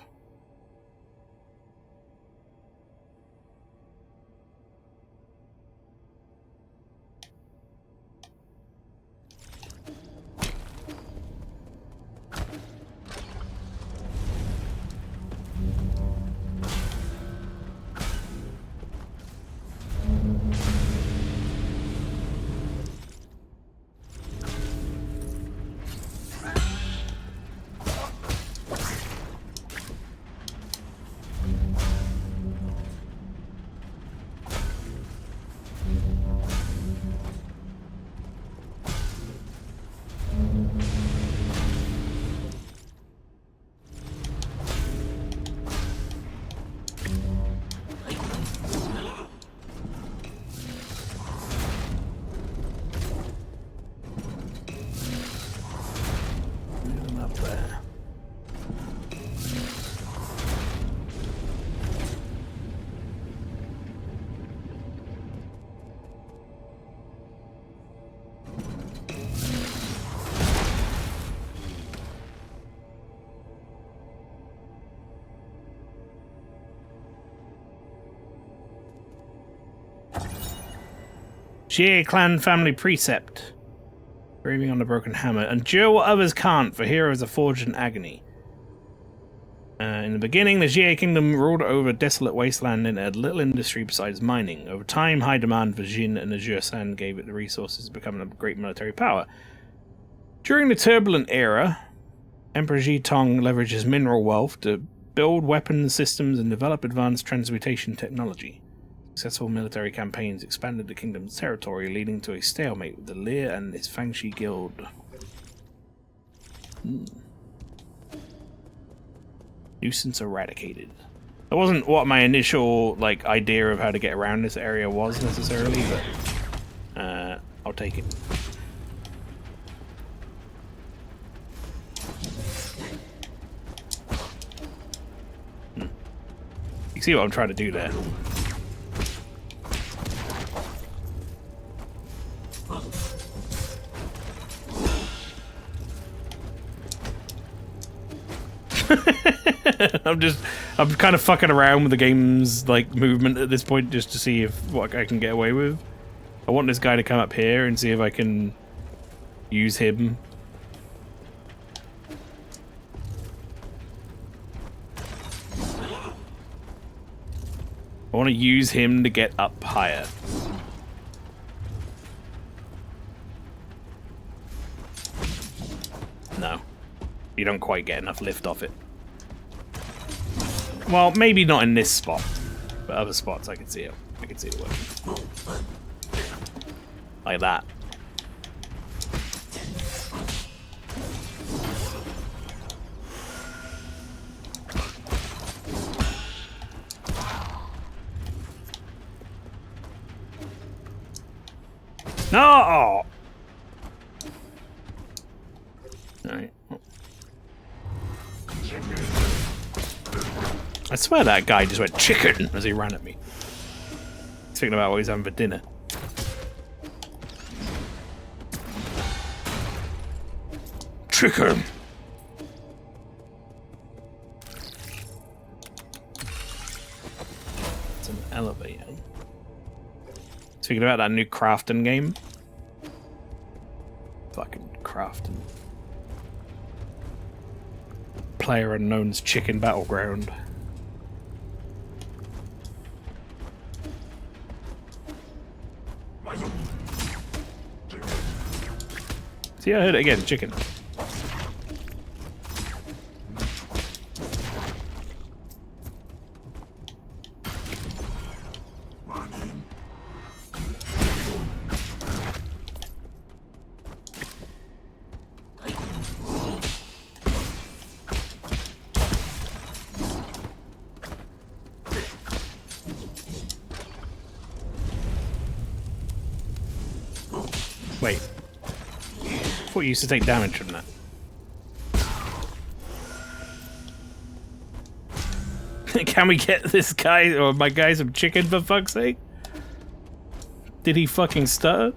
Jie clan family precept. Braving on the broken hammer. Endure what others can't, for heroes are forged in agony. In the beginning, the Jie kingdom ruled over a desolate wasteland and had little industry besides mining. Over time, high demand for Jin and Azure Sand gave it the resources to become a great military power. During the turbulent era, Emperor Ji Tong leveraged his mineral wealth to build weapons systems and develop advanced transmutation technology. Successful military campaigns expanded the kingdom's territory, leading to a stalemate with the Lear and his Fangshi guild. Nuisance eradicated. That wasn't what my initial idea of how to get around this area was necessarily, but I'll take it. You see what I'm trying to do there? I'm kind of fucking around with the game's movement at this point just to see what I can get away with. I want this guy to come up here and see if I can use him. I want to use him to get up higher. No. You don't quite get enough lift off it. Well, maybe not in this spot, but other spots I can see it. I can see it working. Like that. No! Oh. Alright. I swear that guy just went chicken as he ran at me. He's thinking about what he's having for dinner. Chicken! It's an elevator. Speaking about that new crafting game. Minecraft and PlayerUnknown's Chicken Battleground. See, I heard it again, chicken. Wait. I thought you used to take damage from that. Can we get this guy, or my guy, some chicken for fuck's sake? Did he fucking stutter?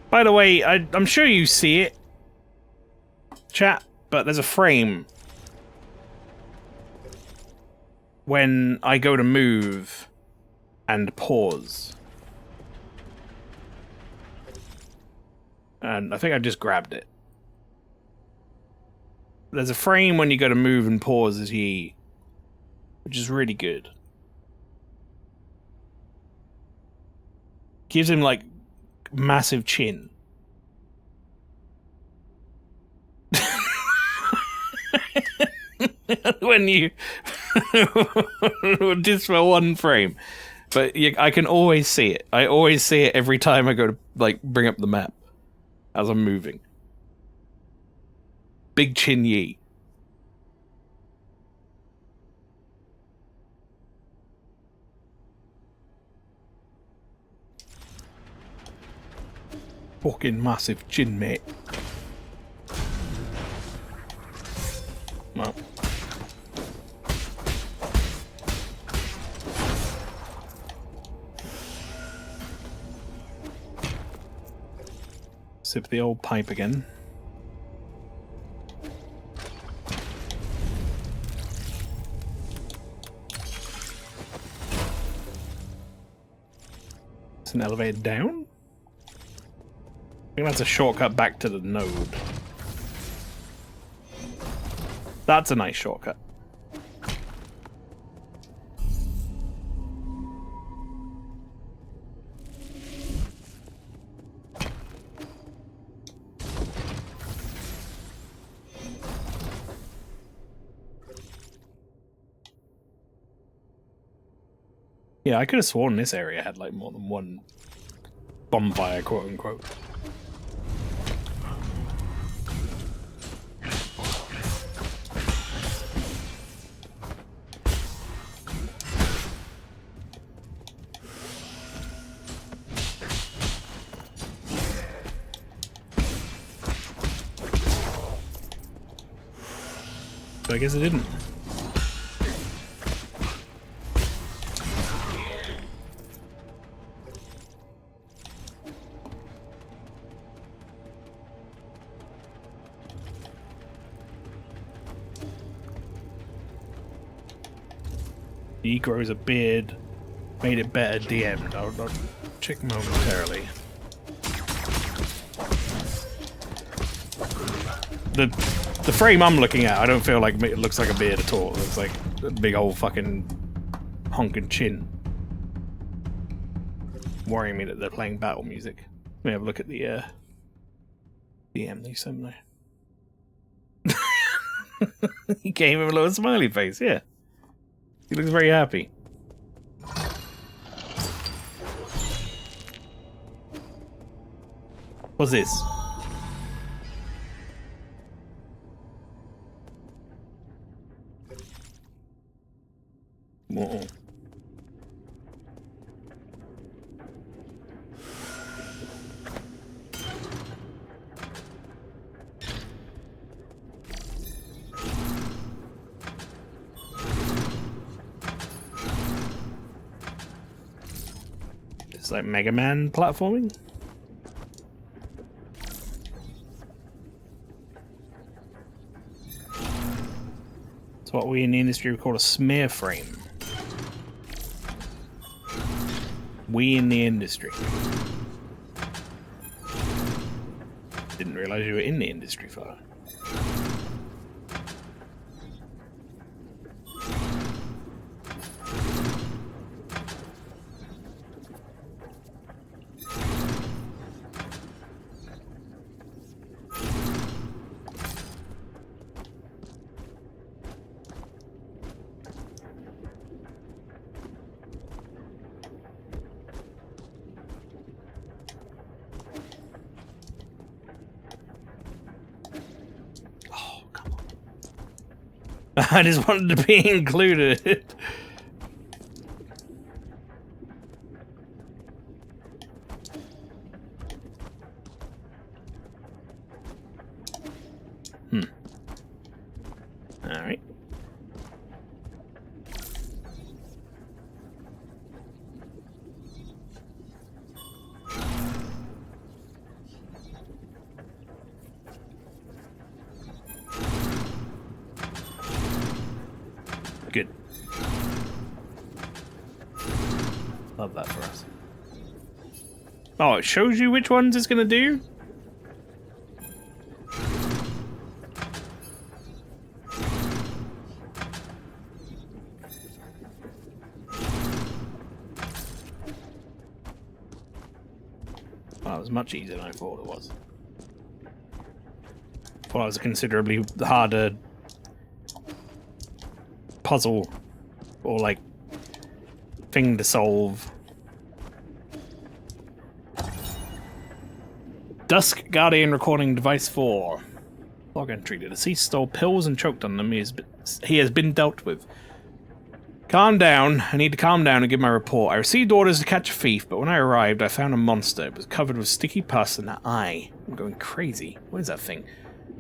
By the way, I'm sure you see it, chat, but there's a frame when I go to move and pause. And I think I just grabbed it. There's a frame when you go to move and pause as ye, which is really good. Gives him, like, massive chin. When you just for one frame, but I can always see it. I always see it every time I go to like bring up the map as I'm moving. Big chin ye. Fucking massive chin, mate. Well. Sip the old pipe again. It's an elevator down? I think that's a shortcut back to the node. That's a nice shortcut. Yeah, I could have sworn this area had like more than one bonfire, quote unquote. So I guess it didn't. He grows a beard, made it better DM'd. I'll check momentarily. The frame I'm looking at, I don't feel like it looks like a beard at all. It looks like a big old fucking honking chin. Worrying me that they're playing battle music. Let me have a look at the DM they sent me. He gave him a little smiley face, yeah. He looks very happy. What's this? Whoa. It's like Mega Man platforming. It's what we in the industry would call a smear frame. We in the industry. Didn't realise you were in the industry for that. I just wanted to be included. Alright. Good. Love that for us. Oh, it shows you which ones it's gonna do? Well, it was much easier than I thought it was. Thought it was a considerably harder puzzle or like thing to solve. Dusk Guardian recording device 4. Log entry. The deceased stole pills and choked on them. He has been dealt with. Calm down. I need to calm down and give my report. I received orders to catch a thief, but when I arrived, I found a monster. It was covered with sticky pus and an eye. I'm going crazy. What is that thing?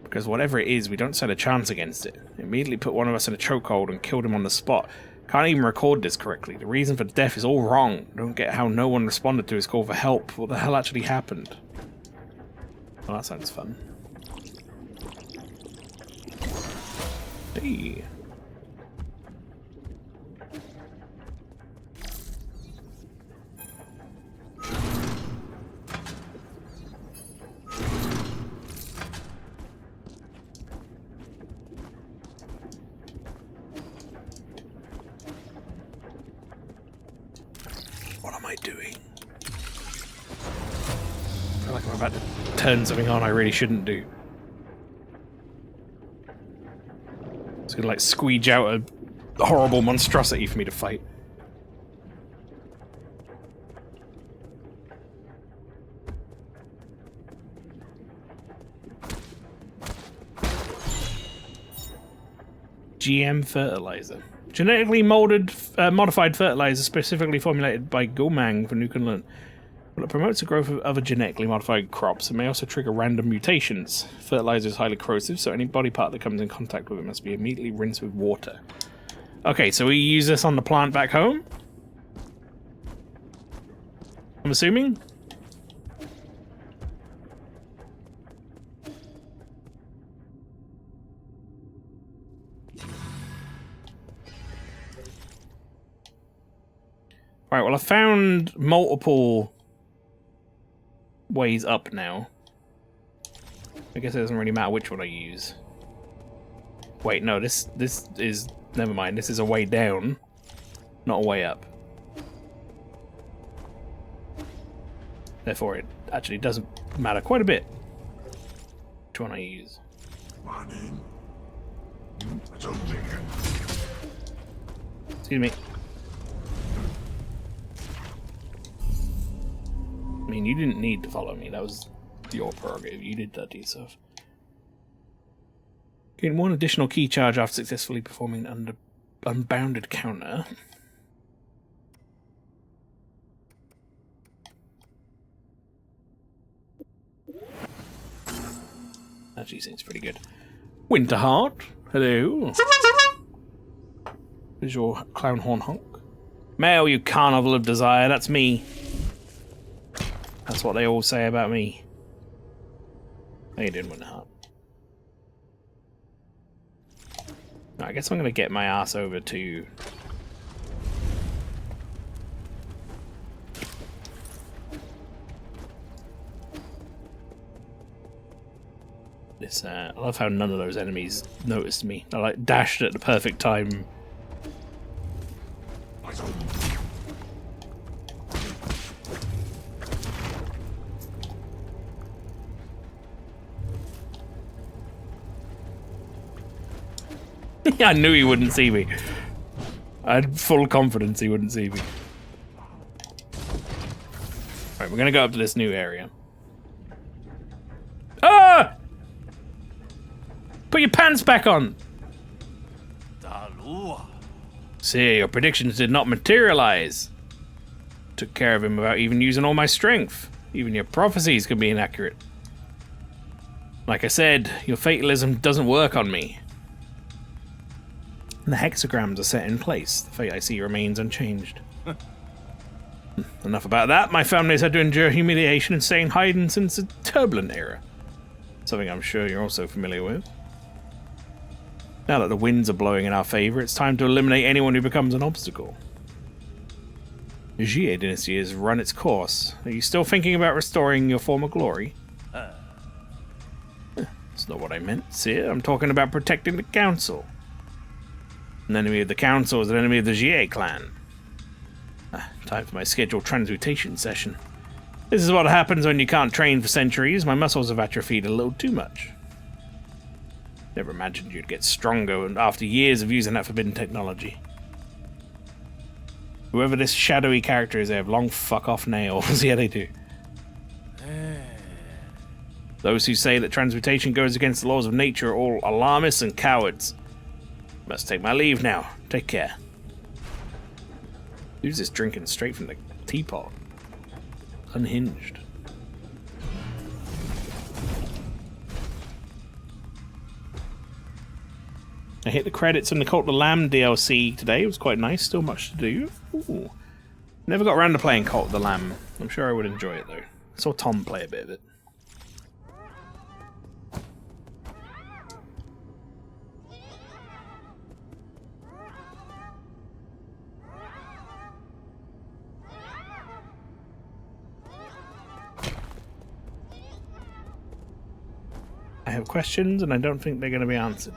Because whatever it is, we don't stand a chance against it. It immediately put one of us in a chokehold and killed him on the spot. Can't even record this correctly. The reason for death is all wrong. I don't get how no one responded to his call for help. What the hell actually happened? Well, that sounds fun. Hey. What am I doing? I feel like I'm about to turn something on I really shouldn't do. It's gonna like squeege out a horrible monstrosity for me to fight. GM fertilizer. Genetically modified fertilizer specifically formulated by Gomang for Newfoundland. Well, it promotes the growth of other genetically modified crops and may also trigger random mutations. Fertilizer is highly corrosive, so any body part that comes in contact with it must be immediately rinsed with water. Okay, so we use this on the plant back home? I'm assuming? Right, well I found multiple ways up now. I guess it doesn't really matter which one I use. Wait, no, this is... Never mind, this is a way down, not a way up. Therefore, it actually doesn't matter quite a bit which one I use. Excuse me. I mean, you didn't need to follow me. That was your prerogative. You did that to yourself. Gain one additional key charge after successfully performing an unbounded counter. Actually seems pretty good. Winterheart. Hello. Here's your clown horn honk. Mael, you carnival of desire. That's me. That's what they all say about me. How you doing, Winterheart? I I guess I'm gonna get my ass over to this. I love how none of those enemies noticed me. I like dashed at the perfect time. I knew he wouldn't see me. I had full confidence he wouldn't see me. Alright, we're gonna go up to this new area. Ah! Put your pants back on! See, your predictions did not materialize. Took care of him without even using all my strength. Even your prophecies could be inaccurate. Like I said, your fatalism doesn't work on me. And the hexagrams are set in place. The fate I see remains unchanged. Enough about that. My family's had to endure humiliation and stay in hiding since a turbulent era. Something I'm sure you're also familiar with. Now that the winds are blowing in our favor, it's time to eliminate anyone who becomes an obstacle. The Jie dynasty has run its course. Are you still thinking about restoring your former glory? That's not what I meant, Seer. I'm talking about protecting the council. An enemy of the council is an enemy of the Jie clan. Time for my scheduled transmutation session. This is what happens when you can't train for centuries. My muscles have atrophied a little too much. Never imagined you'd get stronger after years of using that forbidden technology. Whoever this shadowy character is, they have long fuck-off nails. Yeah, they do. Those who say that transmutation goes against the laws of nature are all alarmists and cowards. Must take my leave now. Take care. Who's this drinking straight from the teapot? Unhinged. I hit the credits in the Cult of the Lamb DLC today. It was quite nice. Still much to do. Ooh. Never got around to playing Cult of the Lamb. I'm sure I would enjoy it though. I saw Tom play a bit of it. I have questions and I don't think they're going to be answered.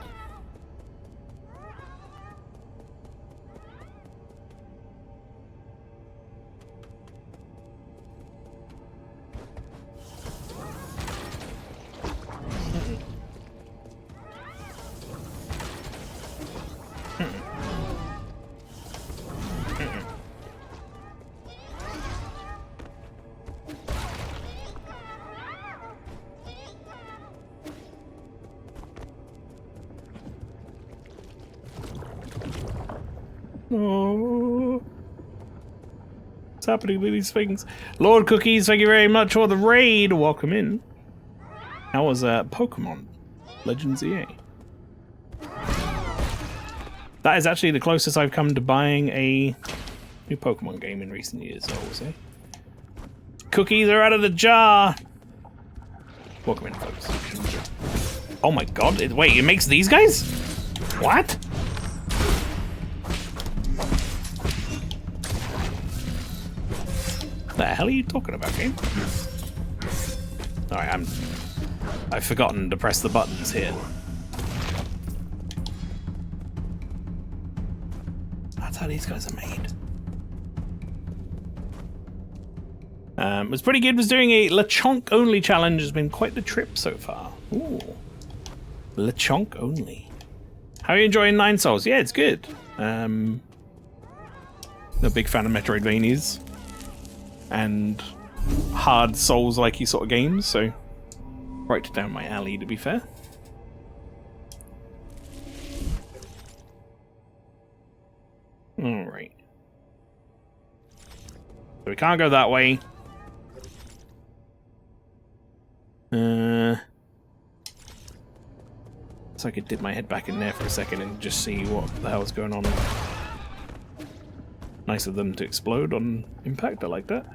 Oh, what's happening to these things? Lord Cookies, thank you very much for the raid. Welcome in. How was Pokemon Legends EA? That is actually the closest I've come to buying a new Pokemon game in recent years, I will say. Cookies are out of the jar. Welcome in, folks. Oh my god, wait, it makes these guys? What? The hell are you talking about, game? Alright, I've forgotten to press the buttons here. That's how these guys are made. What's pretty good was doing a Lechonk only challenge. Has been quite the trip so far. Ooh. Lechonk only. How are you enjoying Nine Souls? Yeah, it's good. I'm a big fan of Metroidvanias and hard Souls-like sort of games, so right down my alley, to be fair. Alright. So we can't go that way. So I could dip my head back in there for a second and just see what the hell's going on. Nice of them to explode on impact, I like that.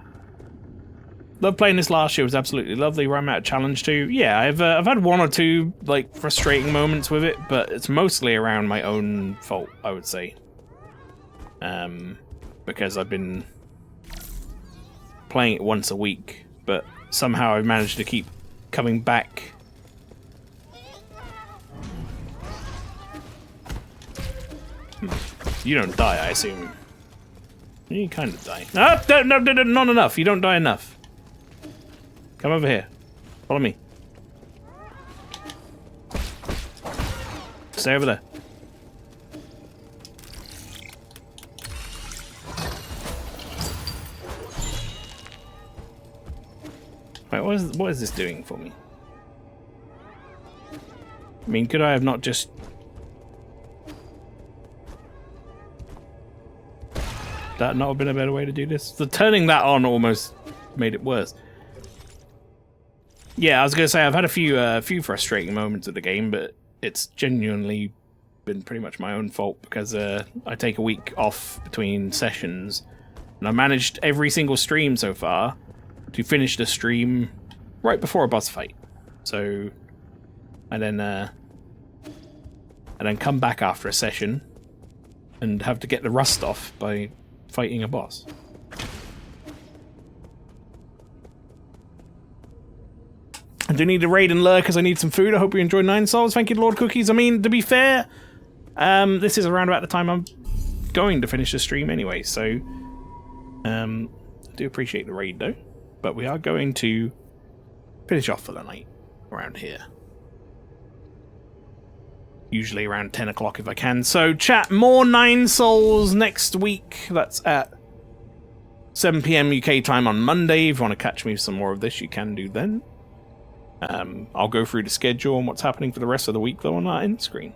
Loved playing this last year. It was absolutely lovely. Ran out of challenge too. Yeah, I've had one or two like frustrating moments with it, but it's mostly around my own fault, I would say. Because I've been playing it once a week, but somehow I've managed to keep coming back. You don't die, I assume. You kind of die. No, no, not enough. You don't die enough. Come over here. Follow me. Stay over there. Wait, what is this doing for me? I mean, could I have not just... that not have been a better way to do this? So turning that on almost made it worse. Yeah, I was gonna say I've had a few frustrating moments of the game, but it's genuinely been pretty much my own fault because I take a week off between sessions, and I managed every single stream so far to finish the stream right before a boss fight. So, and then come back after a session and have to get the rust off by fighting a boss. I do need to raid and lure because I need some food. I hope you enjoyed 9 Souls. Thank you, Lord Cookies. I mean, to be fair, this is around about the time I'm going to finish the stream anyway, so I do appreciate the raid though. But we are going to finish off for the night around here. Usually around 10 o'clock if I can. So chat, more 9 Souls next week. That's at 7 PM UK time on Monday. If you want to catch me for some more of this, you can do then. I'll go through the schedule and what's happening for the rest of the week though on our end screen.